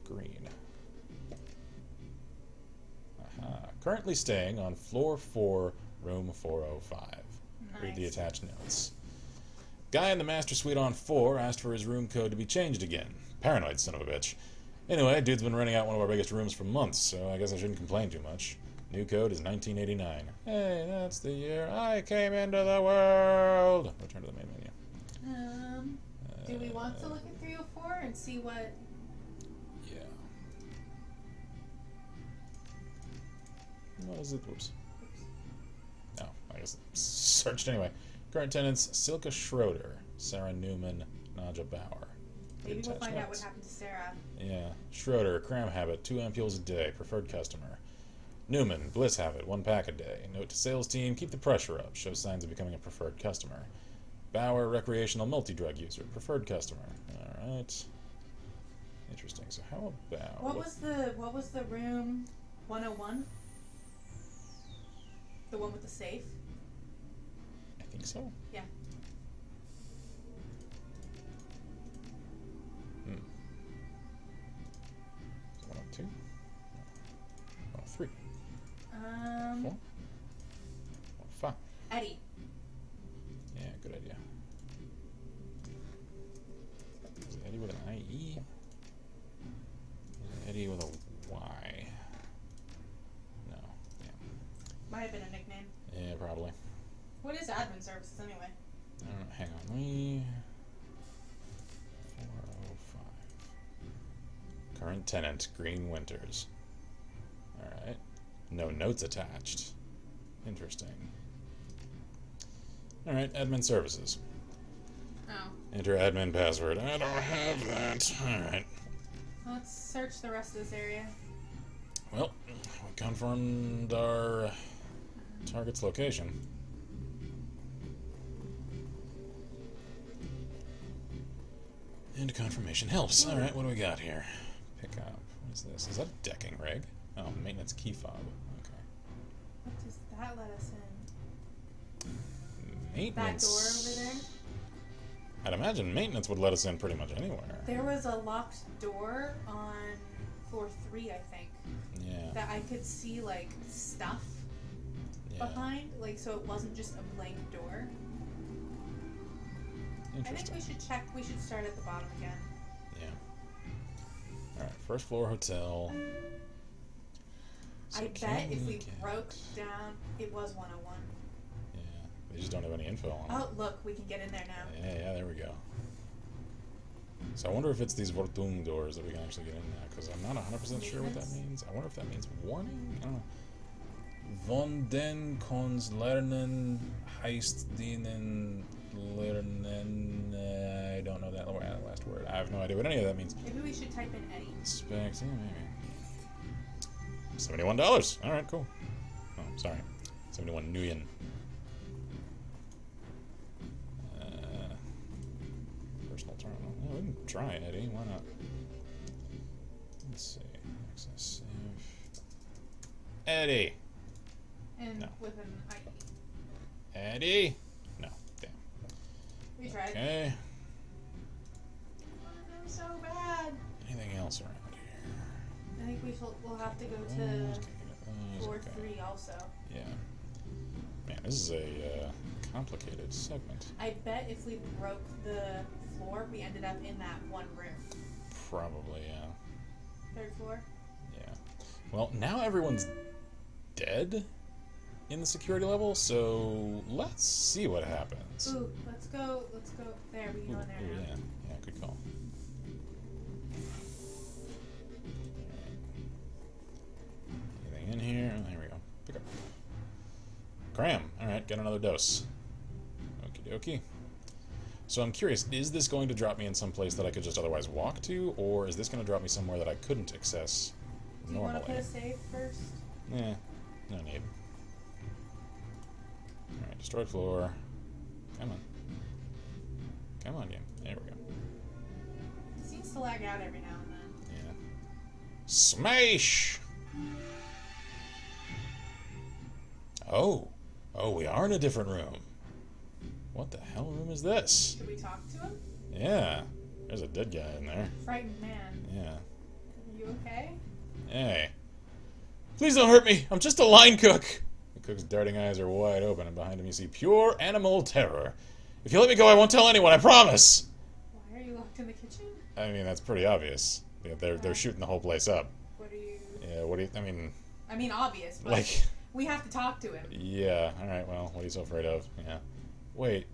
Green. Aha. Currently staying on floor 4, room 405. Nice. Read the attached notes. Guy in the master suite on 4 asked for his room code to be changed again. Paranoid son of a bitch. Anyway, dude's been renting out one of our biggest rooms for months, so I guess I shouldn't complain too much. New code is 1989. Hey, that's the year I came into the world! Return to the main menu. Do we want to look at 304 and see what... Yeah. What is it? Whoops. No, I guess it's searched anyway. Current tenants, Silka Schroeder, Sarah Newman, Naja Bauer. Maybe we'll find out what happened to Sarah. Yeah. Schroeder, cram habit, 2 ampules a day, preferred customer. Newman, Bliss Habit, 1 pack a day. Note to sales team, keep the pressure up. Shows signs of becoming a preferred customer. Bauer, recreational multi-drug user, preferred customer. Alright. Interesting. So how about... What was the room 101? The one with the safe? I think so. Yeah. 102? 103? 4? 5? Eddie. Yeah, good idea. Is it Eddie with an IE? Is it Eddie with a Y? No. Yeah. Might have been a nickname. Yeah, probably. What is admin services anyway? I don't know. Hang on. Let me... 405. Current tenant, Green Winters. Alright. No notes attached. Interesting. Alright, admin services. Oh. Enter admin password. I don't have that. Alright. Let's search the rest of this area. Well, we confirmed our target's location. And confirmation helps. Alright, what do we got here? Pick up. What is this? Is that a decking rig? Oh, maintenance key fob. Okay. What does that let us in? Maintenance. That door over there? I'd imagine maintenance would let us in pretty much anywhere. There was a locked door on floor 3, I think. Yeah. That I could see, like, stuff behind. Like, so it wasn't just a blank door. I think we should check. We should start at the bottom again. Yeah. Alright, first floor hotel. So I bet if we broke down, it was 101. Yeah, they just don't have any info on it. Oh, look, we can get in there now. Yeah, there we go. So I wonder if it's these Vortum doors that we can actually get in now, because I'm not 100% sure what that means. I wonder if that means warning? I don't know. Von den Kons lernen heist dienen lernen. I don't know that last word. I have no idea what any of that means. Maybe we should type in Eddie. Specs, yeah, maybe. $71. Alright, cool. Oh, sorry. 71 Nguyen. Personal terminal. Oh, we can try Eddie. Why not? Let's see. Access save. Eddie! And No. with an IE. Eddie? No. Damn. We tried. Okay. Oh, no, so bad. Anything else around here? I think we'll have to go Those, to can't get those, floor okay. 3 also. Yeah. Man, this is a complicated segment. I bet if we broke the floor, we ended up in that one room. Probably, yeah. 3rd floor? Yeah. Well, now everyone's dead in the security level, so let's see what happens. Ooh, let's go there. We can go in there now. Yeah, good call. Anything in here? Oh, there we go. Pick up. Cram. Alright, get another dose. Okie dokie. So I'm curious, is this going to drop me in some place that I could just otherwise walk to, or is this going to drop me somewhere that I couldn't access normally? Do you want to put a save first? Yeah, no need. Alright, destroyed floor. Come on. Come on, game. There we go. It seems to lag out every now and then. Yeah. Smash! Oh. Oh, we are in a different room. What the hell room is this? Should we talk to him? Yeah. There's a dead guy in there. Frightened man. Yeah. Are you okay? Hey. Please don't hurt me. I'm just a line cook. The cook's darting eyes are wide open, and behind him you see pure animal terror. If you let me go, I won't tell anyone, I promise! Why are you locked in the kitchen? I mean, that's pretty obvious. They're shooting the whole place up. What are you... Yeah, what do you... I mean, obvious, but like... we have to talk to him. Yeah, alright, well, what are you so afraid of? Yeah. Wait,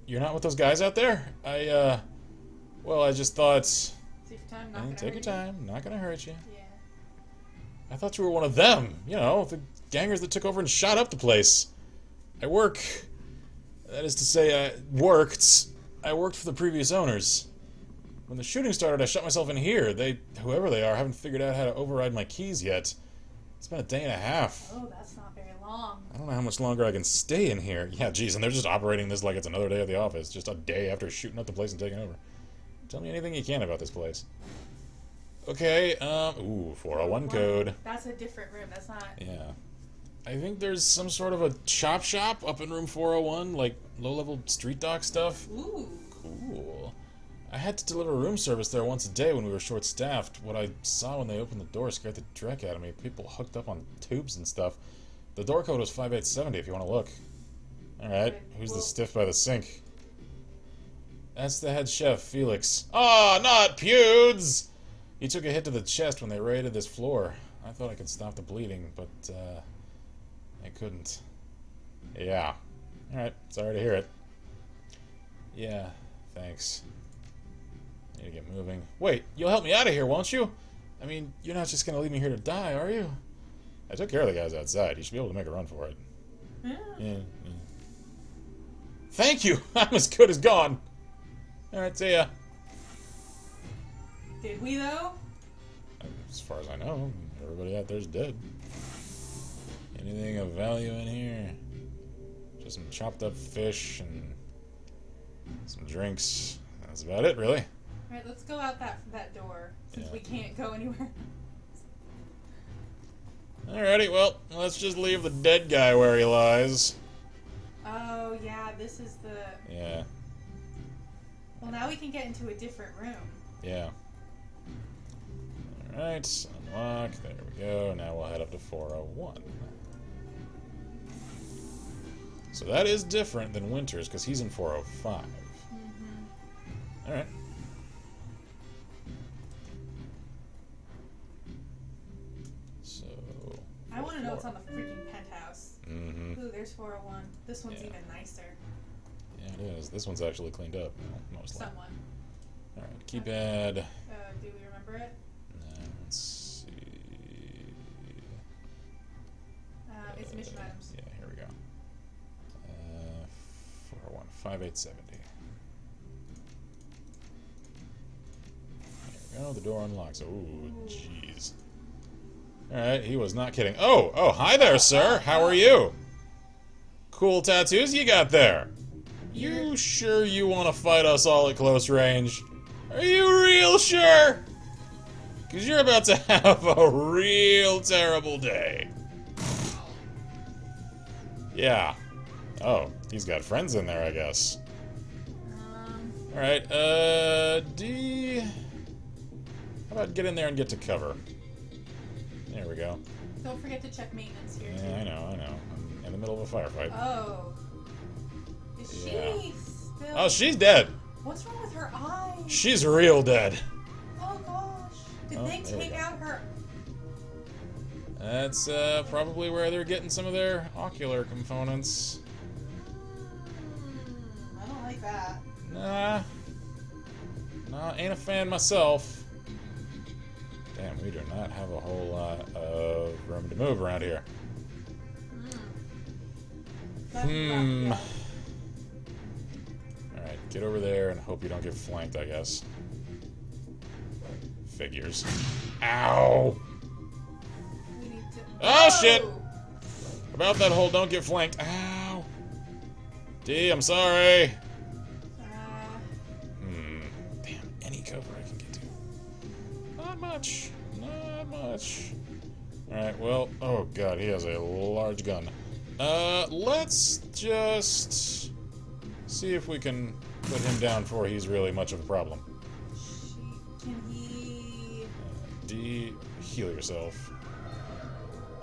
you're not with those guys out there? Well, I just thought... Take your time, not gonna take your hurt time, not gonna hurt you. Yeah. I thought you were one of them. You know, the gangers that took over and shot up the place. I work... That is to say, I worked for the previous owners. When the shooting started, I shut myself in here. Whoever they are, haven't figured out how to override my keys yet. It's been a day and a half. Oh, that's not very long. I don't know how much longer I can stay in here. Yeah, geez, and they're just operating this like it's another day at the office. Just a day after shooting up the place and taking over. Tell me anything you can about this place. Okay, ooh, 401 code. That's a different room. That's not... Yeah. I think there's some sort of a chop shop up in room 401, like low-level street dock stuff. Ooh. Cool. I had to deliver room service there once a day when we were short-staffed. What I saw when they opened the door scared the dreck out of me. People hooked up on tubes and stuff. The door code was 5870 if you want to look. Alright, who's the stiff by the sink? That's the head chef, Felix. Ah, not Pewds! He took a hit to the chest when they raided this floor. I thought I could stop the bleeding, but, I couldn't. Yeah. Alright, sorry to hear it. Yeah, thanks. I need to get moving. Wait, you'll help me out of here, won't you? I mean, you're not just gonna leave me here to die, are you? I took care of the guys outside. You should be able to make a run for it. Yeah. Thank you! I'm as good as gone! Alright, see ya. Did we, though? As far as I know, everybody out there's dead. Anything of value in here? Just some chopped up fish and some drinks. That's about it, really. Alright, let's go out that door, since we can't go anywhere. Alrighty, well, let's just leave the dead guy where he lies. Oh, yeah, this is the... Yeah. Well, now we can get into a different room. Yeah. Alright, unlock, there we go. Now we'll head up to 401. So that is different than Winters, because he's in 405. Mm-hmm. Alright. So... I want to know what's on the freaking penthouse. Mm-hmm. Ooh, there's 401. This one's even nicer. Yeah, it is. This one's actually cleaned up. Well, mostly. Somewhat. Alright, keypad. Do we remember it? Let's see. It's mission items. Yeah, here we go. 401, 5870. There we go, the door unlocks. Ooh, jeez. Alright, he was not kidding. Oh, hi there, sir. How are you? Cool tattoos you got there. You sure you want to fight us all at close range? Are you real sure? Because you're about to have a real terrible day. Yeah. Oh, he's got friends in there, I guess. Alright, D... How about get in there and get to cover? There we go. Don't forget to check maintenance here, Yeah, I know. I'm in the middle of a firefight. Oh. Is she still... Oh, she's dead! What's wrong with her eyes? She's real dead. Oh, gosh. Did they take out her... That's, probably where they're getting some of their ocular components. I don't like that. Nah, ain't a fan myself. Damn, we do not have a whole lot of room to move around here. Alright, get over there and hope you don't get flanked, I guess. Figures. Ow! We need to... Oh, shit! About that whole don't get flanked. Ow! D, I'm sorry. Damn, any cover I can get to. Not much. Alright, well, oh god, he has a large gun. Let's just see if we can put him down before he's really much of a problem. Can he... D, heal yourself.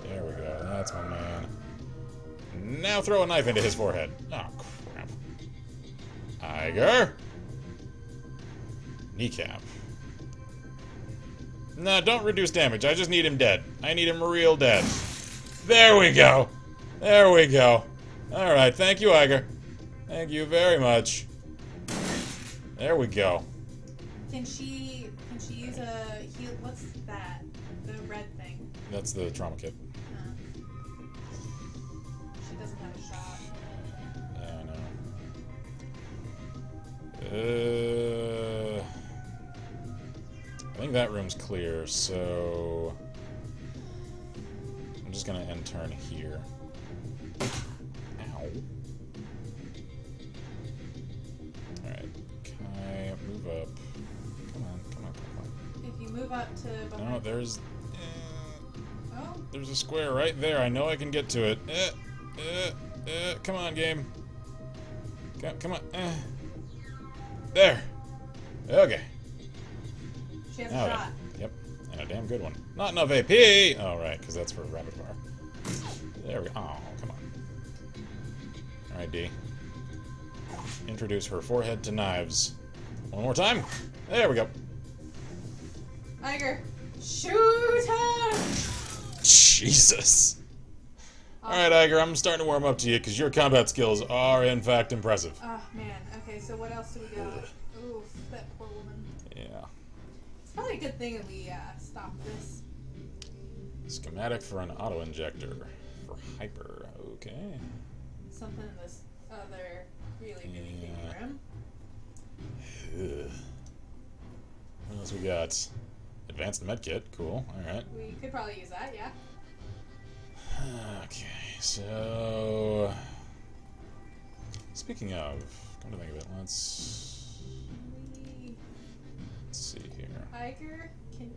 There we go, that's my man. Now throw a knife into his forehead. Oh, crap. Iger. Kneecap. No, don't reduce damage. I just need him dead. I need him real dead. There we go. There we go. Alright, thank you, Iger. Thank you very much. There we go. Can she use a heal? What's that? The red thing. That's the trauma kit. She doesn't have a shot. Yeah, I know. I think that room's clear, so... just gonna end turn here. Ow. Alright, Kai, move up. Come on, come on, come on. If you move up to behind... No, there's... Oh. There's a square right there. I know I can get to it. Come on, game. Come on. There. Okay. She has a Now shot. then. Yep. And a damn good one. Not enough AP! Oh, right, because that's for rapid fire. There we go. Oh, come on. Alright, D. Introduce her forehead to knives. One more time. There we go. Iger, shoot her! Jesus. Alright, Iger, I'm starting to warm up to you because your combat skills are, in fact, impressive. Oh, man. Okay, so what else do we got? Oof, that poor woman. Yeah. It's probably a good thing that we stopped this. Schematic for an auto-injector. For hyper. Okay. Something in this other really big room. Ugh. What else we got? Advanced medkit. Cool. Alright. We could probably use that, yeah. Okay, so... Speaking of, come to think of it, let's see here. Iger, can...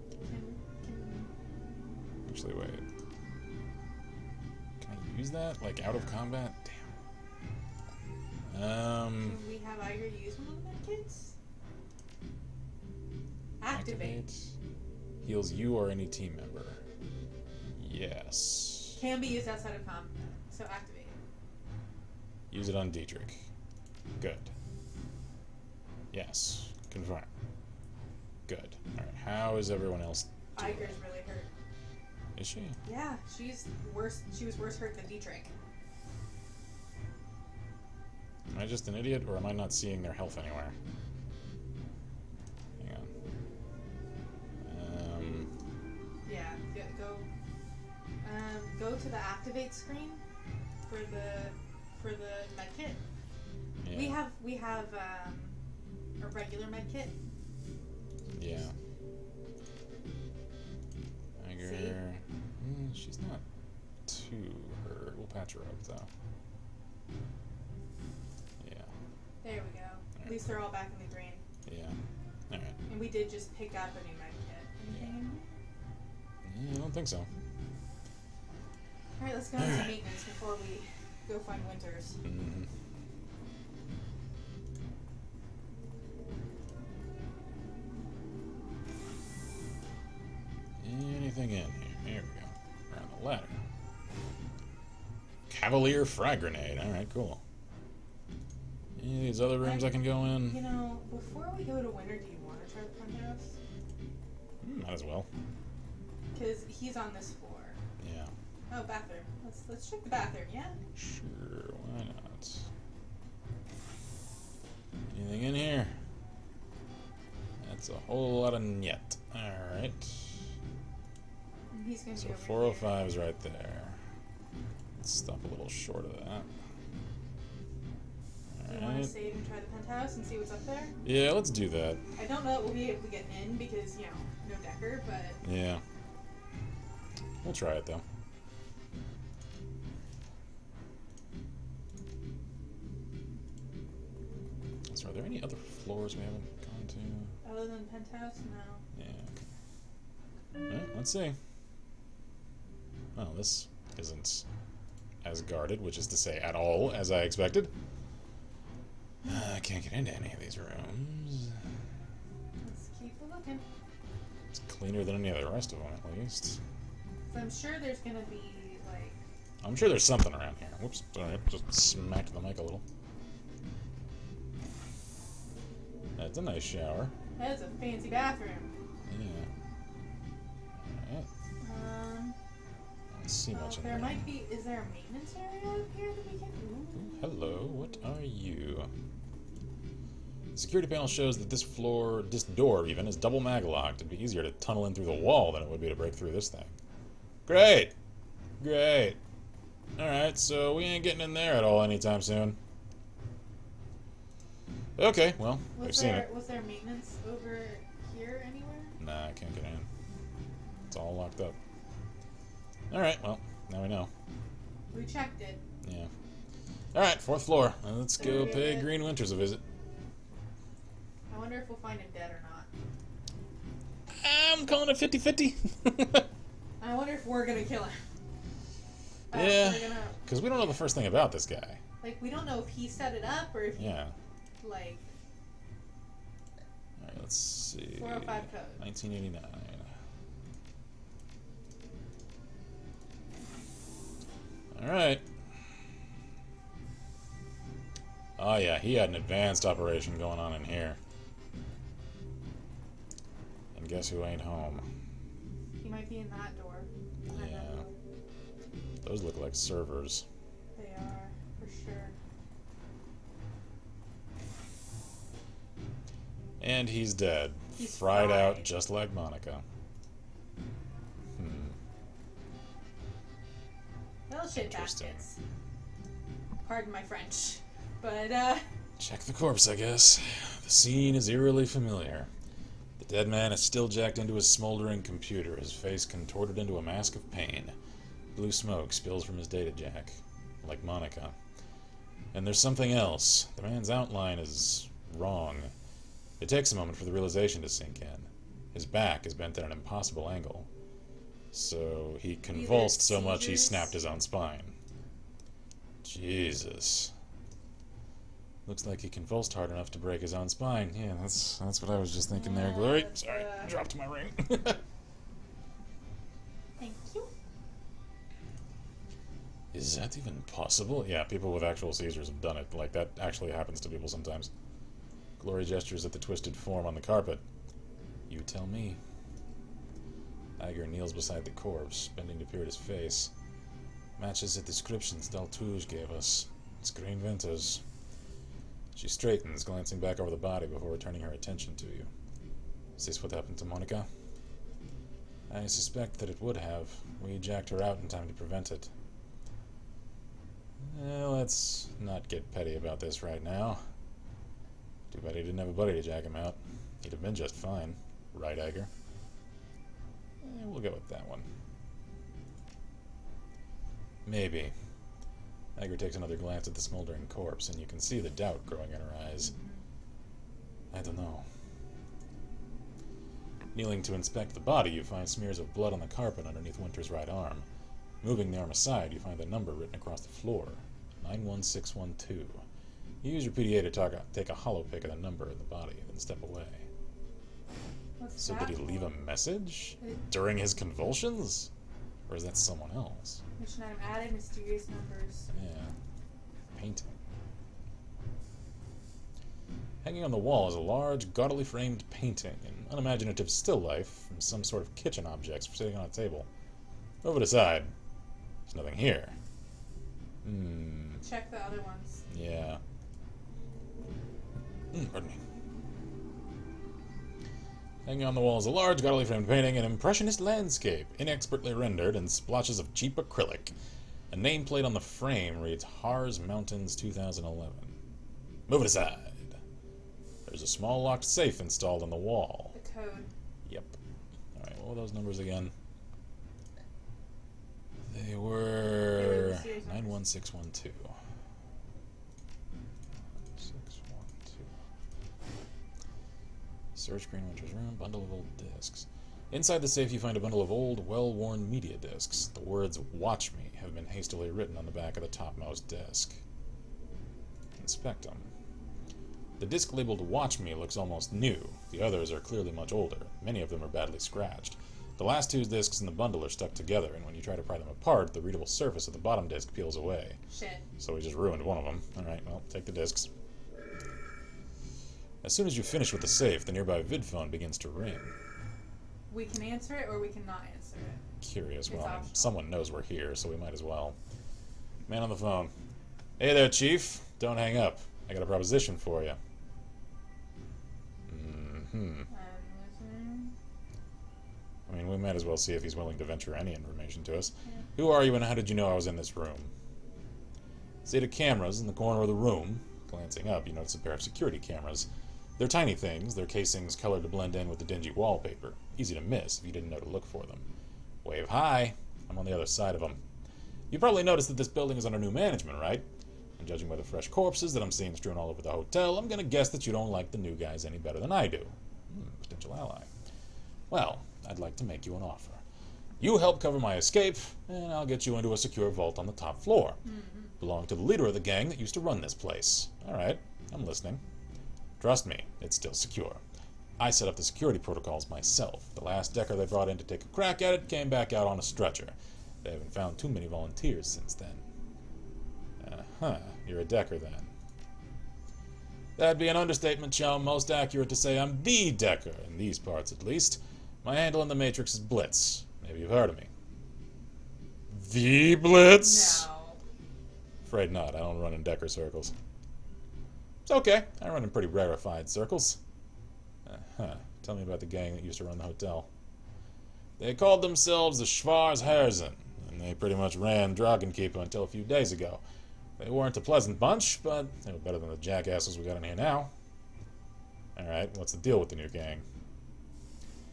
Actually, wait. Can I use that? Like, out of combat? Damn. Can we have Iger use one of the medkits? Activate. Heals you or any team member. Yes. Can be used outside of combat, so activate. Use it on Dietrich. Good. Yes. Confirm. Good. Alright, how is everyone else doing? Iger's really hurt. Is she? Yeah, she's worse. She was worse hurt than Dietrich. Am I just an idiot, or am I not seeing their health anywhere? Hang on. Yeah, go to the activate screen for the medkit. Yeah. We have a regular medkit. Yeah. Iger. She's not too hurt. We'll patch her up though. Yeah. There we go. At least they're all back in the green. Yeah. Alright. And we did just pick up a new medkit. Anything in here? I don't think so. Alright, let's go into maintenance before we go find Winters. Mm-hmm. Anything in here? Here we go. We're on the ladder. Cavalier frag grenade. Alright, cool. Any of these other rooms I can go in? You know, before we go to Winter, do you want to try the penthouse? Might as well. Because he's on this floor. Yeah. Oh, bathroom. Let's check the bathroom, yeah? Sure, why not? Anything in here? That's a whole lot of nyet. Alright. He's gonna So be over 405 is right there. Let's stop a little short of that. Do you want to save and try the penthouse and see what's up there? Yeah, let's do that. I don't know that we'll be able to get in because, you know, no decker, but... Yeah. We'll try it, though. So are there any other floors we haven't gone to? Other than penthouse? No. Yeah. Alright, let's see. Well, this isn't as guarded, which is to say at all, as I expected. I can't get into any of these rooms. Let's keep looking. It's cleaner than any of the rest of them, at least. So I'm sure there's gonna be, like... I'm sure there's something around here. Whoops, sorry, just smacked the mic a little. That's a nice shower. That's a fancy bathroom. Yeah. Alright. I don't see much in There there. might be... Is there a maintenance area up here that we can... Ooh. Hello, what are you? The security panel shows that this door even, is double mag-locked. It'd be easier to tunnel in through the wall than it would be to break through this thing. Great! Great. Alright, so we ain't getting in there at all anytime soon. Okay, well, we've seen it. Was there maintenance over here anywhere? Nah, I can't get in. It's all locked up. Alright, well, now we know. We checked it. Yeah. Alright, 4th floor. Let's go pay Green Winters a visit. I wonder if we'll find him dead or not. I'm calling it 50-50. I wonder if we're gonna kill him. Yeah, because we don't know the first thing about this guy. Like, we don't know if he set it up or if he, like... Alright, let's see. 405 code. 1989. Alright. Oh yeah, he had an advanced operation going on in here. And guess who ain't home? He might be in that door. Yeah. Those look like servers. They are, for sure. And he's dead. He's fried out just like Monica. Well, shit baskets. Pardon my French. But, check the corpse, I guess. The scene is eerily familiar. The dead man is still jacked into his smoldering computer, his face contorted into a mask of pain. Blue smoke spills from his data jack, like Monica. And there's something else. The man's outline is wrong. It takes a moment for the realization to sink in. His back is bent at an impossible angle. So he convulsed so much he snapped his own spine. Jesus. Looks like he convulsed hard enough to break his own spine. Yeah, that's what I was just thinking there, Glory. Sorry, dropped my ring. Thank you. Is that even possible? Yeah, people with actual seizures have done it. Like, that actually happens to people sometimes. Glory gestures at the twisted form on the carpet. You tell me. Iger kneels beside the corpse, bending to peer at his face. Matches the descriptions Ch.2 gave us. It's Green Winters. She straightens, glancing back over the body before returning her attention to you. Is this what happened to Monica? I suspect that it would have. We jacked her out in time to prevent it. Let's not get petty about this right now. Too bad he didn't have a buddy to jack him out. He'd have been just fine. Right, Iger? We'll go with that one. Maybe. Iger takes another glance at the smoldering corpse, and you can see the doubt growing in her eyes. I don't know. Kneeling to inspect the body, you find smears of blood on the carpet underneath Winter's right arm. Moving the arm aside, you find the number written across the floor. 91612. You use your PDA to take a hollow pick of the number in the body, then step away. So did he leave a message? During his convulsions? Or is that someone else? Mission item added, mysterious numbers. Yeah. Painting. Hanging on the wall is a large, gaudily framed painting, an unimaginative still life from some sort of kitchen objects sitting on a table. Move it aside. There's nothing here. Check the other ones. Yeah. Pardon me. Hanging on the wall is a large, gaudily framed painting, an impressionist landscape, inexpertly rendered in splotches of cheap acrylic. A nameplate on the frame reads Harz Mountains 2011. Move it aside. There's a small locked safe installed on the wall. The code. Yep. Alright, what were those numbers again? They were 91612. 612. Search Green Winter's room, bundle of old discs. Inside the safe you find a bundle of old, well-worn media discs. The words, "Watch Me," have been hastily written on the back of the topmost disc. Inspect them. The disc labeled "Watch Me" looks almost new. The others are clearly much older. Many of them are badly scratched. The last two discs in the bundle are stuck together, and when you try to pry them apart, the readable surface of the bottom disc peels away. Shit. So we just ruined one of them. Alright, well, take the discs. As soon as you finish with the safe, the nearby vid phone begins to ring. We can answer it or we cannot answer it. Curious. It's Well, optional. someone knows we're here, so we might as well. Man on the phone. Hey there, Chief. Don't hang up. I got a proposition for you. Listening. I mean, we might as well see if he's willing to venture any information to us. Yeah. Who are you and how did you know I was in this room? See the cameras in the corner of the room. Glancing up, you notice a pair of security cameras. They're tiny things, their casings colored to blend in with the dingy wallpaper. Easy to miss if you didn't know to look for them. Wave hi. I'm on the other side of them. You probably noticed that this building is under new management, right? And judging by the fresh corpses that I'm seeing strewn all over the hotel, I'm gonna guess that you don't like the new guys any better than I do. Potential ally. Well, I'd like to make you an offer. You help cover my escape, and I'll get you into a secure vault on the top floor. Belong to the leader of the gang that used to run this place. Alright, I'm listening. Trust me, it's still secure. I set up the security protocols myself. The last Decker they brought in to take a crack at it came back out on a stretcher. They haven't found too many volunteers since then. You're a Decker then. That'd be an understatement, chum. Most accurate to say I'm the Decker, in these parts at least. My handle in the Matrix is Blitz. Maybe you've heard of me. The Blitz? No. Afraid not. I don't run in Decker circles. It's okay. I run in pretty rarefied circles. Tell me about the gang that used to run the hotel. They called themselves the Schwarzherzen, and they pretty much ran Dragonkeeper until a few days ago. They weren't a pleasant bunch, but they were better than the jackasses we got in here now. Alright, what's the deal with the new gang?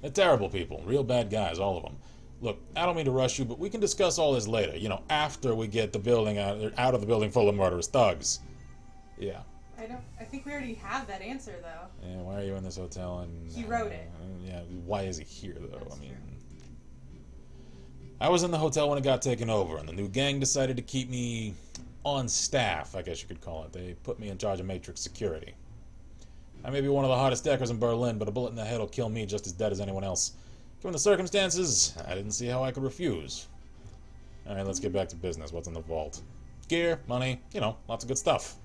They're terrible people. Real bad guys, all of them. Look, I don't mean to rush you, but we can discuss all this later. You know, after we get the building out of the building full of murderous thugs. Yeah. I think we already have that answer, though. Yeah, why are you in this hotel? And He wrote it. Yeah, why is he here, though? That's true. I was in the hotel when it got taken over, and the new gang decided to keep me on staff, I guess you could call it. They put me in charge of Matrix security. I may be one of the hottest Deckers in Berlin, but a bullet in the head will kill me just as dead as anyone else. Given the circumstances, I didn't see how I could refuse. Alright, let's get back to business. What's in the vault? Gear, money, you know, lots of good stuff.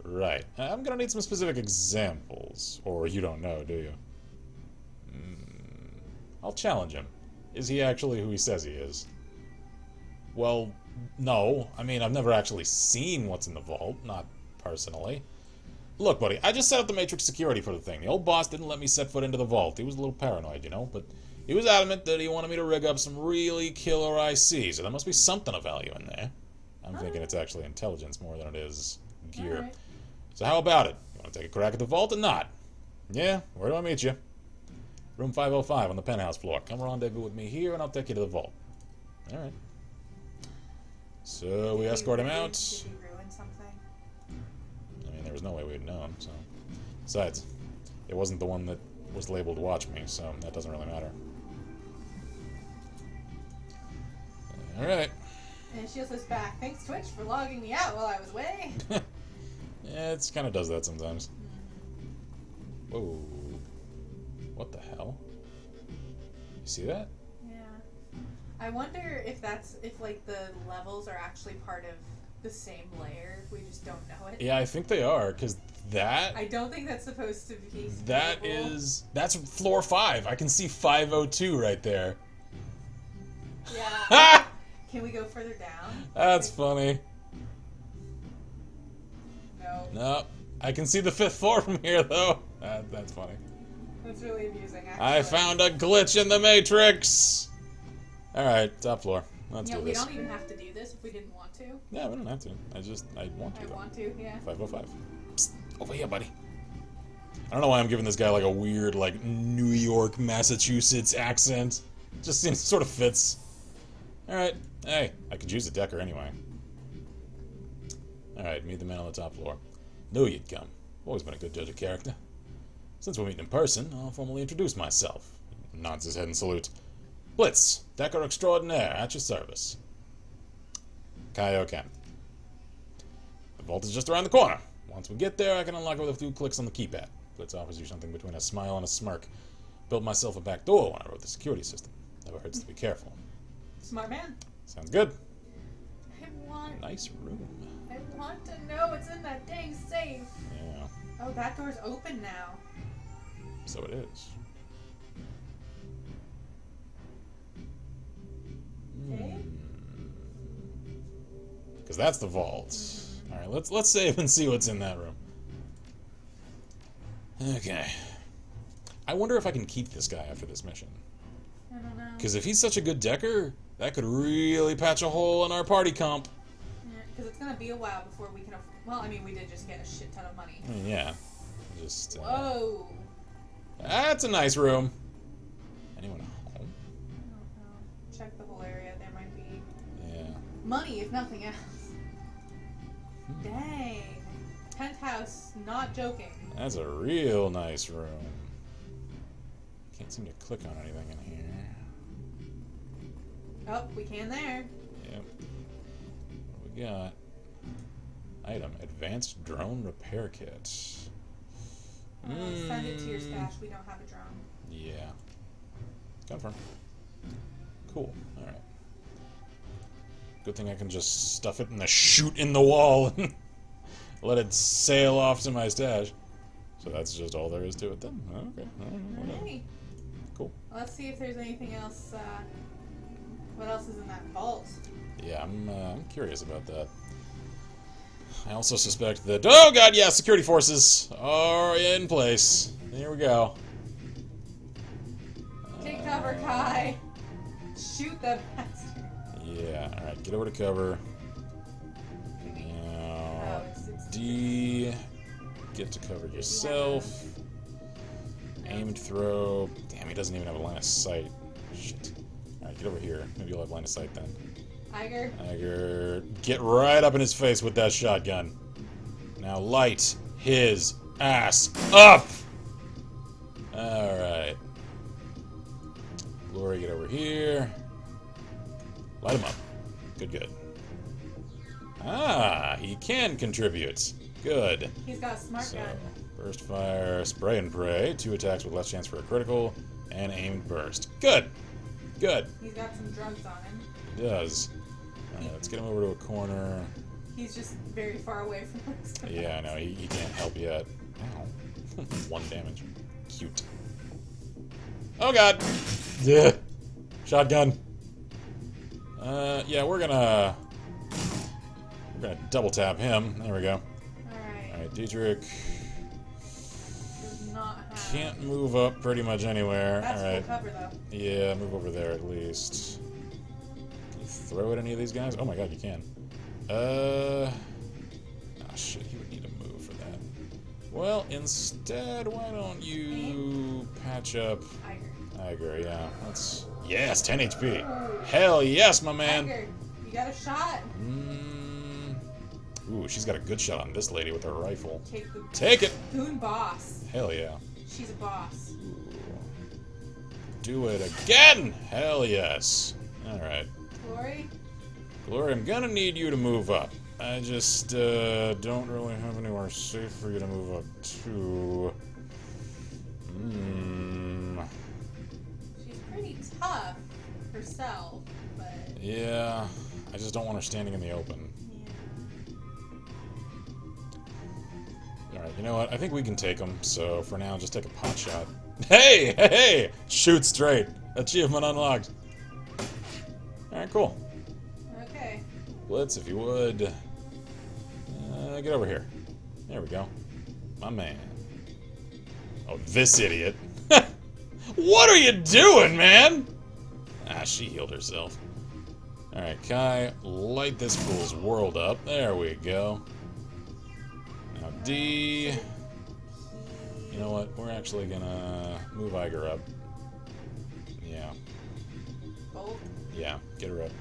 Right. I'm gonna need some specific examples. Or you don't know, do you? I'll challenge him. Is he actually who he says he is? Well, no. I mean, I've never actually seen what's in the vault. Not personally. Look, buddy, I just set up the Matrix security for the thing. The old boss didn't let me set foot into the vault. He was a little paranoid, you know, but he was adamant that he wanted me to rig up some really killer IC, so there must be something of value in there. I'm thinking it's actually intelligence more than it is gear. Right. So how about it? You want to take a crack at the vault or not? Yeah, where do I meet you? Room 505 on the penthouse floor. Come rendezvous with me here and I'll take you to the vault. Alright. So we escort him out. Did he ruin something? I mean, there was no way we'd know him, so... Besides, it wasn't the one that was labeled Watch Me, so that doesn't really matter. Alright. And she also says back, thanks Twitch for logging me out while I was away. Yeah, it kind of does that sometimes. Whoa. What the hell? You see that? Yeah. I wonder if like the levels are actually part of the same layer. We just don't know it. Yeah, I think they are, because that... I don't think that's supposed to be That that's floor 5. I can see 502 right there. Yeah. Can we go further down? That's funny. No. No. I can see the 5th floor from here, though. That's funny. That's really amusing, actually. I found a glitch in the Matrix! Alright, top floor. Let's do we this. don't even have to do this if we didn't want to. Yeah, we don't have to. I want to. I though. want to, yeah. 505. Psst, over here, buddy. I don't know why I'm giving this guy like a weird, like, New York, Massachusetts accent. Just seems sort of fits. Alright. Hey, I could use a Decker anyway. Alright, meet the man on the top floor. Knew you'd come. Always been a good judge of character. Since we're meeting in person, I'll formally introduce myself. Nods his head and salute. Blitz, Decker extraordinaire, at your service. Kaioken. The vault is just around the corner. Once we get there, I can unlock it with a few clicks on the keypad. Blitz offers you something between a smile and a smirk. Built myself a back door when I wrote the security system. Never hurts to be careful. Smart man. Sounds good. I want Nice room. to know what's in that dang safe. Yeah, Oh, that door's open now. so it is. Okay. Because that's the vault. Alright, let's save and see what's in that room. Okay. I wonder if I can keep this guy after this mission. I don't know. Because if he's such a good Decker, that could really patch a hole in our party comp. Yeah, because it's gonna be a while before we can. Well, I mean, we did just get a shit ton of money. I mean, yeah. Just. Whoa. That's a nice room. Anyone home? I don't know. Check the whole area. There might be. Yeah. money, if nothing else. Dang. Penthouse, not joking. That's a real nice room. Can't seem to click on anything in here. Oh, we can there. Yep. What we got? Item, advanced drone repair kit. Send it to your stash. We don't have a drone. Yeah. Confirm. Cool. Alright. Good thing I can just stuff it in the chute in the wall and let it sail off to my stash. So that's just all there is to it then? Okay. Alright. Cool. Well, let's see if there's anything else. What else is in that vault? Yeah, I'm curious about that. I also suspect that... Oh god, yeah! Security forces are in place. Here we go. Take cover, Kai. Shoot the bastard. Yeah, alright, get over to cover. Now, D, get to cover yourself. Aim and throw. Damn, he doesn't even have a line of sight. Shit. Alright, get over here. Maybe you'll have line of sight then. Iger, get right up in his face with that shotgun. Now light his ass up! Alright. Glory, get over here. Light him up. Good. Ah, he can contribute. Good. He's got a smart gun. Burst fire, spray and pray. 2 attacks with less chance for a critical, and aimed burst. Good. He's got some drugs on him. He does. Alright, let's get him over to a corner. He's just very far away from us. Yeah, I know. He can't help yet. Ow. 1 damage. Cute. Oh god! Yeah. Shotgun. Yeah, we're gonna double tap him. There we go. Alright, Dietrich. Does not have... Can't move up pretty much anywhere. That's Alright. full cover, though. Yeah, move over there at least. Can you throw at any of these guys? Oh my god, you can. Oh shit, he would need to move for that. Well, instead, why don't you patch up Iger, yeah. That's... Yes, 10 HP. Ooh. Hell yes, my man. Iger, you got a shot. Ooh, she's got a good shot on this lady with her rifle. Take it! Goon boss. Hell yeah. She's a boss. Ooh. Do it again! Hell yes. Alright. Glory, I'm gonna need you to move up. I just don't really have anywhere safe for you to move up to. She's pretty tough herself, but... Yeah, I just don't want her standing in the open. Yeah. Alright, you know what? I think we can take them, so for now, just take a pot shot. Hey! Shoot straight! Achievement unlocked. Alright, cool. Okay. Blitz, if you would. Get over here. There we go. My man. Oh, this idiot. What are you doing, man? Ah, she healed herself. Alright, Kai, light this fool's world up. There we go. Now, D. You know what? We're actually gonna move Iger up. Yeah. Bolt? Yeah, get her up.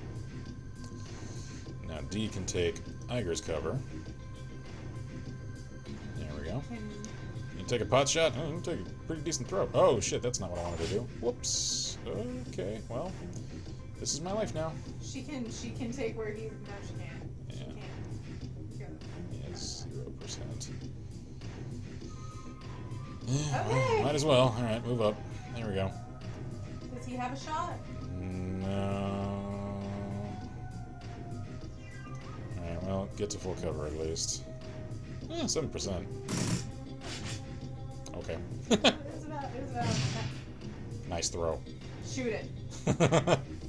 Now, D can take Iger's cover. There we go. You take a pot shot? Oh, you can take a pretty decent throw. Oh, shit, that's not what I wanted to do. Whoops. Okay, well, this is my life now. She can take where he... No, she can't. Yeah. She can't. Yeah, 0%. Okay. Might as well. Alright, move up. There we go. Does he have a shot? No. Alright, well, get to full cover at least. 7%. Okay. It was about... Nice throw. Shoot it.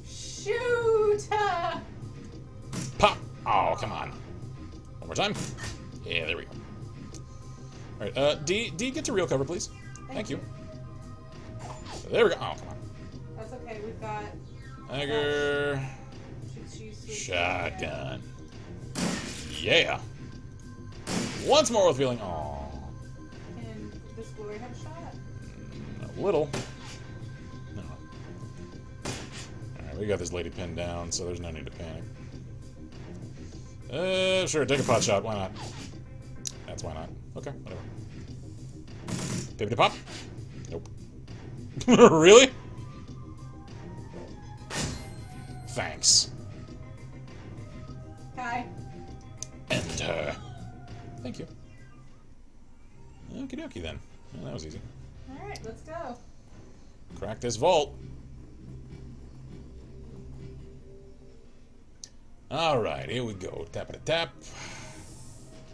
Shoot! Pop! Oh, come on. One more time. Yeah, there we go. Alright, D, get to real cover, please. Thank you. There we go. Oh, come on. That's okay, we've got... Iger. Shotgun. Yeah. Once more with feeling. Aww. And does Glory have a shot? A little. No. Alright, we got this lady pinned down, so there's no need to panic. Sure, take a pot shot. Why not? That's why not. Okay, whatever. Pippity pop? Nope. Really? Thanks. Hi. And, thank you. Okie dokie then. Well, that was easy. Alright, let's go. Crack this vault. Alright, here we go. Tap it a tap.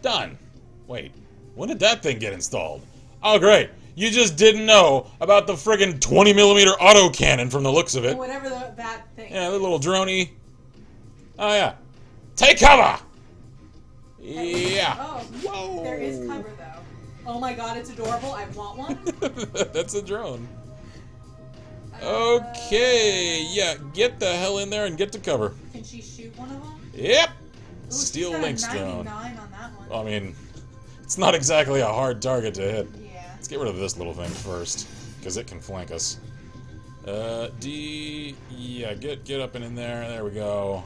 Done. Wait, when did that thing get installed? Oh, great. You just didn't know about the friggin' 20mm autocannon from the looks of it. Whatever that thing. Yeah, the little droney. Oh, yeah. Take cover! Yeah. Oh, Whoa. there is cover, though. Oh my god, it's adorable. I want one. That's a drone. Okay, yeah, get the hell in there and get to cover. Can she shoot one of them? Yep. Ooh, Steel she's got Lynx a drone. 99 on that one. I mean, it's not exactly a hard target to hit. Yeah. Let's get rid of this little thing first, because it can flank us. D, yeah, get up and in there. There we go.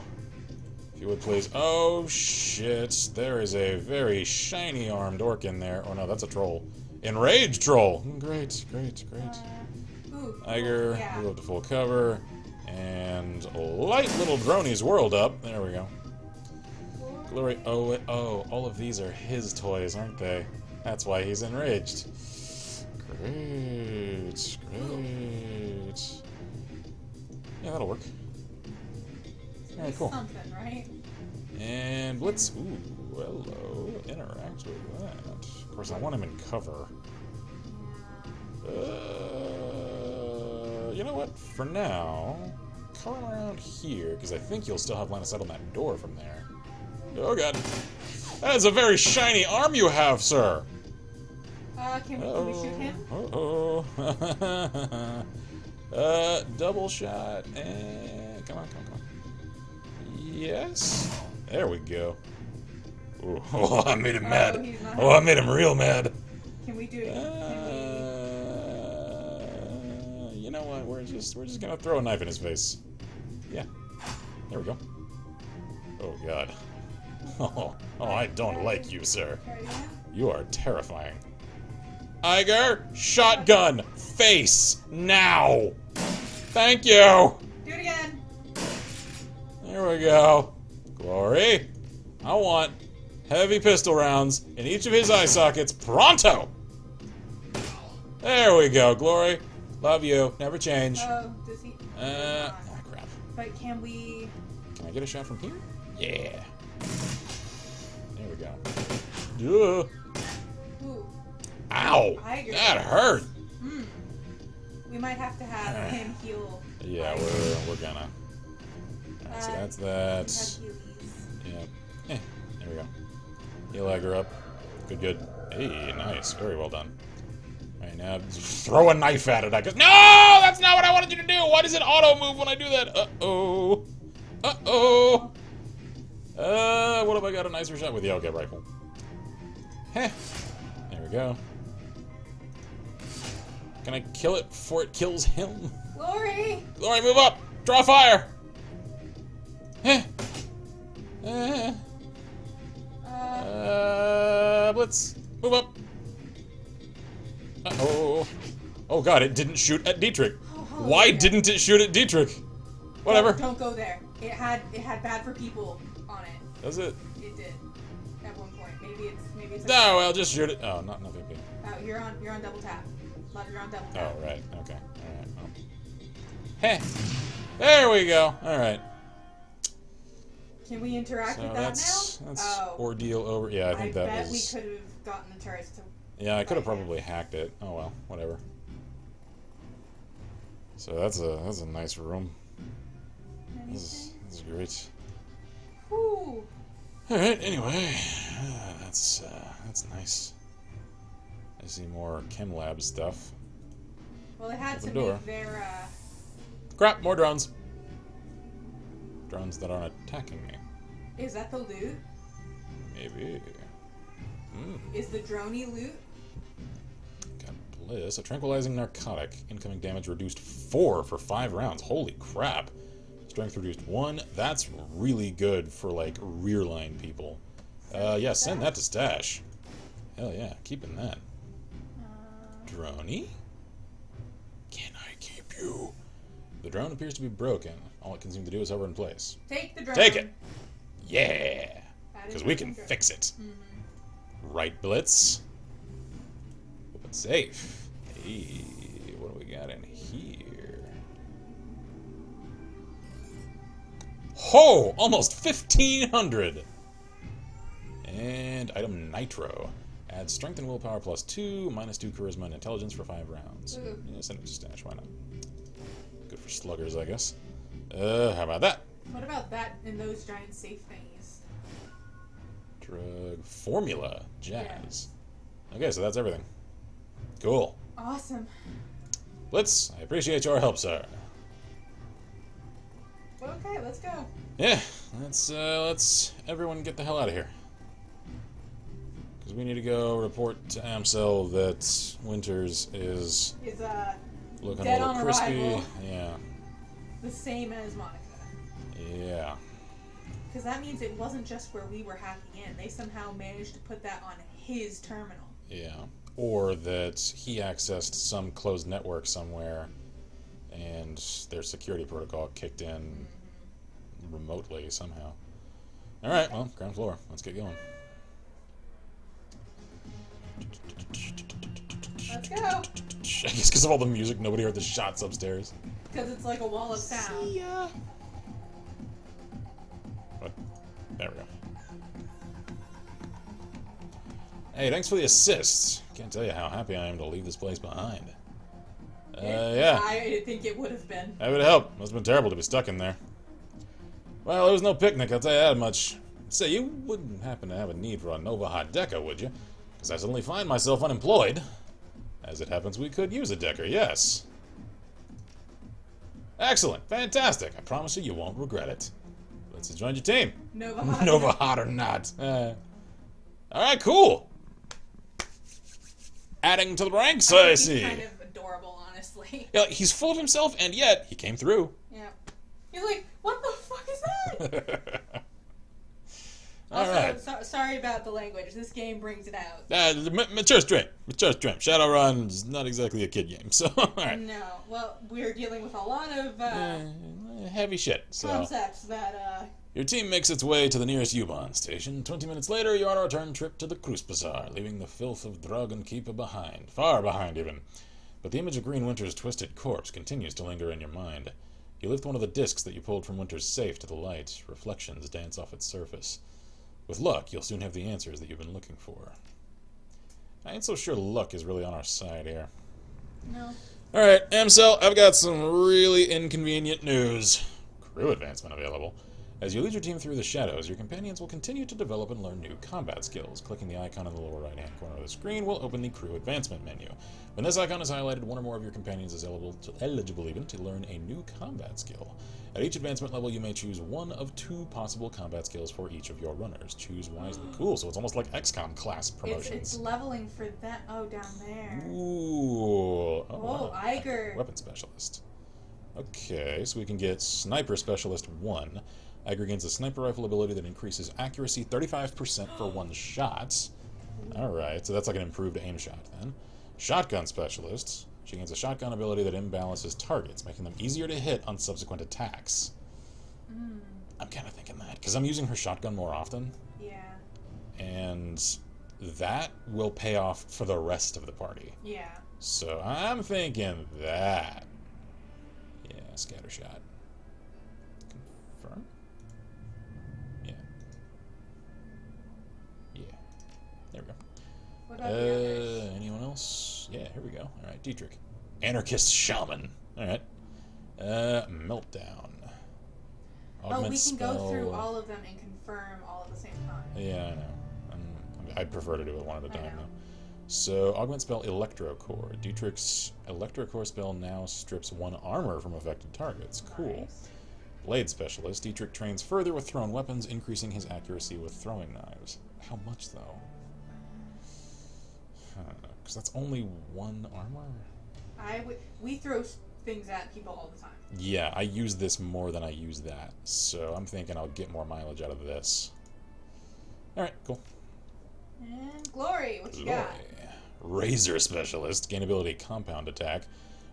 If you would please. Oh shit! There is a very shiny armed orc in there. Oh no, that's a troll. Enraged troll. Great, great, great. Iger, yeah. move up to full cover, and light little dronies whirled up. There we go. Glory. Oh, all of these are his toys, aren't they? That's why he's enraged. Great, great. Yeah, that'll work. Alright, cool. Something, right? And let's. Ooh, hello. Interact with that. Of course, I want him in cover. You know what? For now, come around here, because I think you'll still have line of sight on that door from there. Oh god. That is a very shiny arm you have, sir! Can we shoot him? Double shot, and... Come on. Yes? There we go. Ooh, oh, I made him mad. Oh, I made him real mad. Can we do it? You know what? We're just gonna throw a knife in his face. Yeah. There we go. Oh god. Oh, I don't like you, sir. You are terrifying. Iger, shotgun, face, now! Thank you! Do it again! There we go. Glory. I want heavy pistol rounds in each of his eye sockets, pronto! There we go, Glory. Love you. Never change. Oh, does he? Crap. But can we... Can I get a shot from here? Yeah. There we go. Duh. Ooh. Ow! That hurt! We might have to have him heal. Yeah, we're gonna. Alright, so that's that. Yeah. There we go. Heal Iger up. Good. Hey, nice. Very well done. Alright, now just throw a knife at it, I guess. No! That's not what I wanted you to do! Why does it auto move when I do that? Uh-oh. Uh-oh. What have I got a nicer shot with? Yeah, okay, rifle. Heh. There we go. Can I kill it before it kills him? Glory! Glory, move up! Draw fire! Blitz, move up! Uh-oh. Oh god, it didn't shoot at Dietrich. Why didn't it shoot at Dietrich? Whatever. Don't go there. It had bad for people on it. Does it? It did. At one point. Maybe it's No, well, just shoot it. Oh, not big deal. Oh, you're on double tap. Love, you're on double tap. Oh, right. Okay. Alright. Well. Heh. There we go. Alright. Can we interact with that that's now? ordeal over. Yeah, I think that bet was... we could have gotten the turrets to... Yeah, I could have probably hacked it. Oh well, whatever. So that's a nice room. This is great. Whew. Alright, anyway. That's nice. I see more chem lab stuff. Well, they had Open to door. make their, Crap, more drones. Drones that aren't attacking me. Is that the loot? Maybe. Is the droney loot? Got Bliss. A tranquilizing narcotic. Incoming damage reduced 4 for 5 rounds. Holy crap. Strength reduced 1. That's really good for, like, rear line people. Yeah, send that to stash. Hell yeah, keeping that. Droney? Can I keep you? The drone appears to be broken. All it can seem to do is hover in place. Take the drone. Take it! Yeah! Because we can fix it. Right, Blitz? Open safe. Hey, what do we got in here? Ho! Almost 1,500! And item Nitro. Adds strength and willpower plus 2, minus 2 charisma and intelligence for 5 rounds. Yeah, send it to stash, why not? Good for sluggers, I guess. How about that? What about that and those giant safe thingies? Drug formula. Jazz. Yeah. Okay, so that's everything. Cool. Awesome. Blitz, I appreciate your help, sir. Okay, let's go. Yeah, let's everyone get the hell out of here. Because we need to go report to Amsel that Winters is looking dead a little on crispy. arrival. Yeah. The same as Monica. Yeah. Because that means it wasn't just where we were hacking in. They somehow managed to put that on his terminal. Yeah. Or that he accessed some closed network somewhere and their security protocol kicked in remotely somehow. Alright, well, ground floor. Let's get going. Let's go. I guess because of all the music, nobody heard the shots upstairs. Because it's like a wall of sound. See ya. What? There we go. Hey, thanks for the assist. Can't tell you how happy I am to leave this place behind. Yeah. I think it would have been. That would help. Must have been terrible to be stuck in there. Well, there was no picnic, I'll tell you that much. Say, you wouldn't happen to have a need for a Nova Hot Decker, would you? Because I suddenly find myself unemployed. As it happens, we could use a Decker, yes. Excellent. Fantastic. I promise you, you won't regret it. Let's join your team. Nova Hot. Nova Hot or not. Alright, cool. Adding to the ranks, I see. He's kind of adorable, honestly. Yeah, he's full of himself, and yet he came through. Yeah. He's like, what the fuck is that? Alright. Sorry about the language. This game brings it out. Mature stream. Mature stream. Shadowrun is not exactly a kid game, so alright. No. Well, we're dealing with a lot of heavy shit. So. concepts that Your team makes its way to the nearest U-Bahn station. 20 minutes later, you're on a return trip to the Cruise Bazaar, leaving the filth of Dragonkeeper behind. Far behind, even. But the image of Green Winter's twisted corpse continues to linger in your mind. You lift one of the discs that you pulled from Winter's safe to the light. Reflections dance off its surface. With luck, you'll soon have the answers that you've been looking for. I ain't so sure luck is really on our side here. no. Alright, Amsel, I've got some really inconvenient news. Crew advancement available. As you lead your team through the shadows, your companions will continue to develop and learn new combat skills. Clicking the icon in the lower right-hand corner of the screen will open the crew advancement menu. When this icon is highlighted, one or more of your companions is eligible even to learn a new combat skill. At each advancement level, you may choose one of 2 possible combat skills for each of your runners. Choose wisely. Cool, so it's almost like XCOM class promotions. It's leveling for that. Oh, down there. Ooh. Oh, Wow. Eiger. Weapon specialist. Okay, so we can get Sniper Specialist 1. Eiger gains a sniper rifle ability that increases accuracy 35% for 1 shot. Alright, so that's like an improved aim shot then. Shotgun Specialist. She gains a shotgun ability that imbalances targets, making them easier to hit on subsequent attacks. I'm kind of thinking that, because I'm using her shotgun more often. Yeah. And that will pay off for the rest of the party. Yeah. So I'm thinking that. Yeah, scatter shot. Confirm? Yeah. Yeah. There we go. What about the others? Anyone else? Yeah, here we go. Alright, Dietrich. Anarchist Shaman. Alright. Meltdown. Augment we can spell. go through all of them and confirm all at the same time. Yeah, I know. I'd prefer to do it one at a time, know. though. So, Augment spell Electrocore. Dietrich's Electrocore spell now strips 1 armor from affected targets. Cool. Nice. Blade Specialist. Dietrich trains further with thrown weapons, increasing his accuracy with throwing knives. How much, though? Because that's only 1 armor? We throw things at people all the time. Yeah, I use this more than I use that, so I'm thinking I'll get more mileage out of this. Alright, cool. And Glory, what you got? Razor Specialist, gain ability compound attack.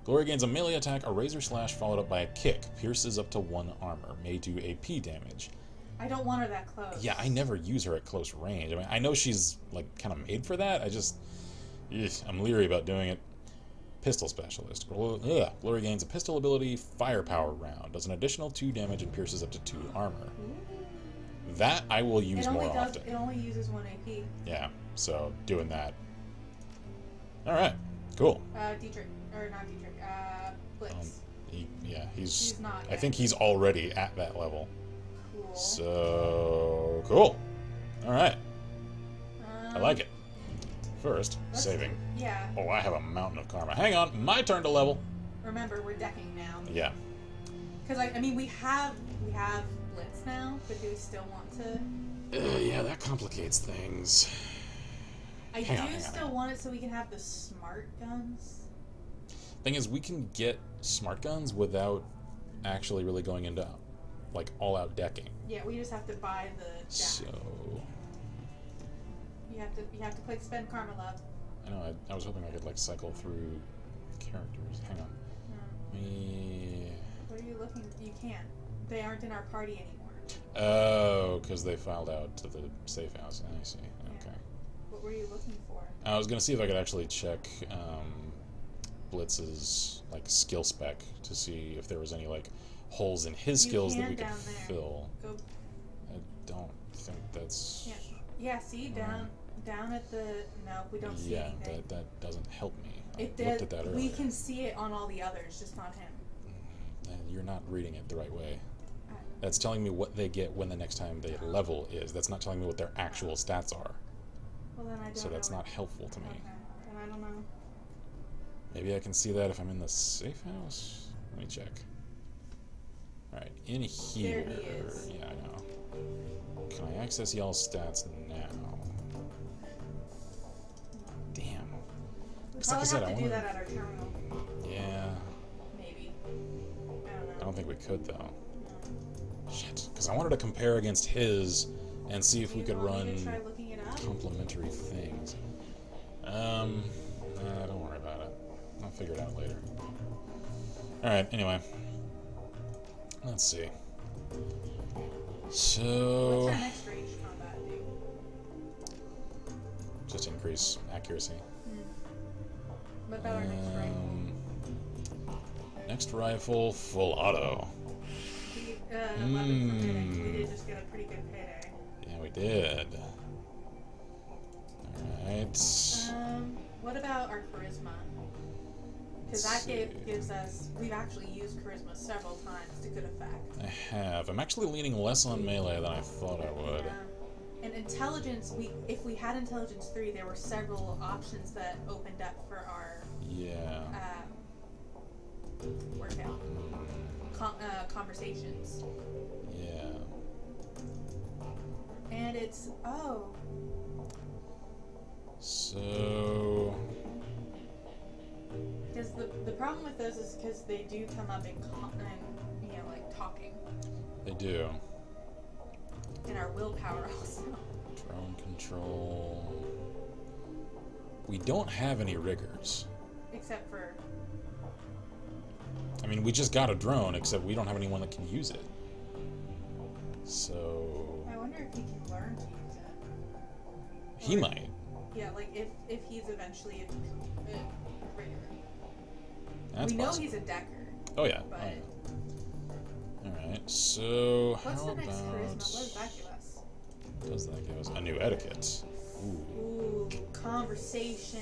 Glory gains a melee attack, a razor slash followed up by a kick. Pierces up to 1 armor, may do AP damage. I don't want her that close. Yeah, I never use her at close range. I mean, I know she's, like, kind of made for that. I just... I'm leery about doing it. Pistol Specialist. Glory gains a pistol ability, Firepower round. Does an additional 2 damage and pierces up to 2 armor. Ooh. That I will use more often. It only uses 1 AP. Yeah, so doing that. Alright, cool. Dietrich. Or not Dietrich. Blitz. He's not I yet. think he's already at that level. Cool. So, cool. Alright. I like it. First, saving. Yeah. Oh, I have a mountain of karma. Hang on, my turn to level. Remember, we're decking now. Yeah. Because I mean, we have Blitz now, but do we still want to? Yeah, that complicates things. I do still want it so we can have the smart guns. Thing is, we can get smart guns without actually really going into, like, all-out decking. Yeah, we just have to buy the jack. So... You have to click spend karma, love. I know, I was hoping I could, like, cycle through characters. Hang on. What are you looking... You can't. They aren't in our party anymore. Oh, because they filed out to the safe house. I see. Okay. Yeah. What were you looking for? I was going to see if I could actually check Blitz's, like, skill spec to see if there was any, like, holes in his skills that we could fill. Go. I don't think that's... Yeah, see? Down at the... No, we don't see anything. Yeah, that doesn't help me. It I looked at that earlier. We can see it on all the others, just not him. You're not reading it the right way. That's telling me what they get when the next time they level is. That's not telling me what their actual stats are. Well, then I don't So that's not helpful to me. Okay. Then I don't know. Maybe I can see that if I'm in the safe house? Let me check. Alright, in here... There he is. Yeah, I know. Can I access y'all's stats now? Damn. We Like probably I said, have to do that at our terminal. Yeah. Maybe. I don't know. I don't think we could, though. Shit. Because I wanted to compare against his and see if we could run try looking it up? complementary things. Don't worry about it. I'll figure it out later. Alright, anyway. Let's see. So... What's our next range combat do? Just increase accuracy. What about our next rifle? Next rifle, full auto. 11 for hitting. We did just get a pretty good payday. Yeah, we did. Alright. What about our charisma? Because that gives us... We've actually used charisma several times to good effect. I have. I'm actually leaning less on melee than I thought I would. Yeah. And intelligence, if we had intelligence 3, there were several options that opened up for our... Yeah. Workout. Conversations. Yeah. And it's... Oh. So... Because the problem with those is because they do come up in like talking. They do. And our willpower also. Drone control. We don't have any riggers. Except for... I mean, we just got a drone, except we don't have anyone that can use it. So... I wonder if he can learn to use it. He might. Yeah, like if he's eventually a rigger. That's we know possible. he's a decker. Oh yeah. But... Alright, so What's how the next about... charisma? What does that give us? Does that give us a new etiquette? Ooh, conversation.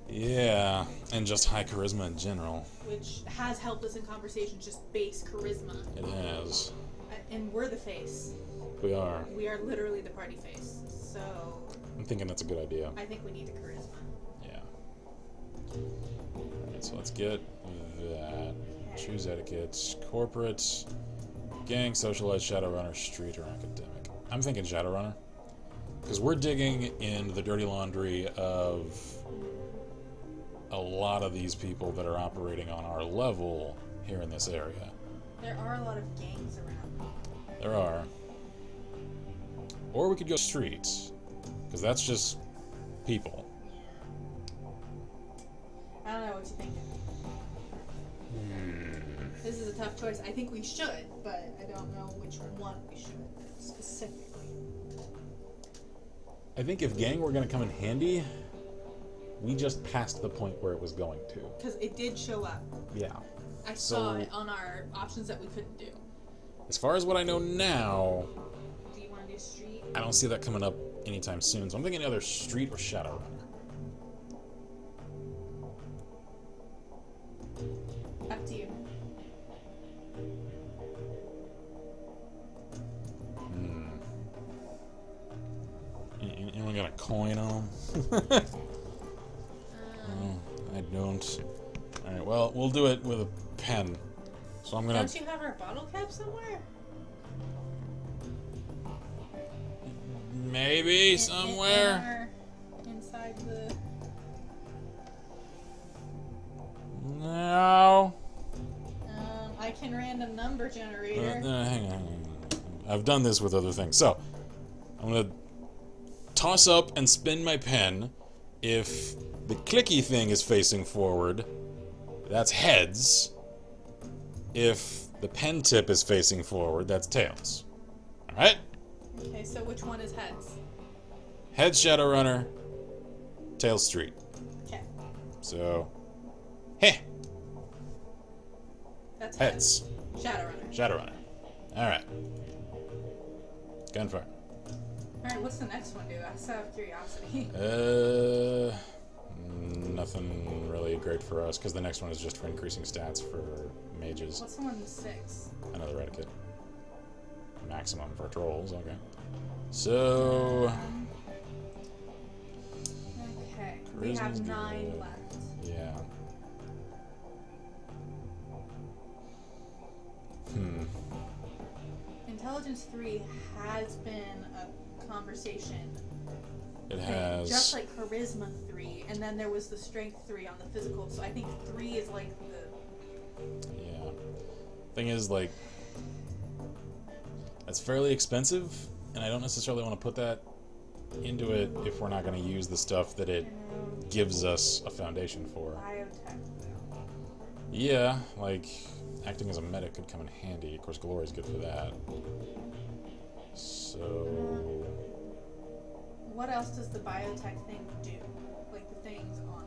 Yeah, and just high charisma in general. Which has helped us in conversations, just base charisma. It has. And we're the face. We are. We are literally the party face. So... I'm thinking that's a good idea. I think we need the charisma. Yeah. Alright, so let's get that. Choose etiquette. Corporate. Gang, socialite, Shadowrunner, street, or academic. I'm thinking Shadowrunner. Because we're digging in the dirty laundry of a lot of these people that are operating on our level here in this area. There are a lot of gangs around. There are. Or we could go streets, because that's just people. I don't know what you think. This is a tough choice. I think we should, but I don't know which one we should specifically. I think if gang were going to come in handy, we just passed the point where it was going to. Because it did show up. Yeah. I saw it on our options that we couldn't do. As far as what I know now, Do you want to do street? I don't see that coming up anytime soon. So I'm thinking either street or Shadowrun. Up to you. Anyone got a coin on them? No, I don't. Alright, well, we'll do it with a pen. So I'm gonna... Don't you have our bottle cap somewhere? Maybe somewhere. Inside the... No. I can random number generator. Hang on. I've done this with other things. So, I'm gonna toss up and spin my pen. If the clicky thing is facing forward, that's heads. If the pen tip is facing forward, that's tails. Alright? Okay, so which one is heads? Heads Shadowrunner, tails street. Okay. So, heh. That's Heads. Shadowrunner. Shadowrunner. Alright. Gunfire. Alright, what's the next one do? I just out of curiosity. Nothing really great for us, because the next one is just for increasing stats for mages. What's the one with 6? Another etiquette. Maximum for trolls, okay. So... okay, we have Charisma's 9 good. left. Yeah. Intelligence 3 has been a conversation. It has... Just like Charisma 3, and then there was the Strength 3 on the physical, so I think 3 is like the... Yeah. Thing is, like... That's fairly expensive, and I don't necessarily want to put that into it if we're not going to use the stuff that it gives us a foundation for. Biotech, though. Yeah, like... Acting as a medic could come in handy. Of course, Glory's good for that. So... What else does the biotech thing do? Like the things on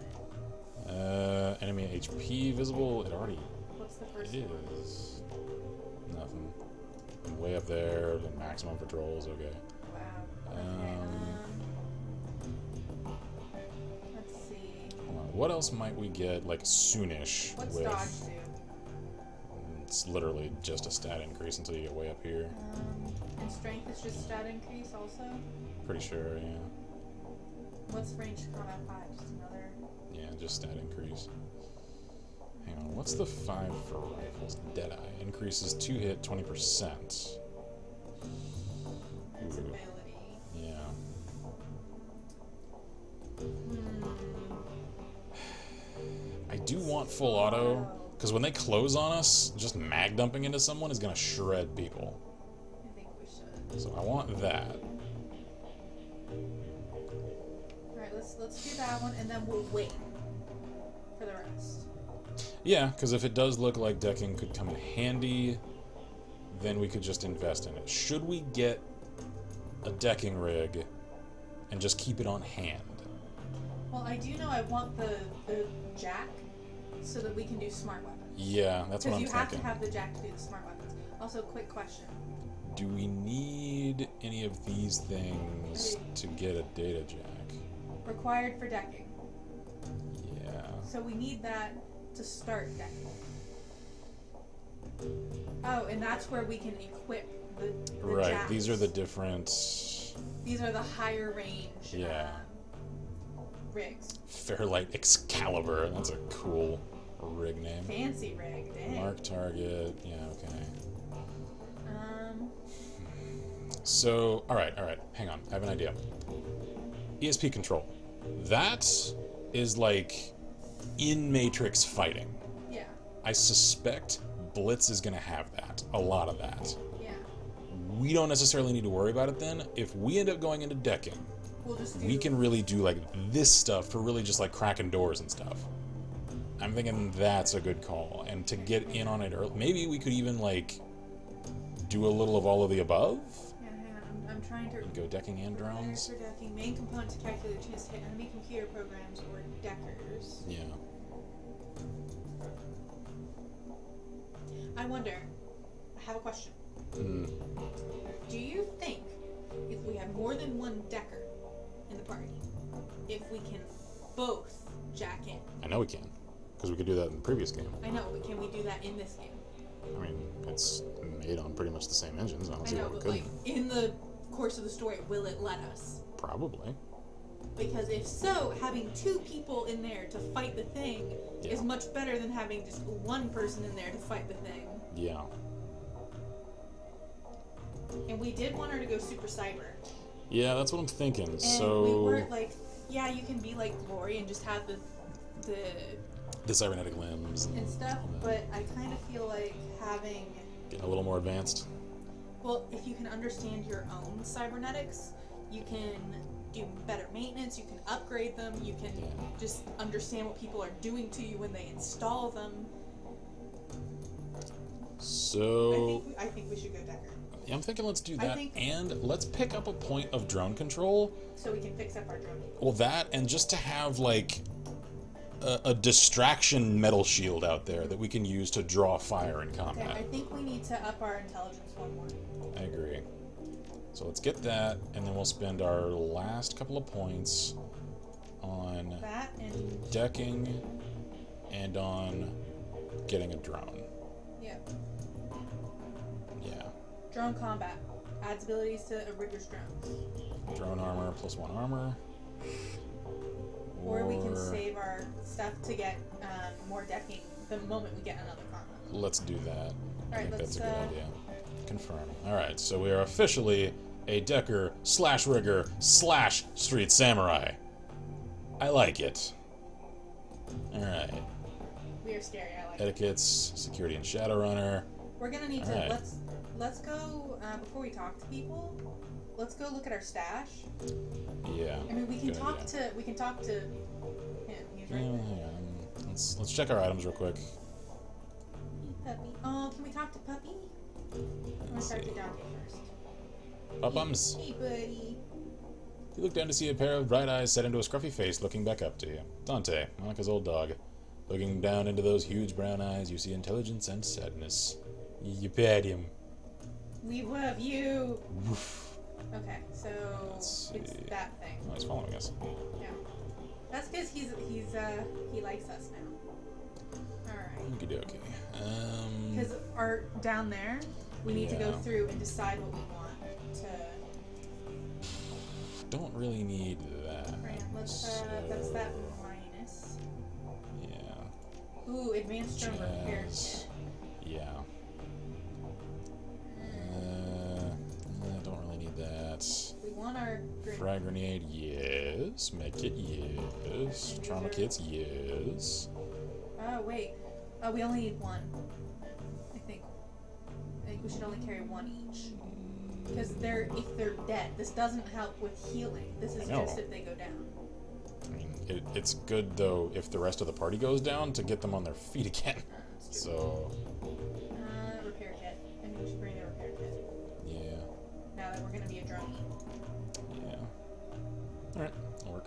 it. Enemy HP visible. It already What's the first one? is. Nothing. Way up there. The maximum for trolls. Okay. Wow. Okay. Let's see. Hold on. What else might we get like soonish What's with? dodge do? It's literally just a stat increase until you get way up here. And strength is just stat increase also? Pretty sure, yeah. What's range combat 5? Just another... Yeah, just stat increase. Hang on, what's the 5 for rifles? Deadeye. Increases 2 hit, 20%. That's Ooh. ability. Yeah. I do want full auto, because when they close on us, just mag dumping into someone is going to shred people. I think we should. So I want that. Alright, let's do that one, and then we'll wait for the rest. Yeah, because if it does look like decking could come in handy, then we could just invest in it. Should we get a decking rig and just keep it on hand? Well, I do know I want the jack so that we can do smart weapons. Yeah, that's what I'm Because you thinking. have to have the jack to do the smart weapons. Also, quick question. Do we need any of these things to get a data jack? Required for decking. Yeah. So we need that to start decking. Oh, and that's where we can equip the Right, jacks. these are the different... These are the higher range Yeah. rigs. Fairlight Excalibur, that's a cool rig name. Fancy rig, dang. Mark target, yeah, okay. So, alright, hang on, I have an idea. ESP control. That is like in Matrix fighting. Yeah. I suspect Blitz is going to have that. A lot of that. Yeah. We don't necessarily need to worry about it then. If we end up going into decking, we can really do like this stuff for really just like cracking doors and stuff. I'm thinking that's a good call. And to get in on it early, maybe we could even like do a little of all of the above. Yeah, hang on. I'm trying to Go decking and drones. For decking, main component to calculate the chance to hit enemy computer programs or deckers. Yeah. I wonder. I have a question. Do you think if we have more than one decker in the party, if we can both jack in? I know we can, because we could do that in the previous game. I know, but can we do that in this game? I mean, it's made on pretty much the same engines. I don't see know, why we but couldn't. like in the course of the story, will it let us? Probably. Because if so, having two people in there to fight the thing is much better than having just one person in there to fight the thing. Yeah. And we did want her to go super cyber. Yeah, that's what I'm thinking. And so we weren't like, yeah, you can be like Glory and just have the cybernetic limbs and stuff, but I kind of feel like having getting a little more advanced. Well, if you can understand your own cybernetics, you can do better maintenance, you can upgrade them, you can just understand what people are doing to you when they install them. So I think we should go Decker. Yeah, I'm thinking let's do that, and let's pick up a point of drone control. So we can fix up our drone. Well, that, and just to have, like, a distraction metal shield out there that we can use to draw fire in combat. Okay, I think we need to up our intelligence one more. I agree. So let's get that, and then we'll spend our last couple of points on that and decking and on getting a drone. Yeah. Yeah. Drone combat. Adds abilities to a rigger's drones. Drone armor plus 1 armor. Or we can save our stuff to get more decking the moment we get another combat. Let's do that. I Alright, think that's a good let's, idea. Confirm. Alright, so we are officially a decker / rigger / street samurai. I like it. Alright. We are scary, I like it. Etiquettes, security and Shadowrunner. We're gonna need to, let's go, before we talk to people, let's go look at our stash. Yeah. I mean, we can talk to him. He's right there. Let's check our items real quick. Puppy. Oh, can we talk to Puppy? I'm gonna start to Dante first. Puppums. Hey, buddy. You look down to see a pair of bright eyes set into a scruffy face looking back up to you. Dante, Monica's old dog. Looking down into those huge brown eyes, you see intelligence and sadness. You pet him. We love you. Woof. Okay, so it's that thing. Oh, he's following us. Yeah. That's because he likes us now. Alright. Okie dokie. Because down there, we need to go through and decide what we want to... Don't really need that. Right, let's, that's that minus. Yeah. Ooh, advanced drone repair kit. Yeah. I don't really need that. We want our Frag grenade, yes. Medkit, yes. Trauma kits, yes. Oh, wait. We only need one. I think we should only carry one each. Because if they're dead, this doesn't help with healing. This is just if they go down. I mean, it's good, though, if the rest of the party goes down to get them on their feet again. So... repair kit. I mean, we should bring a repair kit. Yeah. Now that we're going to be a drone. Yeah. Alright, that'll work.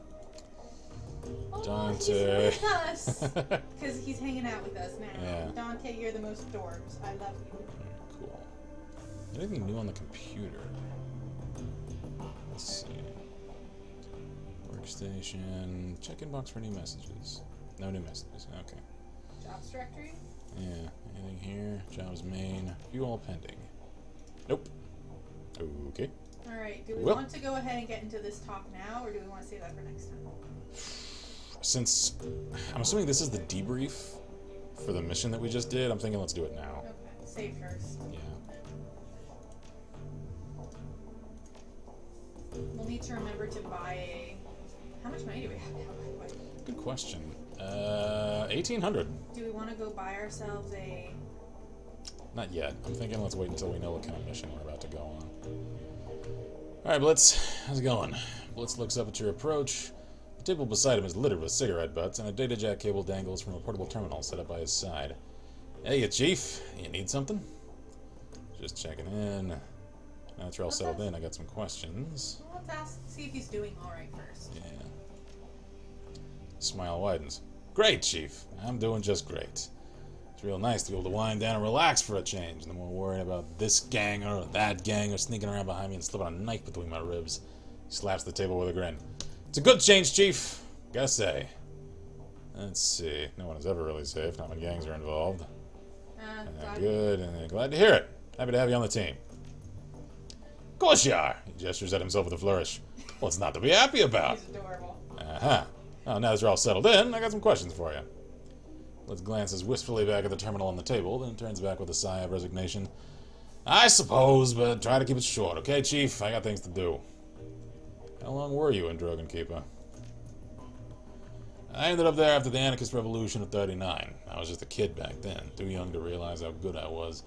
Oh, Dante. he's with us! Because he's hanging out with us now. Yeah. Dante, you're the most adorbs. I love you. Cool. Anything new on the computer? Let's see. Workstation. Check inbox for new messages. No new messages. Okay. Jobs directory? Yeah. Anything here? Jobs main. View all pending. Nope. Okay. Alright, do we want to go ahead and get into this talk now, or do we want to save that for next time? Since I'm assuming this is the debrief for the mission that we just did, I'm thinking let's do it now. Okay, save first. Yeah. We'll need to remember to buy a... How much money do we have now, by the way? Good question. 1800. Do we want to go buy ourselves a... Not yet. I'm thinking let's wait until we know what kind of mission we're about to go on. Alright, Blitz. How's it going? Blitz looks up at your approach. The table beside him is littered with cigarette butts, and a data jack cable dangles from a portable terminal set up by his side. Hey, you Chief. You need something? Just checking in. Now that you're all settled in, I got some questions. Well, let's ask, see if he's doing alright first. Yeah. Smile widens. Great, Chief. I'm doing just great. It's real nice to be able to wind down and relax for a change. No more worrying about this gang or that gang or sneaking around behind me and slipping a knife between my ribs. He slaps the table with a grin. It's a good change, Chief. Gotta say. Let's see. No one is ever really safe, not when gangs are involved. Good, and glad to hear it. Happy to have you on the team. Of course you are. He gestures at himself with a flourish. What's not to be happy about? He's adorable. Uh-huh. Now that you're all settled in, I got some questions for you. Blitz glances wistfully back at the terminal on the table, then turns back with a sigh of resignation. I suppose, but try to keep it short, okay, Chief? I got things to do. How long were you in Dragonkeeper? I ended up there after the Anarchist Revolution of 39. I was just a kid back then, too young to realize how good I was.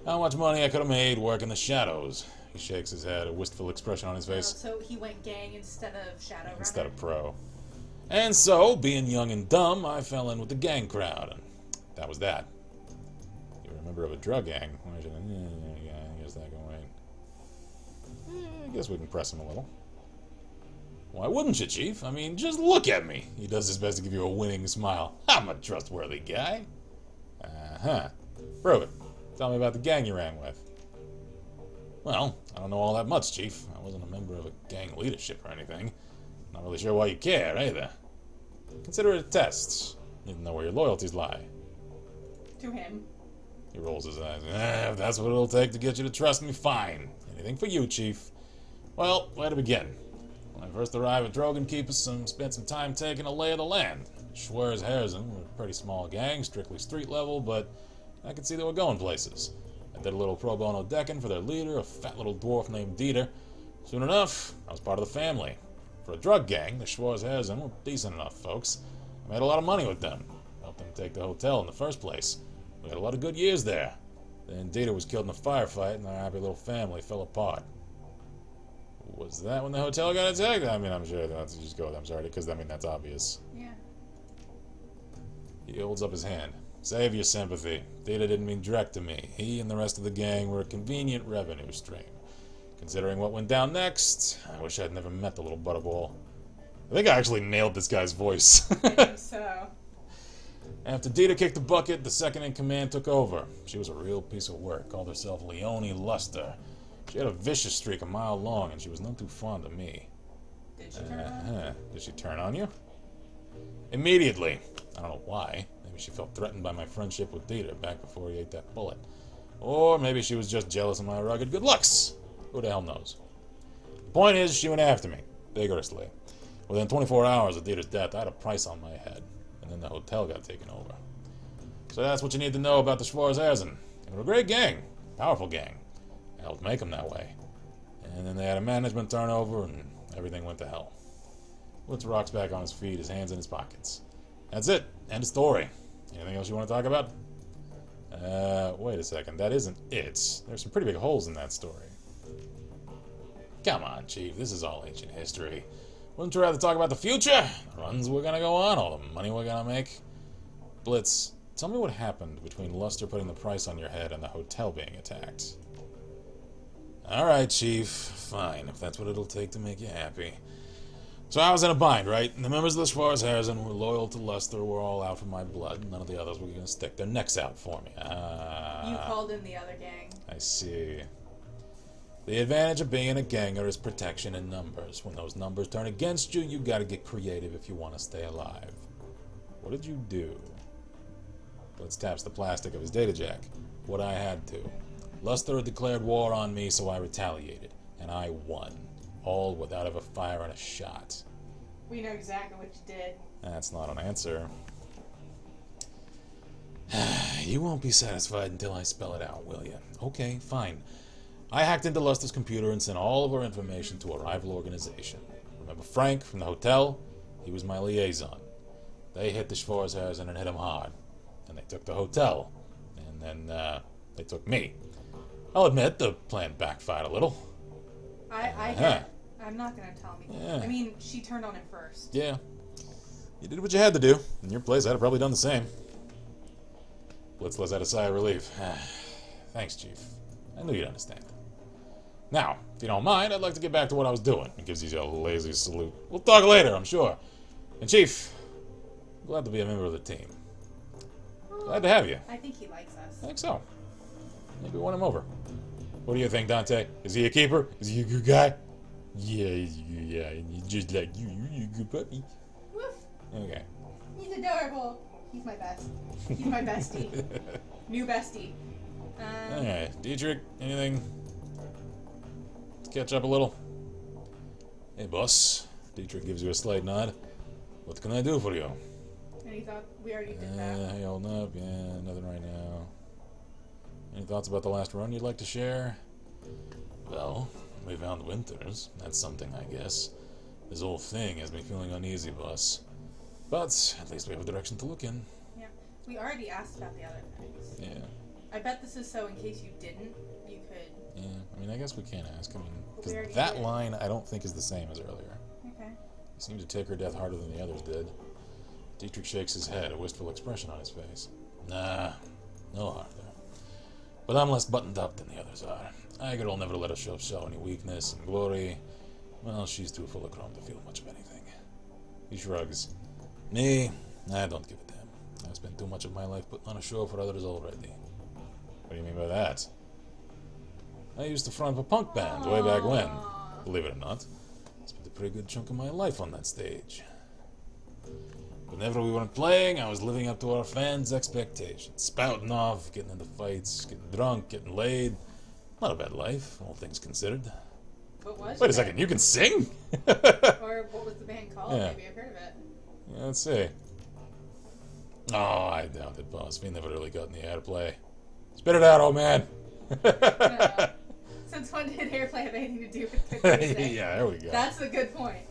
How much money I could have made working the shadows. He shakes his head, a wistful expression on his face. So he went gang instead of Shadowrun? Instead of pro. And so, being young and dumb, I fell in with the gang crowd, and that was that. You're a member of a drug gang. Yeah, I guess that can wait. I guess we can press him a little. Why wouldn't you, Chief? I mean, just look at me. He does his best to give you a winning smile. I'm a trustworthy guy. Uh-huh. Prove it. Tell me about the gang you ran with. Well, I don't know all that much, Chief. I wasn't a member of a gang leadership or anything. Not really sure why you care, either. Consider it a test. You don't know where your loyalties lie. To him. He rolls his eyes. If that's what it'll take to get you to trust me, fine. Anything for you, Chief. Well, where to begin? When I first arrived at Dragonkeeper, spent some time taking a lay of the land. Ch.2 were a pretty small gang, strictly street level, but I could see they were going places. I did a little pro bono decking for their leader, a fat little dwarf named Dieter. Soon enough, I was part of the family. For a drug gang, the Ch.2 were decent enough folks. I made a lot of money with them. Helped them take the hotel in the first place. We had a lot of good years there. Then Dieter was killed in a firefight, and our happy little family fell apart. Was that when the hotel got attacked? I mean, I'm sure that's just go with I'm sorry, because I mean that's obvious. Yeah. He holds up his hand. Save your sympathy. Dieter didn't mean direct to me. He and the rest of the gang were a convenient revenue stream. Considering what went down next, I wish I'd never met the little butterball. I think I actually nailed this guy's voice. I think so. After Dieter kicked the bucket, the second-in-command took over. She was a real piece of work, called herself Leonie Luster. She had a vicious streak a mile long, and she was none too fond of me. Did she turn on? Did she turn on you? Immediately. I don't know why. Maybe she felt threatened by my friendship with Dieter back before he ate that bullet. Or maybe she was just jealous of my rugged good looks. Who the hell knows? The point is, she went after me, vigorously. Within 24 hours of Dieter's death, I had a price on my head, and then the hotel got taken over. So that's what you need to know about the Ch.2. They were a great gang, powerful gang. I helped make them that way. And then they had a management turnover, and everything went to hell. Blitz rocks back on his feet, his hands in his pockets. That's it. End of story. Anything else you want to talk about? Wait a second. That isn't it. There's some pretty big holes in that story. Come on, Chief. This is all ancient history. Wouldn't you rather talk about the future? The runs we're gonna go on, all the money we're gonna make? Blitz, tell me what happened between Luster putting the price on your head and the hotel being attacked. Alright, Chief. Fine, if that's what it'll take to make you happy. So I was in a bind, right? And the members of the Ch.2 were loyal to Luster, were all out for my blood. None of the others were gonna stick their necks out for me. You called in the other gang. I see. The advantage of being a ganger is protection in numbers. When those numbers turn against you, you gotta get creative if you want to stay alive. What did you do? Blitz taps the plastic of his data jack. What I had to. Luster had declared war on me, so I retaliated. And I won. All without ever firing a shot. We know exactly what you did. That's not an answer. You won't be satisfied until I spell it out, will you? Okay, fine. I hacked into Luster's computer and sent all of our information to a rival organization. Remember Frank from the hotel? He was my liaison. They hit the Schwarzers and it hit them hard. And they took the hotel. And then they took me. I'll admit the plan backfired a little. I get it. I'm not going to tell me. Yeah. I mean, she turned on him first. Yeah. You did what you had to do. In your place, I'd have probably done the same. Blitz lets out a sigh of relief. Thanks, Chief. I knew you'd understand. Now, if you don't mind, I'd like to get back to what I was doing. He gives you a lazy salute. We'll talk later, I'm sure. And Chief, I'm glad to be a member of the team. Glad to have you. I think he likes us. I think so. Maybe win him over. What do you think, Dante? Is he a keeper? Is he a good guy? Yeah, just like you. You're a good puppy. Woof. Okay. He's adorable. He's my best. He's my bestie. New bestie. Alright, Dietrich, anything? Let's catch up a little. Hey, boss. Dietrich gives you a slight nod. What can I do for you? And he thought we already did that. How you holding up? Yeah, nothing right now. Any thoughts about the last run you'd like to share? Well, we found Winters. That's something, I guess. This whole thing has me feeling uneasy, boss. But at least we have a direction to look in. Yeah. We already asked about the other things. Yeah. I bet this is so in case you didn't, you could... Yeah, I mean, I guess we can ask. I mean, But we because already that did. line I don't think is the same as earlier. Okay. He seemed to take her death harder than the others did. Dietrich shakes his head, a wistful expression on his face. Nah, no harm there. But I'm less buttoned up than the others are. Iger will never let herself show any weakness, and Glory, well, she's too full of chrome to feel much of anything. He shrugs. Me, I don't give a damn. I've spent too much of my life putting on a show for others already. What do you mean by that? I used to front a punk band way back when. Believe it or not. Spent a pretty good chunk of my life on that stage. Whenever we weren't playing, I was living up to our fans' expectations. Spouting off, getting into fights, getting drunk, getting laid. Not a bad life, all things considered. What was Wait a your second, you can sing? band? Or what was the band called? Yeah. Maybe I've heard of it. Yeah, let's see. Oh, I doubt it, boss. We never really got any airplay. Spit it out, old man. No. Since when did airplay have anything to do with the music? Yeah, there we go. That's a good point.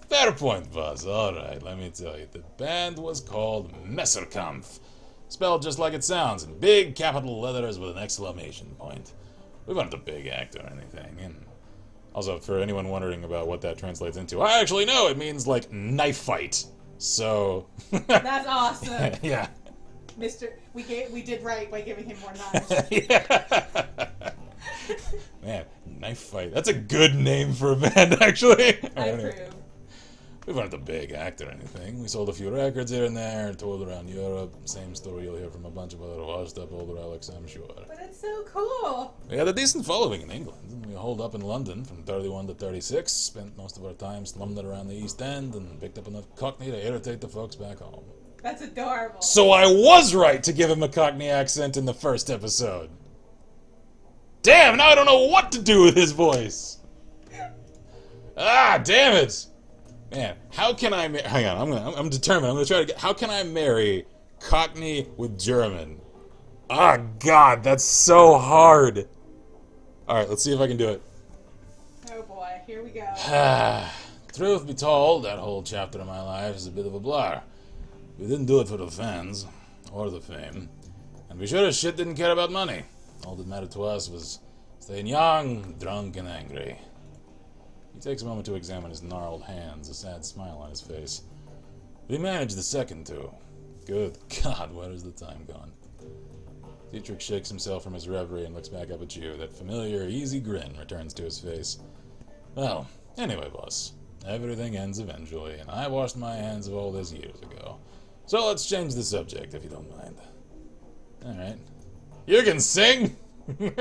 Fair point, boss. Alright, let me tell you. The band was called Messerkampf. Spelled just like it sounds, in big capital letters with an exclamation point. We weren't a big act or anything, and also, for anyone wondering about what that translates into, I actually know it means, like, knife fight. So... That's awesome. Yeah. We did right by giving him more knives. Yeah. Man, knife fight. That's a good name for a band, actually. I Anyway. approve. We weren't a big act or anything. We sold a few records here and there, toured around Europe. Same story you'll hear from a bunch of other washed-up older relics, I'm sure. But it's so cool. We had a decent following in England. We holed up in London from 31 to 36, spent most of our time slumming it around the East End, and picked up enough Cockney to irritate the folks back home. That's adorable. So I was right to give him a Cockney accent in the first episode. Damn, now I don't know what to do with his voice. Ah, damn it. Man, how can I hang on, I'm determined. I'm gonna try to get. How can I marry Cockney with German? Ah, God, that's so hard. All right, let's see if I can do it. Oh boy, here we go. Truth be told, that whole chapter of my life is a bit of a blur. We didn't do it for the fans or the fame, and we sure as shit didn't care about money. All that mattered to us was staying young, drunk, and angry. He takes a moment to examine his gnarled hands, a sad smile on his face. But he managed the second two. Good God, where has the time gone? Dietrich shakes himself from his reverie and looks back up at you. That familiar, easy grin returns to his face. Well, anyway, boss. Everything ends eventually, and I washed my hands of all this years ago. So let's change the subject, if you don't mind. Alright. You can sing! He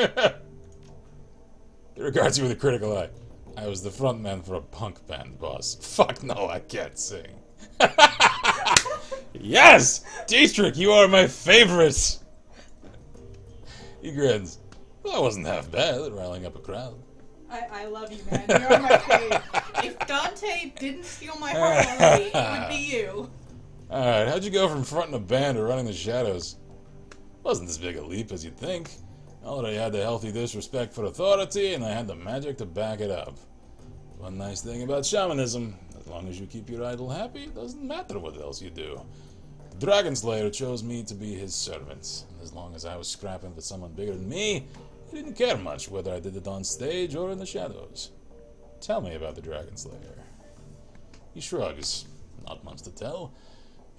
regards you with a critical eye. I was the frontman for a punk band, boss. Fuck no, I can't sing. Yes! Dietrich, you are my favorite! He grins. Well, that wasn't half bad at riling up a crowd. I love you, man. You're my fave. If Dante didn't steal my heart already, it would be you. Alright, how'd you go from fronting a band to running the shadows? Wasn't as big a leap as you'd think. All that I had the healthy disrespect for authority, and I had the magic to back it up. One nice thing about shamanism, as long as you keep your idol happy, it doesn't matter what else you do. Dragonslayer chose me to be his servant, and as long as I was scrapping with someone bigger than me, he didn't care much whether I did it on stage or in the shadows. Tell me about the Dragonslayer. He shrugs. Not much to tell.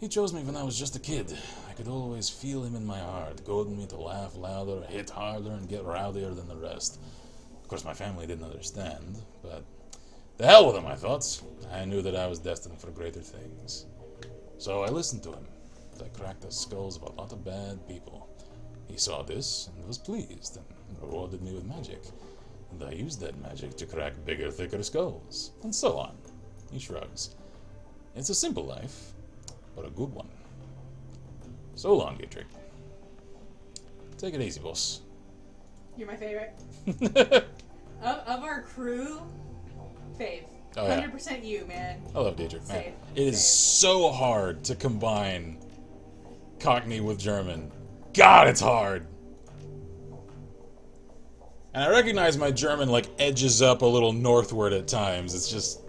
He chose me when I was just a kid. I could always feel him in my heart, goading me to laugh louder, hit harder, and get rowdier than the rest. Of course, my family didn't understand, but the hell with him, I thought. I knew that I was destined for greater things. So I listened to him. I cracked the skulls of a lot of bad people. He saw this and was pleased and rewarded me with magic. And I used that magic to crack bigger, thicker skulls. And so on. He shrugs. It's a simple life, but a good one. So long, Dietrich. Take it easy, boss. You're my favorite. of our crew, fave. Oh, yeah. 100% you, man. I love Dietrich, man. Save. It is so hard to combine Cockney with German. God, it's hard. And I recognize my German, like, edges up a little northward at times. It's just,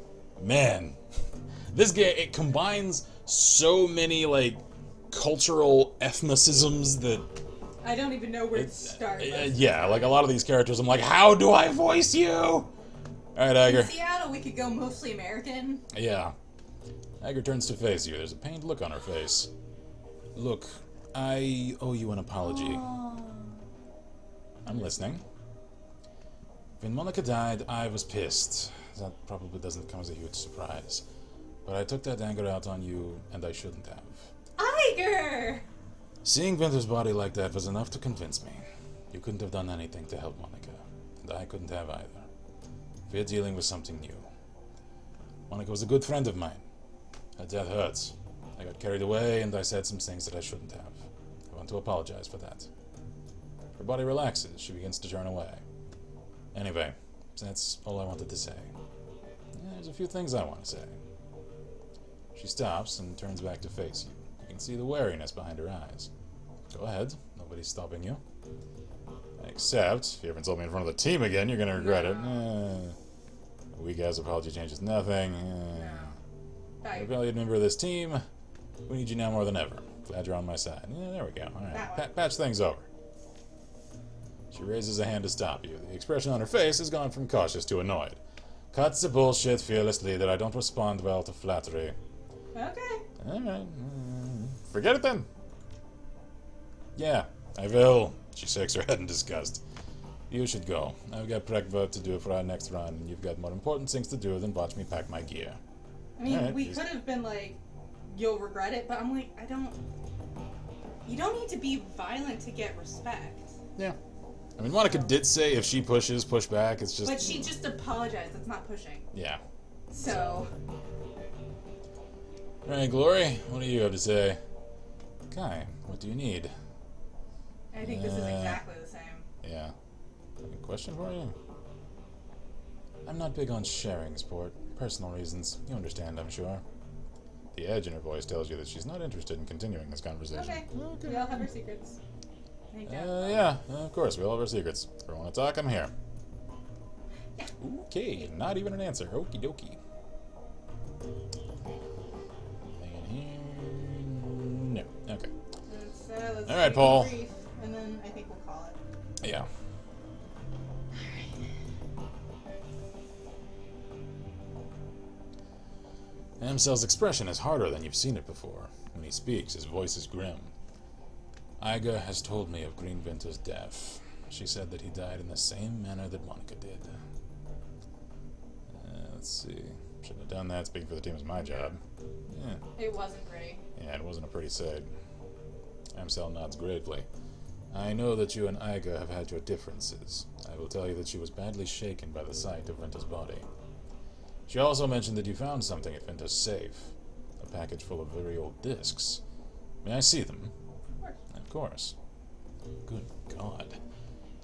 man. This game, it combines so many, like, cultural ethnicisms that... I don't even know where to start. Yeah, like, a lot of these characters, I'm like, how do I voice you? Alright, Agar. In Seattle, we could go mostly American. Yeah. Agar turns to face you. There's a pained look on her face. Look, I owe you an apology. Oh. I'm listening. When Monica died, I was pissed. That probably doesn't come as a huge surprise. But I took that anger out on you, and I shouldn't have. Iger! Seeing Winter's body like that was enough to convince me. You couldn't have done anything to help Monica, and I couldn't have either. We're dealing with something new. Monica was a good friend of mine. Her death hurts. I got carried away, and I said some things that I shouldn't have. I want to apologize for that. Her body relaxes. She begins to turn away. Anyway, that's all I wanted to say. There's a few things I want to say. She stops and turns back to face you. You can see the wariness behind her eyes. Go ahead. Nobody's stopping you. Except, if you haven't told me in front of the team again, you're going to regret it. A weak-ass apology changes nothing. You're a valued member of this team. We need you now more than ever. Glad you're on my side. There we go. All right. Patch things over. She raises a hand to stop you. The expression on her face has gone from cautious to annoyed. Cuts the bullshit fearlessly that I don't respond well to flattery. Okay. Alright. Forget it then. Yeah, I will. She shakes her head in disgust. You should go. I've got prep work to do for our next run, and you've got more important things to do than watch me pack my gear. I mean, we could have been like, you'll regret it, but I'm like, you don't need to be violent to get respect. Yeah. I mean, Monica did say if she pushes, push back. It's just... But she just apologized. That's not pushing. Yeah. So... Alright, Glory, what do you have to say? Kai, what do you need? I think this is exactly the same. Yeah. A question for you? I'm not big on sharing, sport. Personal reasons. You understand, I'm sure. The edge in her voice tells you that she's not interested in continuing this conversation. Okay. We all have our secrets. Yeah, of course, we all have our secrets. If you want to talk, I'm here. Yeah. Okay, not even an answer. Okie dokie. No. Okay. Let's all right, Paul. Brief, and then I think we'll call it. Yeah. Amsel's expression is harder than you've seen it before. When he speaks, his voice is grim. Iga has told me of Green Winter's death. She said that he died in the same manner that Monica did. Let's see. Shouldn't have done that. Speaking for the team is my job. Yeah. It wasn't great. Yeah, it wasn't a pretty sight. Amsel nods gravely. I know that you and Iga have had your differences. I will tell you that she was badly shaken by the sight of Winter's body. She also mentioned that you found something at Winter's safe. A package full of very old discs. May I see them? Of course. Good God.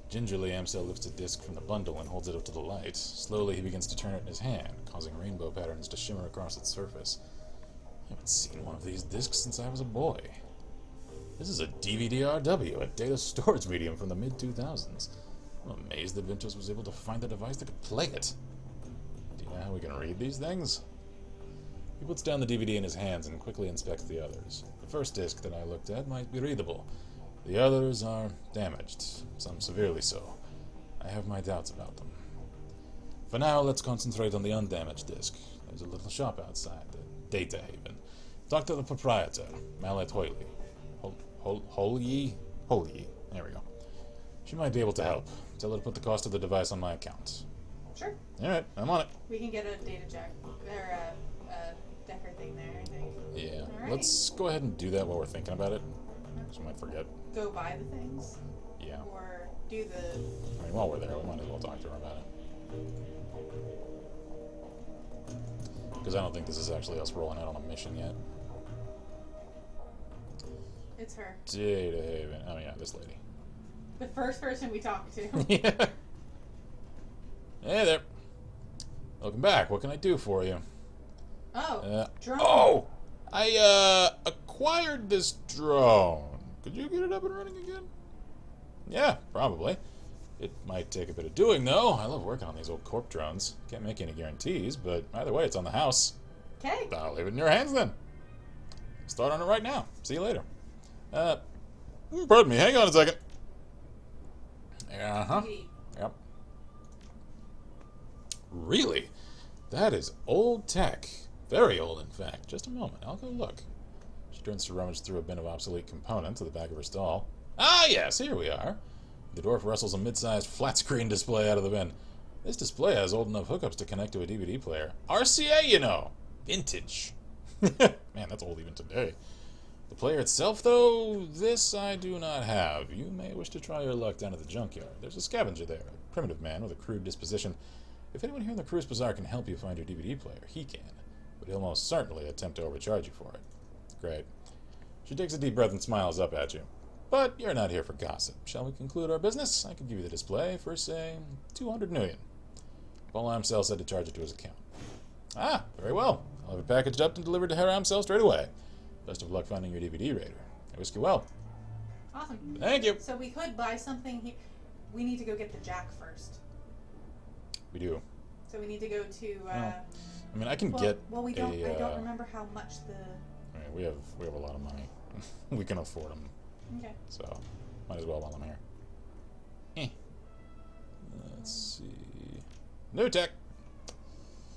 Gingerly, Amsel lifts a disc from the bundle and holds it up to the light. Slowly, he begins to turn it in his hand, causing rainbow patterns to shimmer across its surface. I haven't seen one of these discs since I was a boy. This is a DVD-RW, a data storage medium from the mid-2000s. I'm amazed that Ventures was able to find a device that could play it. Do you know how we can read these things? He puts down the DVD in his hands and quickly inspects the others. The first disc that I looked at might be readable. The others are damaged, some severely so. I have my doubts about them. For now, let's concentrate on the undamaged disc. There's a little shop outside, the Data Haven. Talk to the proprietor, Mallet Hoyley. Holy? There we go. She might be able to help. Tell her to put the cost of the device on my account. Sure. Alright, I'm on it. We can get a data jack, or a Decker thing there, I think. Yeah. Alright. Let's go ahead and do that while we're thinking about it. She might forget. Go buy the things? Yeah. Or do the... I mean, while we're there, we might as well talk to her about it. Because I don't think this is actually us rolling out on a mission yet. It's her. Data Haven. Oh yeah, this lady. The first person we talked to. Yeah. Hey there. Welcome back. What can I do for you? Oh, drone. Oh! I acquired this drone. Could you get it up and running again? Yeah, probably. It might take a bit of doing, though. I love working on these old corp drones. Can't make any guarantees, but either way, it's on the house. Okay. I'll leave it in your hands, then. Start on it right now. See you later. Pardon me. Hang on a second. Uh-huh. Yep. Really? That is old tech. Very old, in fact. Just a moment. I'll go look. She turns to rummage through a bin of obsolete components at the back of her stall. Ah, yes, here we are. The dwarf wrestles a mid-sized flat-screen display out of the bin. This display has old enough hookups to connect to a DVD player. RCA, you know. Vintage. Man, that's old even today. The player itself, though, this I do not have. You may wish to try your luck down at the junkyard. There's a scavenger there, a primitive man with a crude disposition. If anyone here in the Cruise Bazaar can help you find your DVD player, he can. But he'll most certainly attempt to overcharge you for it. Great. She takes a deep breath and smiles up at you. But you're not here for gossip. Shall we conclude our business? I could give you the display for, say, 200 million. Paul Amsel said to charge it to his account. Ah, very well. I'll have it packaged up and delivered to Herr Amsel straight away. Best of luck finding your DVD raider. I wish you well. Awesome. Thank you. So we could buy something here. We need to go get the jack first. We do. So we need to go to... I mean, I can get we don't. I don't remember how much the... I mean, we have a lot of money. We can afford them. Okay. So, might as well while I'm here. Let's see. New tech.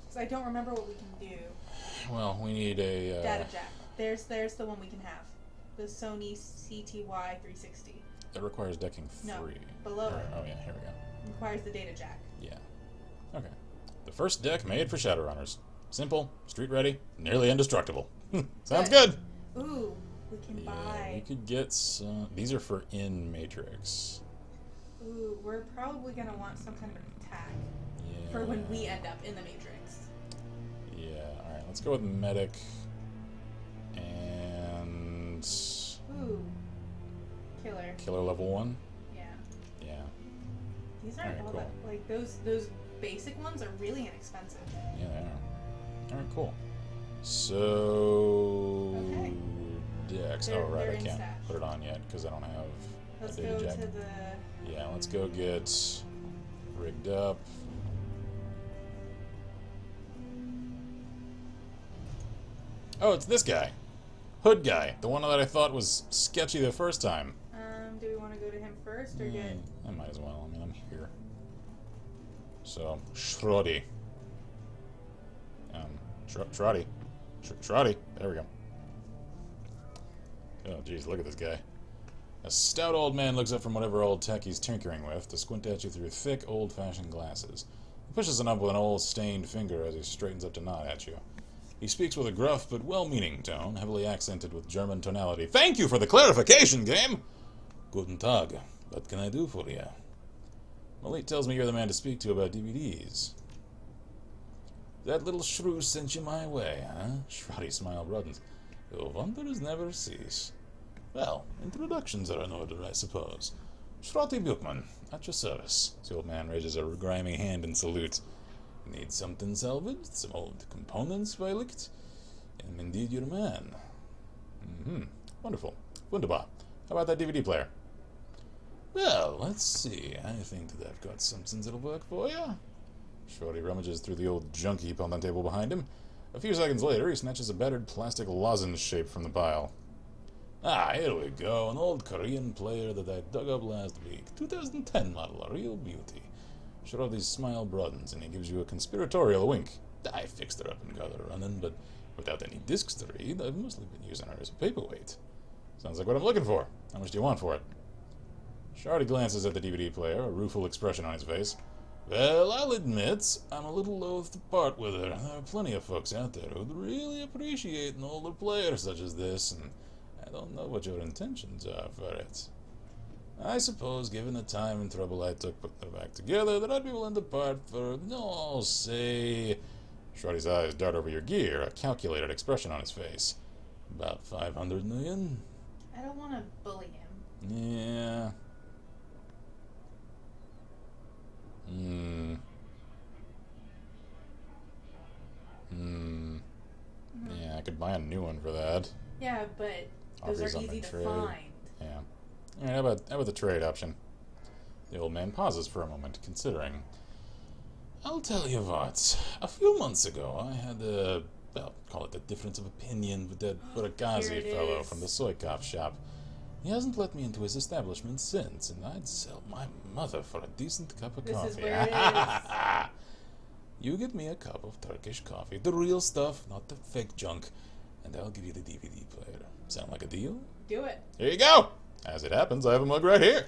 Because I don't remember what we can do. Well, we need a... Data jack. There's the one we can have. The Sony CTY 360. That requires decking 3. No, below it. Oh yeah, here we go. Requires the data jack. Yeah. Okay. The first deck made for Shadowrunners. Simple, street ready, nearly indestructible. Sounds good. Ooh, we can buy. We could get some... These are for in Matrix. Ooh, we're probably going to want some kind of an attack. Yeah. For when we end up in the Matrix. Yeah, alright, let's go with Medic. And... Ooh. Killer. Killer level 1? Yeah. Yeah. These aren't all cool. that... Like, those basic ones are really inexpensive. Yeah, they are. Alright, cool. So... Okay. Decks. They're- Oh, right, they're I in can't stash. put it on yet because I don't have Let's a go data to jack. the... Yeah, let's go get rigged up. Oh, it's this guy. Hood guy. The one that I thought was sketchy the first time. Do we want to go to him first or get... I might as well. I mean, I'm here. So, Schrodi. Schrodi. Schrodi. There we go. Oh, jeez, look at this guy. A stout old man looks up from whatever old tech he's tinkering with to squint at you through thick, old-fashioned glasses. He pushes it up with an old, stained finger as he straightens up to nod at you. He speaks with a gruff but well-meaning tone, heavily accented with German tonality. Thank you for the clarification, game! Guten Tag. What can I do for you? Malik tells me you're the man to speak to about DVDs. That little shrew sent you my way, huh? Schrodi's smile broadens. Your wonders never cease. Well, introductions are in order, I suppose. Schroti Buchmann, at your service. The old man raises a grimy hand in salute. Need something salvaged? Some old components, Weiligt? I'm indeed your man. Wonderful. Wunderbar. How about that DVD player? Well, let's see. I think that I've got something that'll work for you. Shorty rummages through the old junk heap on the table behind him. A few seconds later, he snatches a battered plastic lozenge shape from the pile. Ah, here we go. An old Korean player that I dug up last week. 2010 model, a real beauty. Shorty's smile broadens and he gives you a conspiratorial wink. I fixed her up and got her running, but without any discs to read, I've mostly been using her as a paperweight. Sounds like what I'm looking for. How much do you want for it? Shardy glances at the DVD player, a rueful expression on his face. Well, I'll admit, I'm a little loath to part with her. There are plenty of folks out there who'd really appreciate an older player such as this, and I don't know what your intentions are for it. I suppose, given the time and trouble I took putting her back together, that I'd be willing to part for, no, say... Shorty's eyes dart over your gear, a calculated expression on his face. About 500 million? I don't want to bully him. Yeah. Yeah, I could buy a new one for that. Yeah, but those Offers are on easy the to trade. find. Yeah. Alright, how about the trade option? The old man pauses for a moment, considering. I'll tell you what. A few months ago, I had a, well, call it a difference of opinion with that Buragazi fellow from the Soykov shop. He hasn't let me into his establishment since, and I'd sell my mother for a decent cup of coffee. This is where it is. You get me a cup of Turkish coffee, the real stuff, not the fake junk, and I'll give you the DVD player. Sound like a deal? Do it. Here you go! As it happens, I have a mug right here.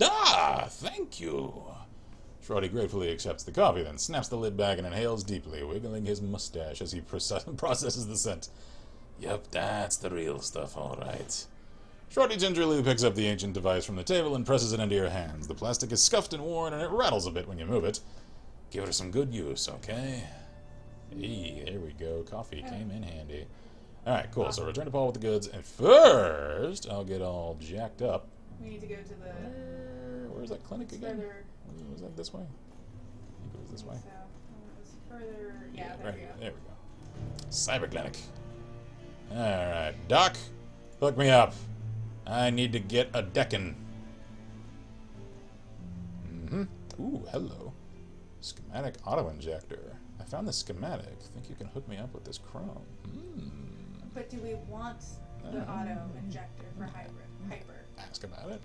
Ah, thank you. Shorty gratefully accepts the coffee, then snaps the lid back and inhales deeply, wiggling his mustache as he processes the scent. Yep, that's the real stuff, all right. Shorty gingerly picks up the ancient device from the table and presses it into your hands. The plastic is scuffed and worn, and it rattles a bit when you move it. Give it some good use, okay? Hey, there we go. Coffee came in handy. Alright, cool. So return to Paul with the goods, and first, I'll get all jacked up. We need to go to the... Where's that clinic again? Further. Was that this way? I think it was this way. So, it was further... Yeah, there right we here. go. There we go. Cyber clinic. Alright, Doc, hook me up. I need to get a deckin. Ooh, hello. Schematic auto-injector. I found this schematic. Think you can hook me up with this chrome. But do we want the auto-injector for hyper? Ask about it.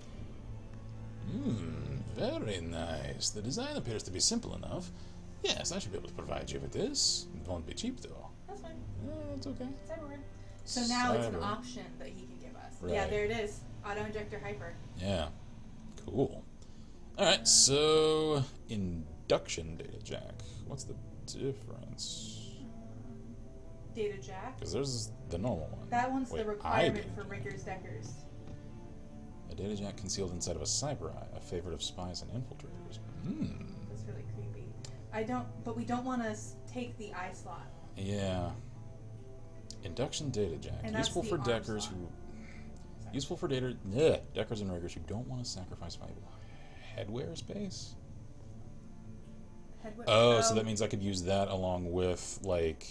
Very nice. The design appears to be simple enough. Yes, I should be able to provide you with this. It won't be cheap, though. That's fine. It's okay. It's everywhere. So now it's an Cyber. option that he can give us. Right. Yeah, there it is. Auto-injector hyper. Yeah. Cool. Alright, so... induction data jack. What's the difference? Data jack. Because there's the normal one. That one's Wait, the requirement data for jack. Riggers Deckers. A data jack concealed inside of a cyber eye, a favorite of spies and infiltrators. That's really creepy. But we don't want to take the eye slot. Yeah. Induction data jack. And that's Useful the for arm deckers slot. who... Useful for deckers and riggers who don't want to sacrifice valuable headwear space? Oh, so that means I could use that along with, like,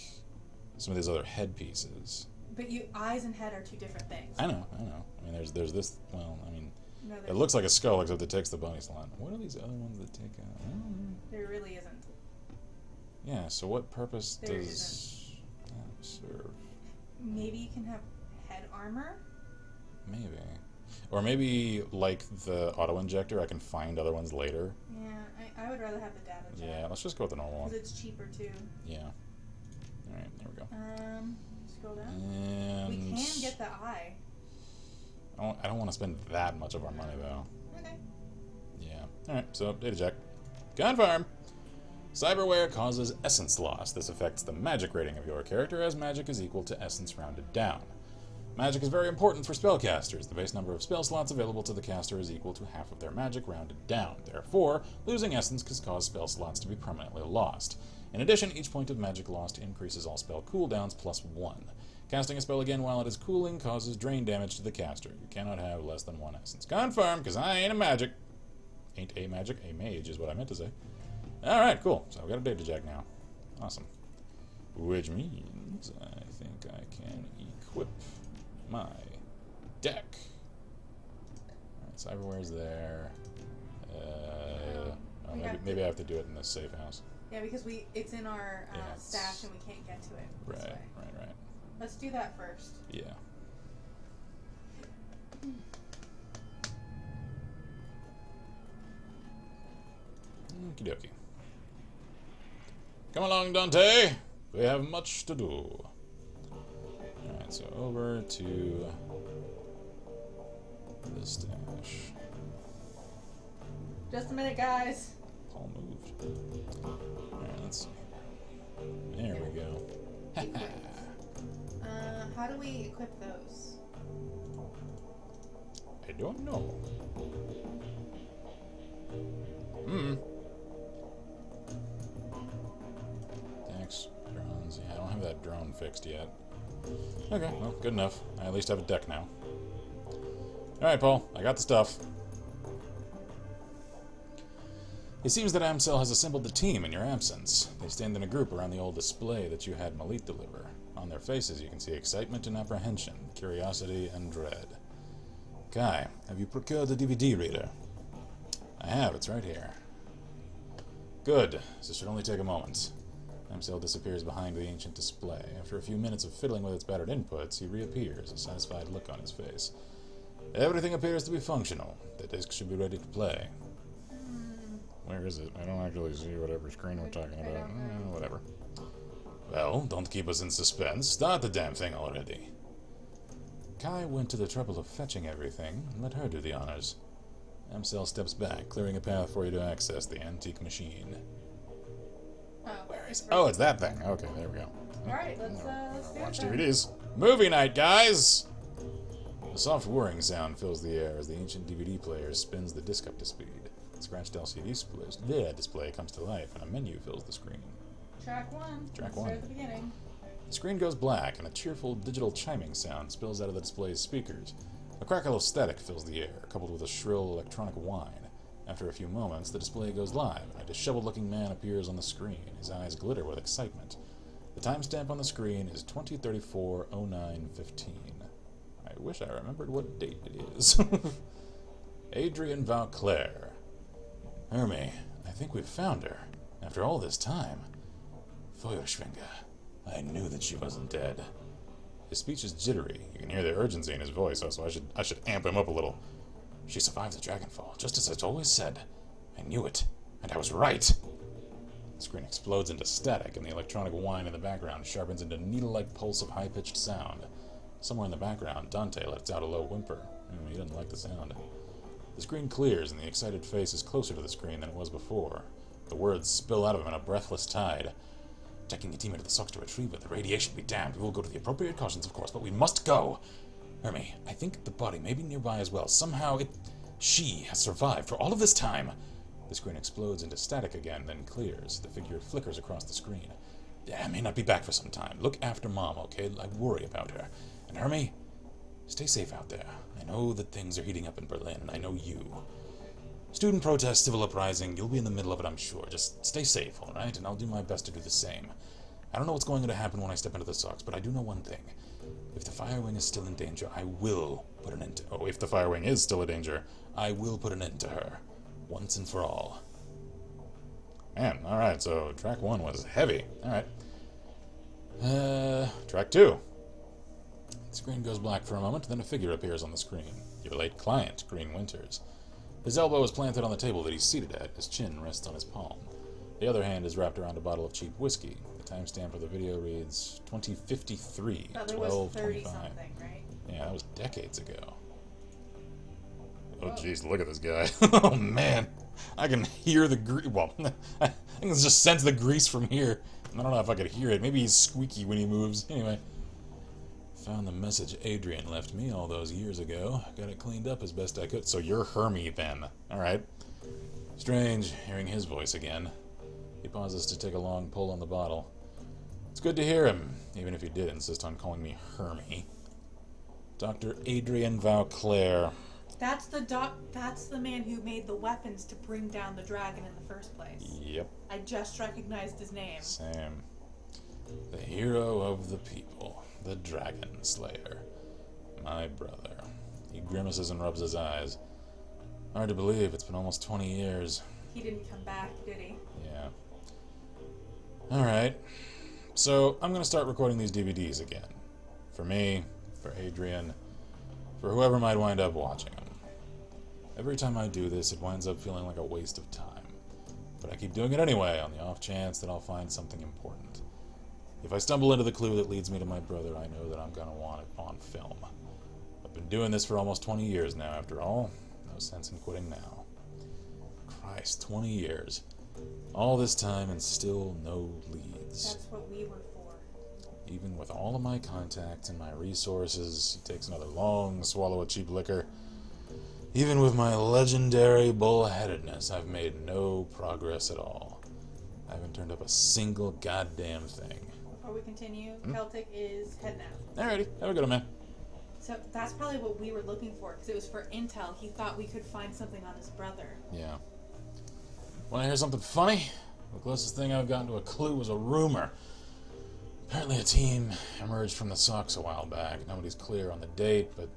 some of these other headpieces. But eyes and head are two different things. I know. I mean, there's this, well, I mean, No, it looks like a skull except it takes the body slot. What are these other ones that take out? I don't know. There really isn't. Yeah, so what purpose There does that serve? Maybe you can have head armor? Maybe. Or maybe, like the auto-injector, I can find other ones later. Yeah, I would rather have the data jack. Yeah, let's just go with the normal one. Because it's cheaper too. Yeah. Alright, there we go. Scroll down. And... We can get the eye. I don't want to spend that much of our money, though. Okay. Yeah. Alright, so, data check. Confirm! Cyberware causes essence loss. This affects the magic rating of your character, as magic is equal to essence rounded down. Magic is very important for spellcasters. The base number of spell slots available to the caster is equal to half of their magic rounded down. Therefore, losing essence can cause spell slots to be permanently lost. In addition, each point of magic lost increases all spell cooldowns plus 1. Casting a spell again while it is cooling causes drain damage to the caster. You cannot have less than 1 essence. Confirm, because I ain't a magic. Ain't a magic, a mage is what I meant to say. Alright, cool. So I've got a data jack now. Awesome. Which means I think I can equip my deck. Alright, cyberware's there. Maybe I have to do it in the safe house. Yeah, because it's in our stash and we can't get to it this way. Right. Let's do that first. Yeah. Okie dokie. Come along, Dante. We have much to do. Alright, so over to the stash. Just a minute, guys. Paul moved. Alright, let's see. There we go. How do we equip those? I don't know. Thanks, drones. Yeah, I don't have that drone fixed yet. Okay, well, good enough. I at least have a deck now. Alright, Paul, I got the stuff. It seems that Amsel has assembled the team in your absence. They stand in a group around the old display that you had Malit deliver. On their faces you can see excitement and apprehension, curiosity and dread. Kai, have you procured the DVD reader? I have, it's right here. Good, this should only take a moment. Amsel disappears behind the ancient display. After a few minutes of fiddling with its battered inputs, he reappears, a satisfied look on his face. Everything appears to be functional. The disc should be ready to play. Where is it? I don't actually see whatever screen we're talking about. Whatever. Well, don't keep us in suspense. Start the damn thing already. Kai went to the trouble of fetching everything, and let her do the honors. Amsel steps back, clearing a path for you to access the antique machine. Where is it? Oh, it's that thing. Okay, there we go. Alright, let's do Watch it. DVDs. Movie night, guys! A soft whirring sound fills the air as the ancient DVD player spins the disc up to speed. The scratched LCD display comes to life, and a menu fills the screen. Track 1. Track Let's 1. start at the beginning. The screen goes black, and a cheerful digital chiming sound spills out of the display's speakers. A crackle of static fills the air, coupled with a shrill electronic whine. After a few moments, the display goes live, and a disheveled-looking man appears on the screen. His eyes glitter with excitement. The timestamp on the screen is 2034-09-15. I wish I remembered what date it is. Adrian Vauclair. Hermie, I think we've found her. After all this time. Feuerschwinger. I knew that she wasn't dead. His speech is jittery. You can hear the urgency in his voice, so I should amp him up a little. She survived the Dragonfall, just as I'd always said. I knew it, and I was right. The screen explodes into static, and the electronic whine in the background sharpens into a needle-like pulse of high-pitched sound. Somewhere in the background, Dante lets out a low whimper. He doesn't like the sound. The screen clears, and the excited face is closer to the screen than it was before. The words spill out of him in a breathless tide. Taking the team into the socks to retrieve it. The radiation be damned. We will go to the appropriate cautions, of course, but we must go. Hermie, I think the body may be nearby as well. Somehow she has survived for all of this time. The screen explodes into static again, then clears. The figure flickers across the screen. I may not be back for some time. Look after Mom, okay? I worry about her. And Hermie, stay safe out there. I know that things are heating up in Berlin, and I know you. Student protest, civil uprising, you'll be in the middle of it, I'm sure. Just stay safe, all right? And I'll do my best to do the same. I don't know what's going to happen when I step into the socks, but I do know one thing. If the fire wing is still in danger, I will put an end to... Oh, if the fire wing is still in danger, I will put an end to her. Once and for all. Man, alright, so track 1 was heavy. Alright. Track 2. The screen goes black for a moment, then a figure appears on the screen. Your late client, Green Winters. His elbow is planted on the table that he's seated at. His chin rests on his palm. The other hand is wrapped around a bottle of cheap whiskey. The timestamp of the video reads 2053, 12:25. Right? Yeah, that was decades ago. Oh, jeez, look at this guy. Oh, man. I can hear the grease. Well, I can just sense the grease from here. I don't know if I could hear it. Maybe he's squeaky when he moves. Anyway. Found the message Adrian left me all those years ago. Got it cleaned up as best I could. So you're Hermie, then. Alright. Strange, hearing his voice again. He pauses to take a long pull on the bottle. It's good to hear him, even if he did insist on calling me Hermie. Dr. Adrian Vauclair. That's the man who made the weapons to bring down the dragon in the first place. Yep. I just recognized his name. Same. The hero of the people. The Dragon Slayer. My brother. He grimaces and rubs his eyes. Hard to believe, it's been almost 20 years. He didn't come back, did he? Yeah. Alright. So, I'm going to start recording these DVDs again. For me, for Adrian, for whoever might wind up watching them. Every time I do this, it winds up feeling like a waste of time. But I keep doing it anyway, on the off chance that I'll find something important. If I stumble into the clue that leads me to my brother, I know that I'm going to want it on film. I've been doing this for almost 20 years now, after all. No sense in quitting now. Christ, 20 years. All this time and still no leads. That's what we were for. Even with all of my contacts and my resources, he takes another long swallow of cheap liquor. Even with my legendary bullheadedness, I've made no progress at all. I haven't turned up a single goddamn thing. Before we continue, Celtic is heading out. Alrighty, have a good one, man. So that's probably what we were looking for, because it was for intel. He thought we could find something on his brother. Yeah. Want to hear something funny? The closest thing I've gotten to a clue was a rumor. Apparently a team emerged from the Sox a while back. Nobody's clear on the date, but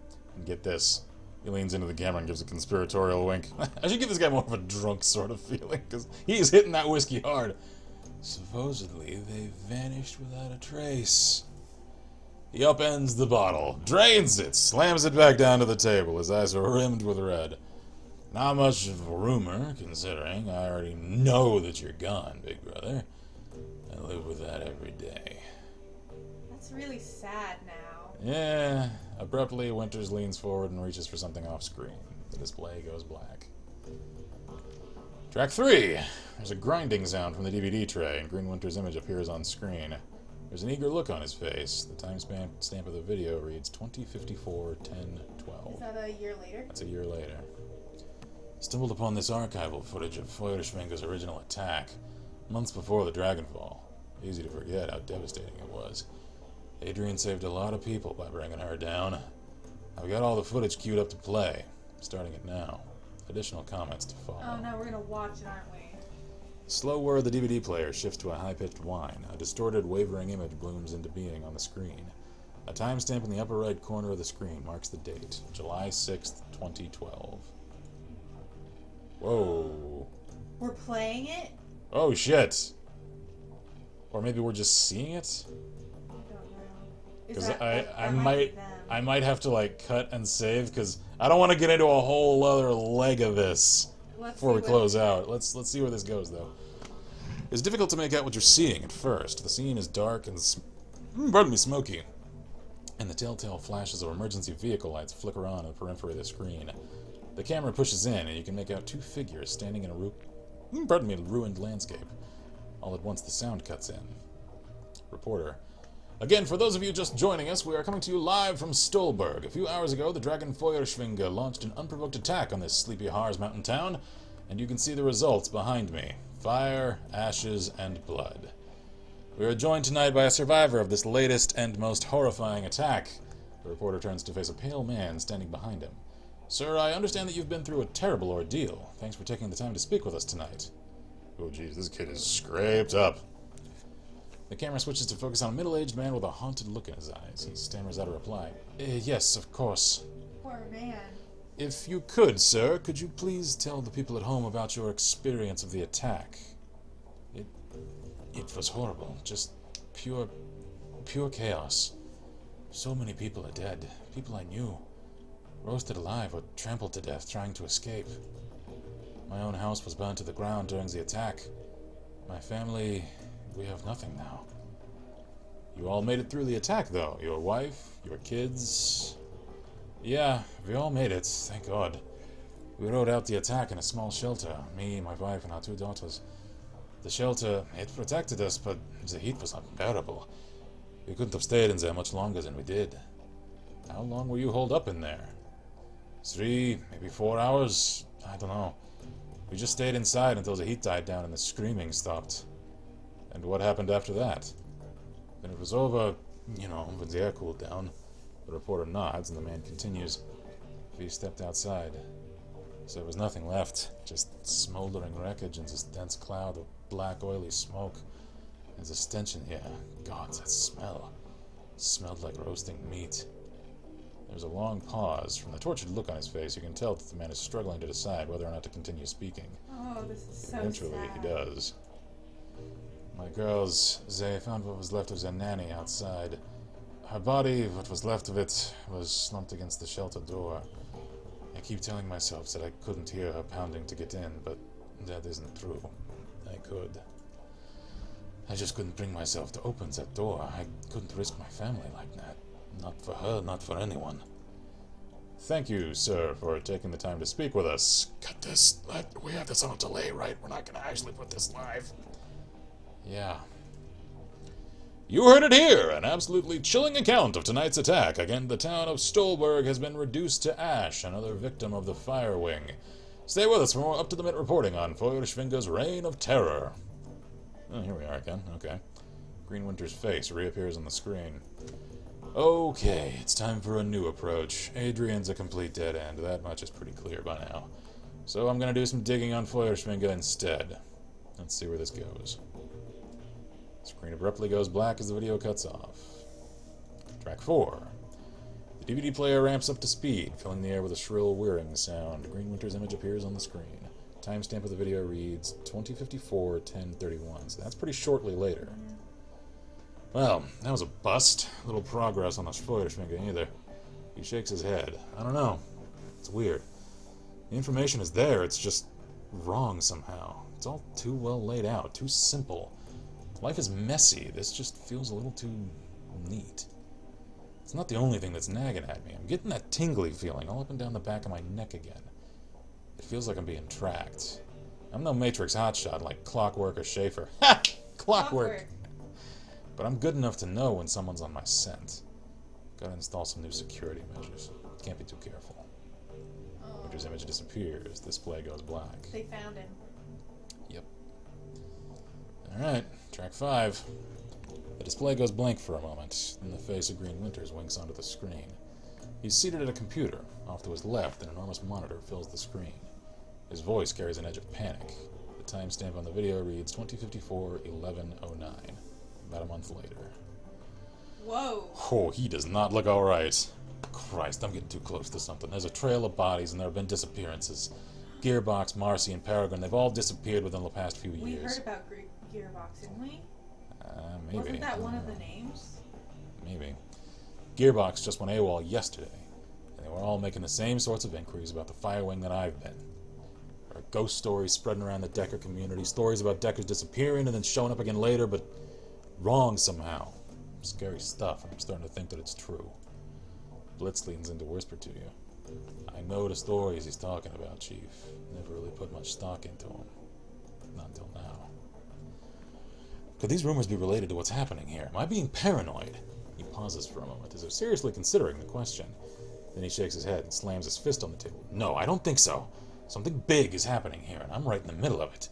get this. He leans into the camera and gives a conspiratorial wink. I should give this guy more of a drunk sort of feeling, because he's hitting that whiskey hard. Supposedly, they vanished without a trace. He upends the bottle, drains it, slams it back down to the table, his eyes are rimmed with red. Not much of a rumor, considering I already know that you're gone, big brother. I live with that every day. That's really sad now. Yeah. Abruptly, Winters leans forward and reaches for something off screen. The display goes black. Track 3. There's a grinding sound from the DVD tray, and Green Winter's image appears on screen. There's an eager look on his face. The timestamp of the video reads 2054-10-12. Is that a year later? That's a year later. Stumbled upon this archival footage of Feuerschwinger's original attack, months before the Dragonfall. Easy to forget how devastating it was. Adrian saved a lot of people by bringing her down. I've got all the footage queued up to play. Starting it now. Additional comments to follow. Oh no, we're gonna watch it, aren't we? Slow whir of the DVD player shifts to a high-pitched whine. A distorted, wavering image blooms into being on the screen. A timestamp in the upper right corner of the screen marks the date, July 6th, 2012. Whoa. We're playing it? Oh, shit. Or maybe we're just seeing it? I don't know. Because I might have to, like, cut and save, because I don't want to get into a whole other leg of this before we close out. Let's see where this goes, though. It's difficult to make out what you're seeing at first. The scene is dark and smoky, and the telltale flashes of emergency vehicle lights flicker on the periphery of the screen. The camera pushes in, and you can make out two figures standing in a ruined landscape. All at once, the sound cuts in. Reporter. Again, for those of you just joining us, we are coming to you live from Stolberg. A few hours ago, the Dragon Feuerschwinge launched an unprovoked attack on this sleepy Harz mountain town, and you can see the results behind me. Fire, ashes, and blood. We are joined tonight by a survivor of this latest and most horrifying attack. The reporter turns to face a pale man standing behind him. Sir, I understand that you've been through a terrible ordeal. Thanks for taking the time to speak with us tonight. Oh, geez, this kid is scraped up. The camera switches to focus on a middle-aged man with a haunted look in his eyes. He stammers out a reply. Yes, of course. Poor man. If you could, sir, could you please tell the people at home about your experience of the attack? It was horrible. Just pure chaos. So many people are dead. People I knew. Roasted alive or trampled to death trying to escape. My own house was burned to the ground during the attack. My family, we have nothing now. You all made it through the attack, though. Your wife, your kids. Yeah, we all made it, thank God. We rode out the attack in a small shelter, me, my wife, and our 2 daughters. The shelter, it protected us, but the heat was unbearable. We couldn't have stayed in there much longer than we did. How long were you holed up in there? 3, maybe 4 hours? I don't know. We just stayed inside until the heat died down and the screaming stopped. And what happened after that? When it was over, when the air cooled down, the reporter nods and the man continues. He stepped outside. So there was nothing left, just smoldering wreckage and this dense cloud of black, oily smoke. There's a stench in here. God, that smell. It smelled like roasting meat. There's a long pause. From the tortured look on his face, you can tell that the man is struggling to decide whether or not to continue speaking. Oh, this is so Eventually, sad. he does. My girls, they found what was left of their nanny outside. Her body, what was left of it, was slumped against the shelter door. I keep telling myself that I couldn't hear her pounding to get in, but that isn't true. I could. I just couldn't bring myself to open that door. I couldn't risk my family like that. Not for her, not for anyone. Thank you, sir, for taking the time to speak with us. Cut this. We have this on a delay, right? We're not going to actually put this live. Yeah. You heard it here! An absolutely chilling account of tonight's attack. Again, the town of Stolberg has been reduced to ash, another victim of the Fire Wing. Stay with us for more up-to-the-minute reporting on Feuerschwinger's Reign of Terror. Oh, here we are again. Okay. Green Winter's face reappears on the screen. Okay, it's time for a new approach. Adrian's a complete dead end. That much is pretty clear by now. So I'm going to do some digging on Feuerschwinger instead. Let's see where this goes. Screen abruptly goes black as the video cuts off. Track 4. The DVD player ramps up to speed, filling the air with a shrill whirring sound. Green Winter's image appears on the screen. Timestamp of the video reads 2054-1031, so that's pretty shortly later. Well, that was a bust. Little progress on the Feuerschwinger either. He shakes his head. I don't know. It's weird. The information is there, it's just wrong somehow. It's all too well laid out, too simple. Life is messy. This just feels a little too neat. It's not the only thing that's nagging at me. I'm getting that tingly feeling all up and down the back of my neck again. It feels like I'm being tracked. I'm no Matrix hotshot like Clockwork or Schaefer. Ha! Clockwork! But I'm good enough to know when someone's on my scent. Gotta install some new security measures. Can't be too careful. Winter's image disappears. Display goes black. They found him. Yep. Alright, track 5. The display goes blank for a moment, then the face of Green Winters winks onto the screen. He's seated at a computer. Off to his left, an enormous monitor fills the screen. His voice carries an edge of panic. The timestamp on the video reads 2054-1109. About a month later. Whoa. Oh, he does not look alright. Christ, I'm getting too close to something. There's a trail of bodies and there have been disappearances. Gearbox, Marcy, and Peregrine, they've all disappeared within the past few years. We heard about Gearbox, didn't we? Maybe. Wasn't that one of the names? Maybe. Gearbox just went AWOL yesterday, and they were all making the same sorts of inquiries about the Fire Wing that I've been. There are ghost stories spreading around the Decker community, stories about Deckers disappearing and then showing up again later, but wrong somehow. Scary stuff, and I'm starting to think that it's true. Blitz leans in to whisper to you. I know the stories he's talking about, Chief. Never really put much stock into them. Not until now. Could these rumors be related to what's happening here? Am I being paranoid? He pauses for a moment, as if seriously considering the question. Then he shakes his head and slams his fist on the table. No, I don't think so. Something big is happening here, and I'm right in the middle of it.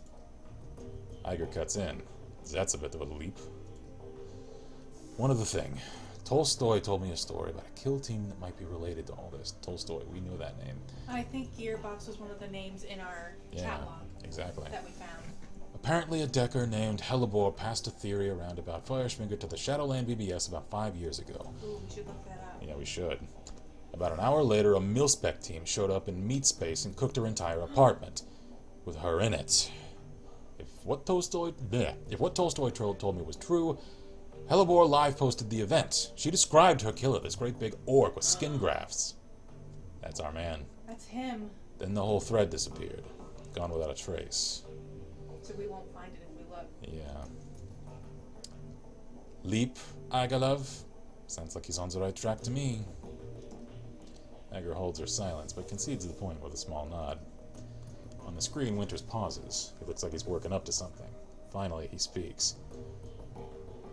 Iger cuts in. That's a bit of a leap. One other thing. Tolstoy told me a story about a kill team that might be related to all this. Tolstoy, we knew that name. I think Gearbox was one of the names in our chat log. Exactly. That we found. Apparently a Decker named Hellebore passed a theory around about Feuerschwinger to the Shadowland BBS about 5 years ago. Ooh, we should look that up. Yeah, we should. About an hour later, a mil-spec team showed up in Meat Space and cooked her entire apartment, with her in it. If what Tolstoy told me was true, Hellebore live posted the event. She described her killer, this great big orc with skin grafts. That's our man. That's him. Then the whole thread disappeared, gone without a trace. So we won't find it if we look. Yeah. Leap, Agalov. Sounds like he's on the right track to me. Agar holds her silence, but concedes the point with a small nod. On the screen, Winters pauses. He looks like he's working up to something. Finally, he speaks.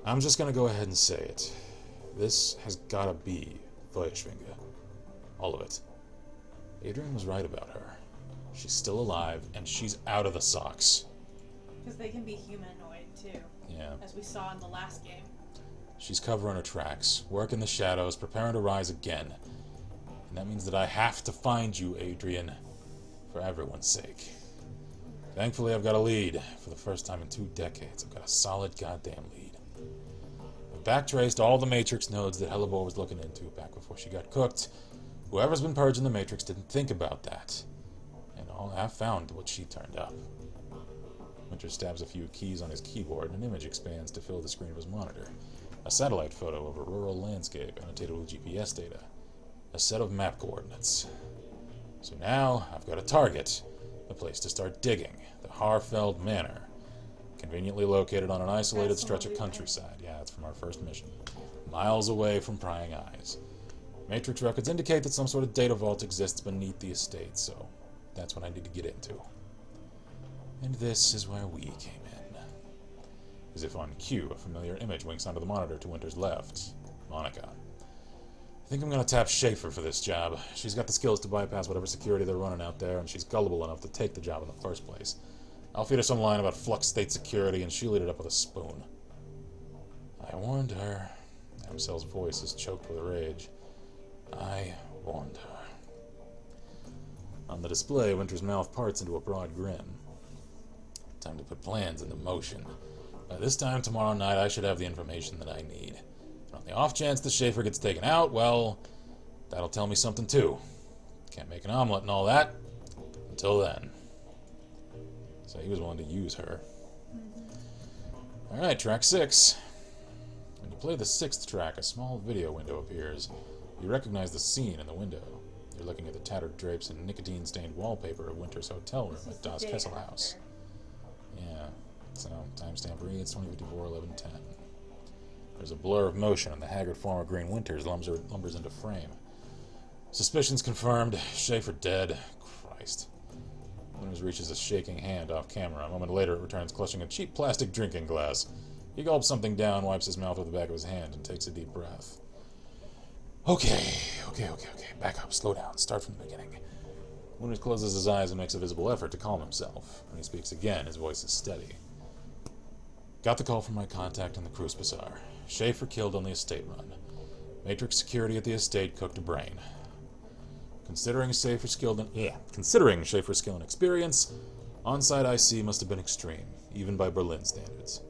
I'm just gonna go ahead and say it. This has gotta be Feuerschwinger. All of it. Adrian was right about her. She's still alive, and she's out of the socks. Because they can be humanoid, too. Yeah. As we saw in the last game. She's covering her tracks, working the shadows, preparing to rise again. And that means that I have to find you, Adrian, for everyone's sake. Thankfully, I've got a lead. For the first time in 2 decades, I've got a solid goddamn lead. I've backtraced all the Matrix nodes that Hellebore was looking into back before she got cooked. Whoever's been purging the Matrix didn't think about that. And I've found what she turned up. Winter stabs a few keys on his keyboard, and an image expands to fill the screen of his monitor. A satellite photo of a rural landscape annotated with GPS data. A set of map coordinates. So now, I've got a target. A place to start digging. The Harfeld Manor. Conveniently located on an isolated stretch of countryside. Yeah, it's from our first mission. Miles away from prying eyes. Matrix records indicate that some sort of data vault exists beneath the estate, so that's what I need to get into. And this is where we came in. As if on cue, a familiar image winks onto the monitor to Winter's left. Monica. I think I'm going to tap Schaefer for this job. She's got the skills to bypass whatever security they're running out there, and she's gullible enough to take the job in the first place. I'll feed her some line about flux state security, and she'll eat it up with a spoon. I warned her. Amsel's voice is choked with rage. I warned her. On the display, Winter's mouth parts into a broad grin. Time to put plans into motion. By this time tomorrow night, I should have the information that I need. And on the off chance the Schaefer gets taken out, well, that'll tell me something too. Can't make an omelet and all that. Until then. So he was willing to use her. Alright, track 6. When you play the 6th track, a small video window appears. You recognize the scene in the window. You're looking at the tattered drapes and nicotine-stained wallpaper of Winter's hotel room at Das Kessel House. Yeah, so timestamp reads 2054-11-10. There's a blur of motion, and the haggard form of Green Winters lumbers into frame. Suspicions confirmed. Schaefer dead. Christ. Winters reaches a shaking hand off camera. A moment later, it returns clutching a cheap plastic drinking glass. He gulps something down, wipes his mouth with the back of his hand, and takes a deep breath. Okay. Back up, slow down, start from the beginning. Winters closes his eyes and makes a visible effort to calm himself. When he speaks again, his voice is steady. Got the call from my contact in the Cruise Bazaar. Schaefer killed on the estate run. Matrix security at the estate cooked a brain. Considering Schaefer's skill and experience, on-site IC must have been extreme, even by Berlin standards.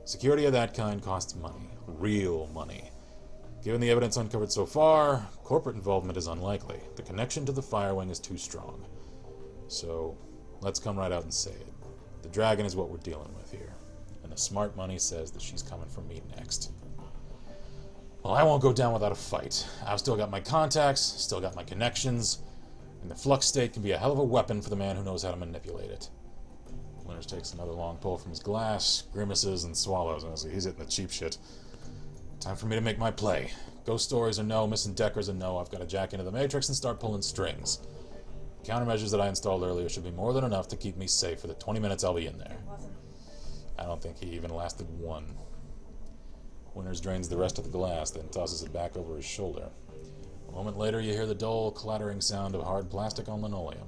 Security of that kind costs money. Real money. Given the evidence uncovered so far, corporate involvement is unlikely. The connection to the Firewing is too strong. So, let's come right out and say it. The Dragon is what we're dealing with here. And the smart money says that she's coming for me next. Well, I won't go down without a fight. I've still got my contacts, still got my connections, and the flux state can be a hell of a weapon for the man who knows how to manipulate it. Winters takes another long pull from his glass, grimaces, and swallows. Honestly, he's hitting the cheap shit. Time for me to make my play. Ghost stories are no, missing Deckers are no. I've got to jack into the Matrix and start pulling strings. The countermeasures that I installed earlier should be more than enough to keep me safe for the 20 minutes I'll be in there. I don't think he even lasted one. Winters drains the rest of the glass, then tosses it back over his shoulder. A moment later, you hear the dull, clattering sound of hard plastic on linoleum.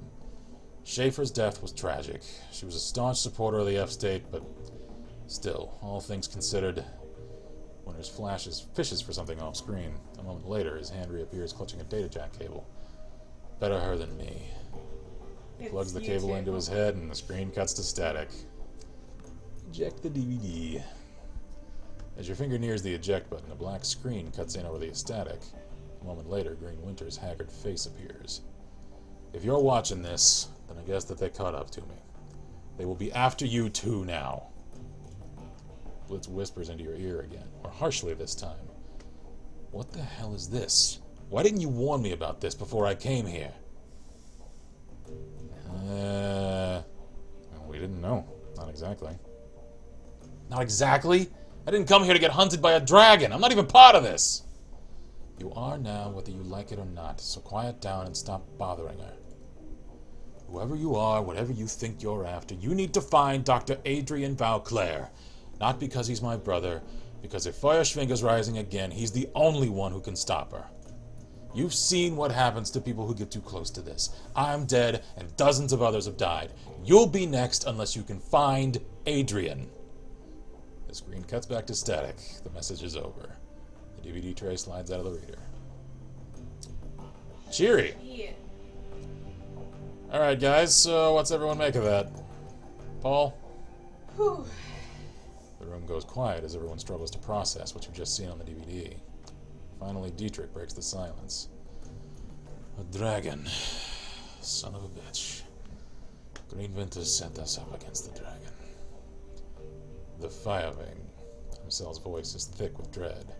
Schaefer's death was tragic. She was a staunch supporter of the F-State, but still, all things considered, Winters fishes for something off-screen. A moment later, his hand reappears clutching a data jack cable. Better her than me. He plugs the cable into his head, and the screen cuts to static. Eject the DVD. As your finger nears the eject button, a black screen cuts in over the static. A moment later, Green Winter's haggard face appears. If you're watching this, then I guess that they caught up to me. They will be after you too now. Blitz whispers into your ear again, more harshly this time. What the hell is this? Why didn't you warn me about this before I came here? We didn't know. Not exactly. Not exactly? I didn't come here to get hunted by a dragon. I'm not even part of this. You are now, whether you like it or not, so quiet down and stop bothering her. Whoever you are, whatever you think you're after, you need to find Dr. Adrian Vauclair. Not because he's my brother, because if Feuerschwinger's rising again, he's the only one who can stop her. You've seen what happens to people who get too close to this. I'm dead, and dozens of others have died. You'll be next unless you can find Adrian. The screen cuts back to static. The message is over. The DVD tray slides out of the reader. Cheery! Yeah. Alright, guys, so what's everyone make of that? Paul? Whew. The room goes quiet as everyone struggles to process what you've just seen on the DVD. Finally, Dietrich breaks the silence. A dragon. Son of a bitch. Green Winters set us up against the dragon. The firing. Amsel's voice is thick with dread.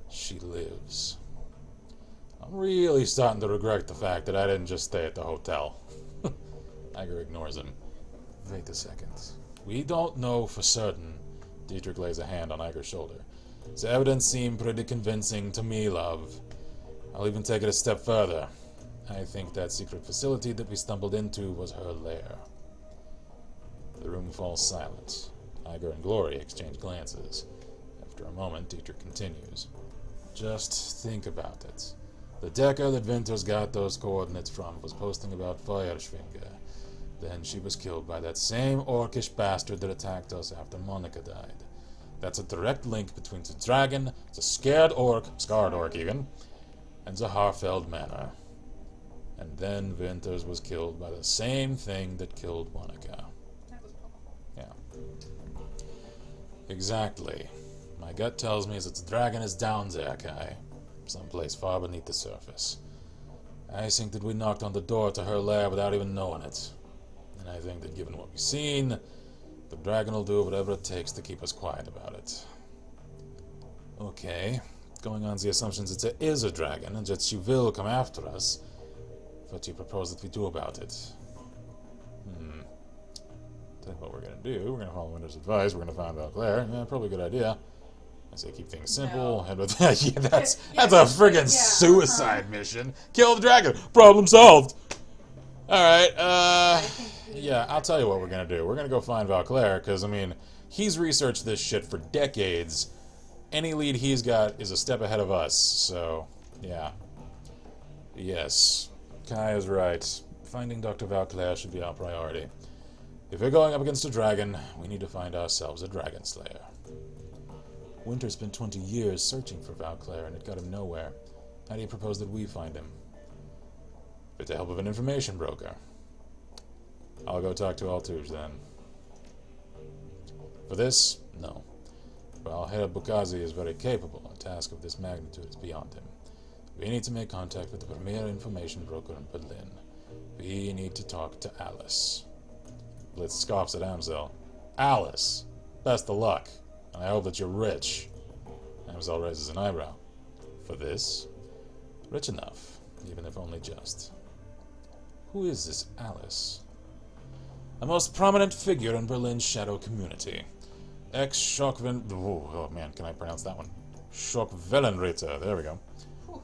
She lives. I'm really starting to regret the fact that I didn't just stay at the hotel. Iger ignores him. Wait a second. We don't know for certain. Dietrich lays a hand on Iger's shoulder. The evidence seemed pretty convincing to me, love. I'll even take it a step further. I think that secret facility that we stumbled into was her lair. The room falls silent. Iger and Glory exchange glances. After a moment, Dietrich continues. Just think about it. The decker that Winters got those coordinates from was posting about Feuerschwinger. Then she was killed by that same orcish bastard that attacked us after Monica died. That's a direct link between the dragon, the scared orc even, and the Harfeld Manor. And then Winters was killed by the same thing that killed Monica. That was Paul. Yeah. Exactly. My gut tells me that the dragon is down there, Kai. Someplace far beneath the surface. I think that we knocked on the door to her lair without even knowing it. And I think that given what we've seen, the dragon will do whatever it takes to keep us quiet about it. Okay. Going on the assumptions that there is a dragon and that she will come after us, what do you propose that we do about it? Tell you what we're going to do. We're going to follow Winter's advice. We're going to find Valclair. Yeah, probably a good idea. I say keep things simple. No. Head with that. Yeah, that's a friggin' suicide mission. Kill the dragon. Problem solved. Alright, yeah, I'll tell you what we're going to do. We're going to go find Valclair, because, I mean, he's researched this shit for decades. Any lead he's got is a step ahead of us, so, yeah. Yes, Kai is right. Finding Dr. Valclair should be our priority. If we're going up against a dragon, we need to find ourselves a dragon slayer. Winter spent 20 years searching for Valclair, and it got him nowhere. How do you propose that we find him? With the help of an information broker. I'll go talk to Altouge then. For this, no. While Herr Bukazi is very capable, a task of this magnitude is beyond him. We need to make contact with the premier information broker in Berlin. We need to talk to Alice. Blitz scoffs at Amsel. Alice! Best of luck. And I hope that you're rich. Amsel raises an eyebrow. For this? Rich enough, even if only just. Who is this Alice? A most prominent figure in Berlin's shadow community. Ex-Schockwen... Oh man, can I pronounce that one? Schockwellenritter. There we go. Whew.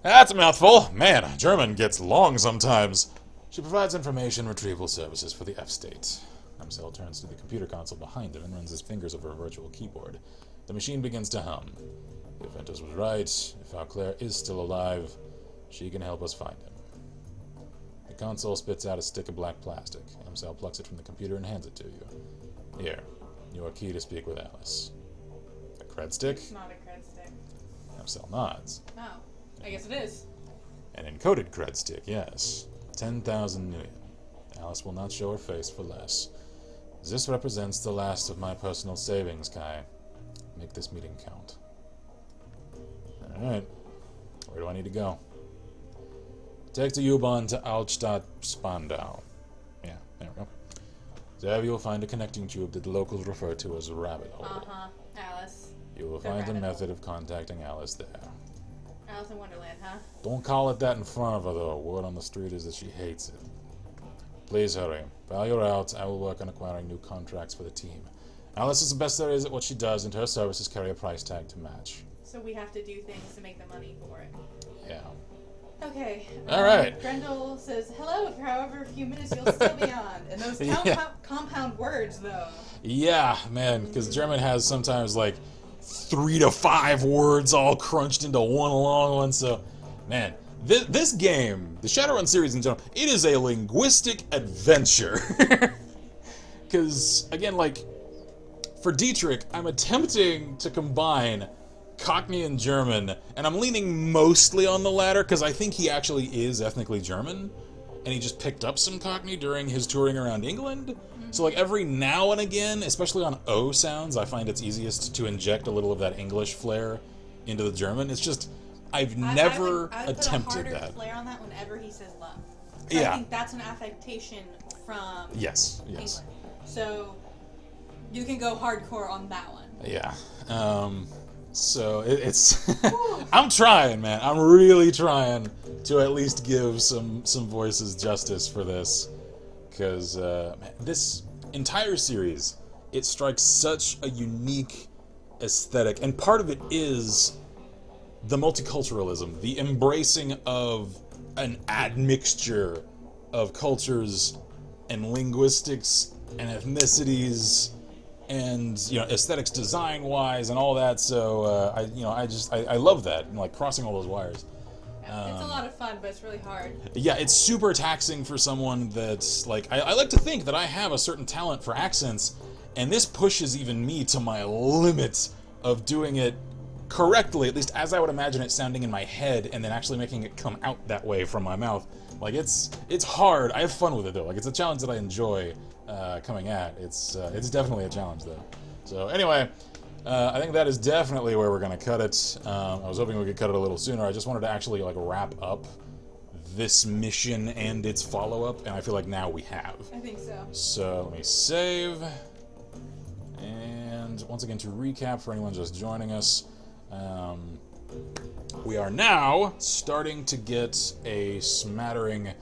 That's a mouthful. Man, German gets long sometimes. She provides information retrieval services for the F-State. Amsel turns to the computer console behind him and runs his fingers over a virtual keyboard. The machine begins to hum. If Ventus was right, if Valclair is still alive, she can help us find him. The console spits out a stick of black plastic. Amsel plucks it from the computer and hands it to you. Here, your key to speak with Alice. A cred stick? It's not a cred stick. Amsel nods. Oh, I guess it is. An encoded cred stick, yes. 10,000 nuyen. Alice will not show her face for less. This represents the last of my personal savings, Kai. Make this meeting count. Alright. Where do I need to go? Take the U-Bahn to Altstadt Spandau. Yeah, there we go. There you will find a connecting tube that the locals refer to as a rabbit hole. Uh-huh, Alice. You will find a method of contacting Alice there. Alice in Wonderland, huh? Don't call it that in front of her, though. Word on the street is that she hates it. Please hurry. While you're out, I will work on acquiring new contracts for the team. Alice is the best there is at what she does, and her services carry a price tag to match. So we have to do things to make the money for it. Yeah. Okay. All right. Grendel says, hello, for however few minutes you'll still be on. And those compound words, though. Yeah, man, because German has sometimes like 3 to 5 words all crunched into one long one, so, man, this game, the Shadowrun series in general, it is a linguistic adventure. Because, again, like, for Dietrich, I'm attempting to combine Cockney and German, and I'm leaning mostly on the latter, because I think he actually is ethnically German, and he just picked up some Cockney during his touring around England. So, like, every now and again, especially on O sounds, I find it's easiest to inject a little of that English flair into the German. It's just, I've never attempted put a harder that. flair on that whenever he says love. Yeah. I think that's an affectation from Yes. England. So You can go hardcore on that one. Yeah. So it's I'm trying, man. I'm really trying to at least give some voices justice for this, because this entire series, it strikes such a unique aesthetic, and part of it is the multiculturalism, the embracing of an admixture of cultures and linguistics and ethnicities and, you know, aesthetics design wise and all that. So I love that, like crossing all those wires. It's a lot of fun, but it's really hard. Yeah, it's super taxing for someone that's like, I like to think that I have a certain talent for accents, and this pushes even me to my limit of doing it correctly, at least as I would imagine it sounding in my head, and then actually making it come out that way from my mouth. Like, it's hard. I have fun with it though. Like, it's a challenge that I enjoy coming at. It's definitely a challenge though. So anyway, I think that is definitely where we're gonna cut it. I was hoping we could cut it a little sooner. I just wanted to actually like wrap up this mission and its follow-up, and I feel like now we have. I think so. So let me save. And once again, to recap for anyone just joining us, we are now starting to get a smattering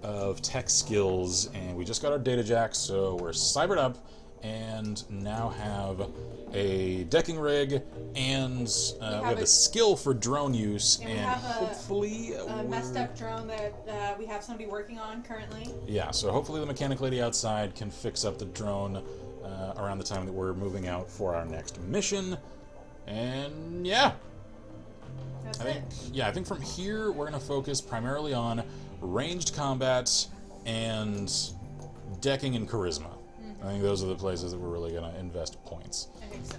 of tech skills, and we just got our data jack, so we're cybered up and now have a decking rig, and we have the skill for drone use, and hopefully a messed up drone that we have somebody working on currently. Yeah, so hopefully the mechanic lady outside can fix up the drone around the time that we're moving out for our next mission. And yeah, I think from here we're gonna focus primarily on ranged combat and decking and charisma. I think those are the places that we're really gonna invest points. I think so.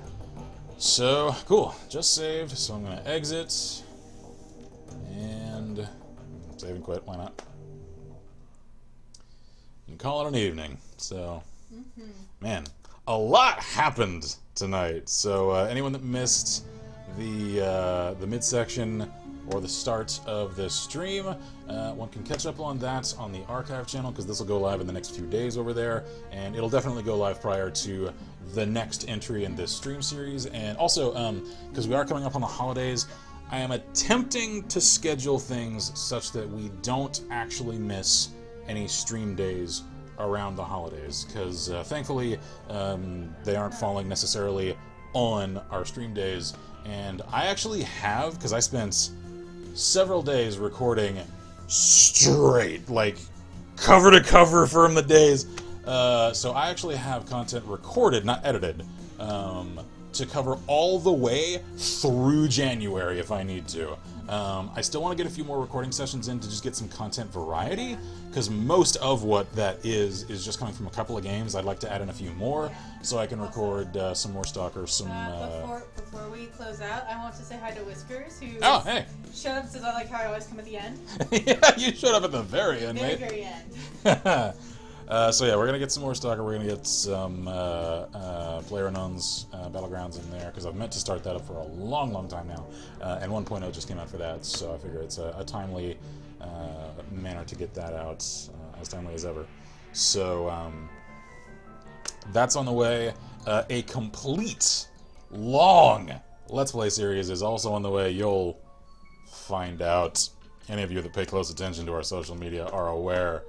So cool, just saved, so I'm gonna exit and save and quit. Why not? And call it an evening. So, man, a lot happened tonight. So anyone that missed the midsection or the start of this stream, one can catch up on that on the archive channel, because this will go live in the next few days over there, and it'll definitely go live prior to the next entry in this stream series. And also, because we are coming up on the holidays, I am attempting to schedule things such that we don't actually miss any stream days around the holidays, because thankfully they aren't falling necessarily on our stream days. And I actually have, because I spent several days recording straight, like cover to cover from the days, so I actually have content recorded, not edited, to cover all the way through January if I need to. I still want to get a few more recording sessions in to just get some content variety, because most of what that is just coming from a couple of games. I'd like to add in a few more so I can record some more Stalkers. Before we close out, I want to say hi to Whiskers, who hey, showed up, says I like how I always come at the end. Yeah, you showed up at the very end, mate. Very end. So yeah, we're gonna get some more Stalker. We're gonna get some PlayerUnknown's Battlegrounds in there, because I've meant to start that up for a long time now, and 1.0 just came out for that, so I figure it's a timely manner to get that out, as timely as ever. So that's on the way. A complete long Let's Play series is also on the way. You'll find out. Any of you that pay close attention to our social media are aware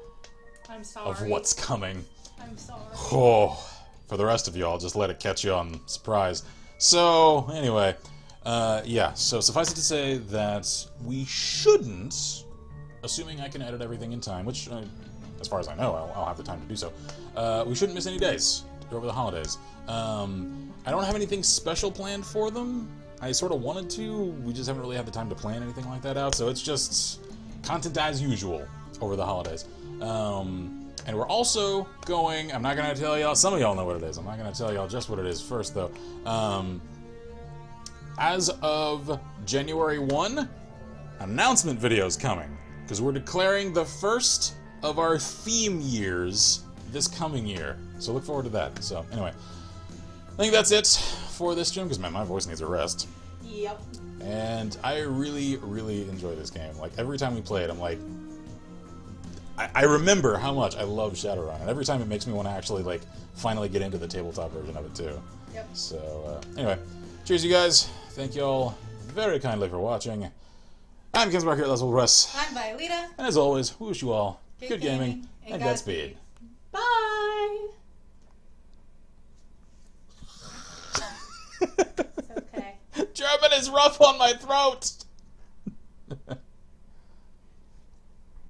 of what's coming. I'm sorry. Oh, for the rest of you, I'll just let it catch you on surprise. So, anyway, yeah, so suffice it to say that we shouldn't, assuming I can edit everything in time, which, as far as I know, I'll have the time to do so, we shouldn't miss any days over the holidays. I don't have anything special planned for them. I sort of wanted to, we just haven't really had the time to plan anything like that out, so it's just content as usual over the holidays. And we're also going, I'm not going to tell y'all, some of y'all know what it is, I'm not going to tell y'all just what it is first though. As of January 1, announcement videos coming, because we're declaring the first of our theme years this coming year, so look forward to that. So anyway, I think that's it for this stream, because man, my voice needs a rest. Yep. And I really enjoy this game. Like, every time we play it, I'm like, I remember how much I love Shadowrun, and every time it makes me want to actually, like, finally get into the tabletop version of it, too. Yep. So, anyway, cheers, you guys. Thank you all very kindly for watching. I'm Kinsmark here at Let's Russ. I'm Violeta. And as always, we wish you all good gaming and Godspeed. Bye! It's okay. German is rough on my throat!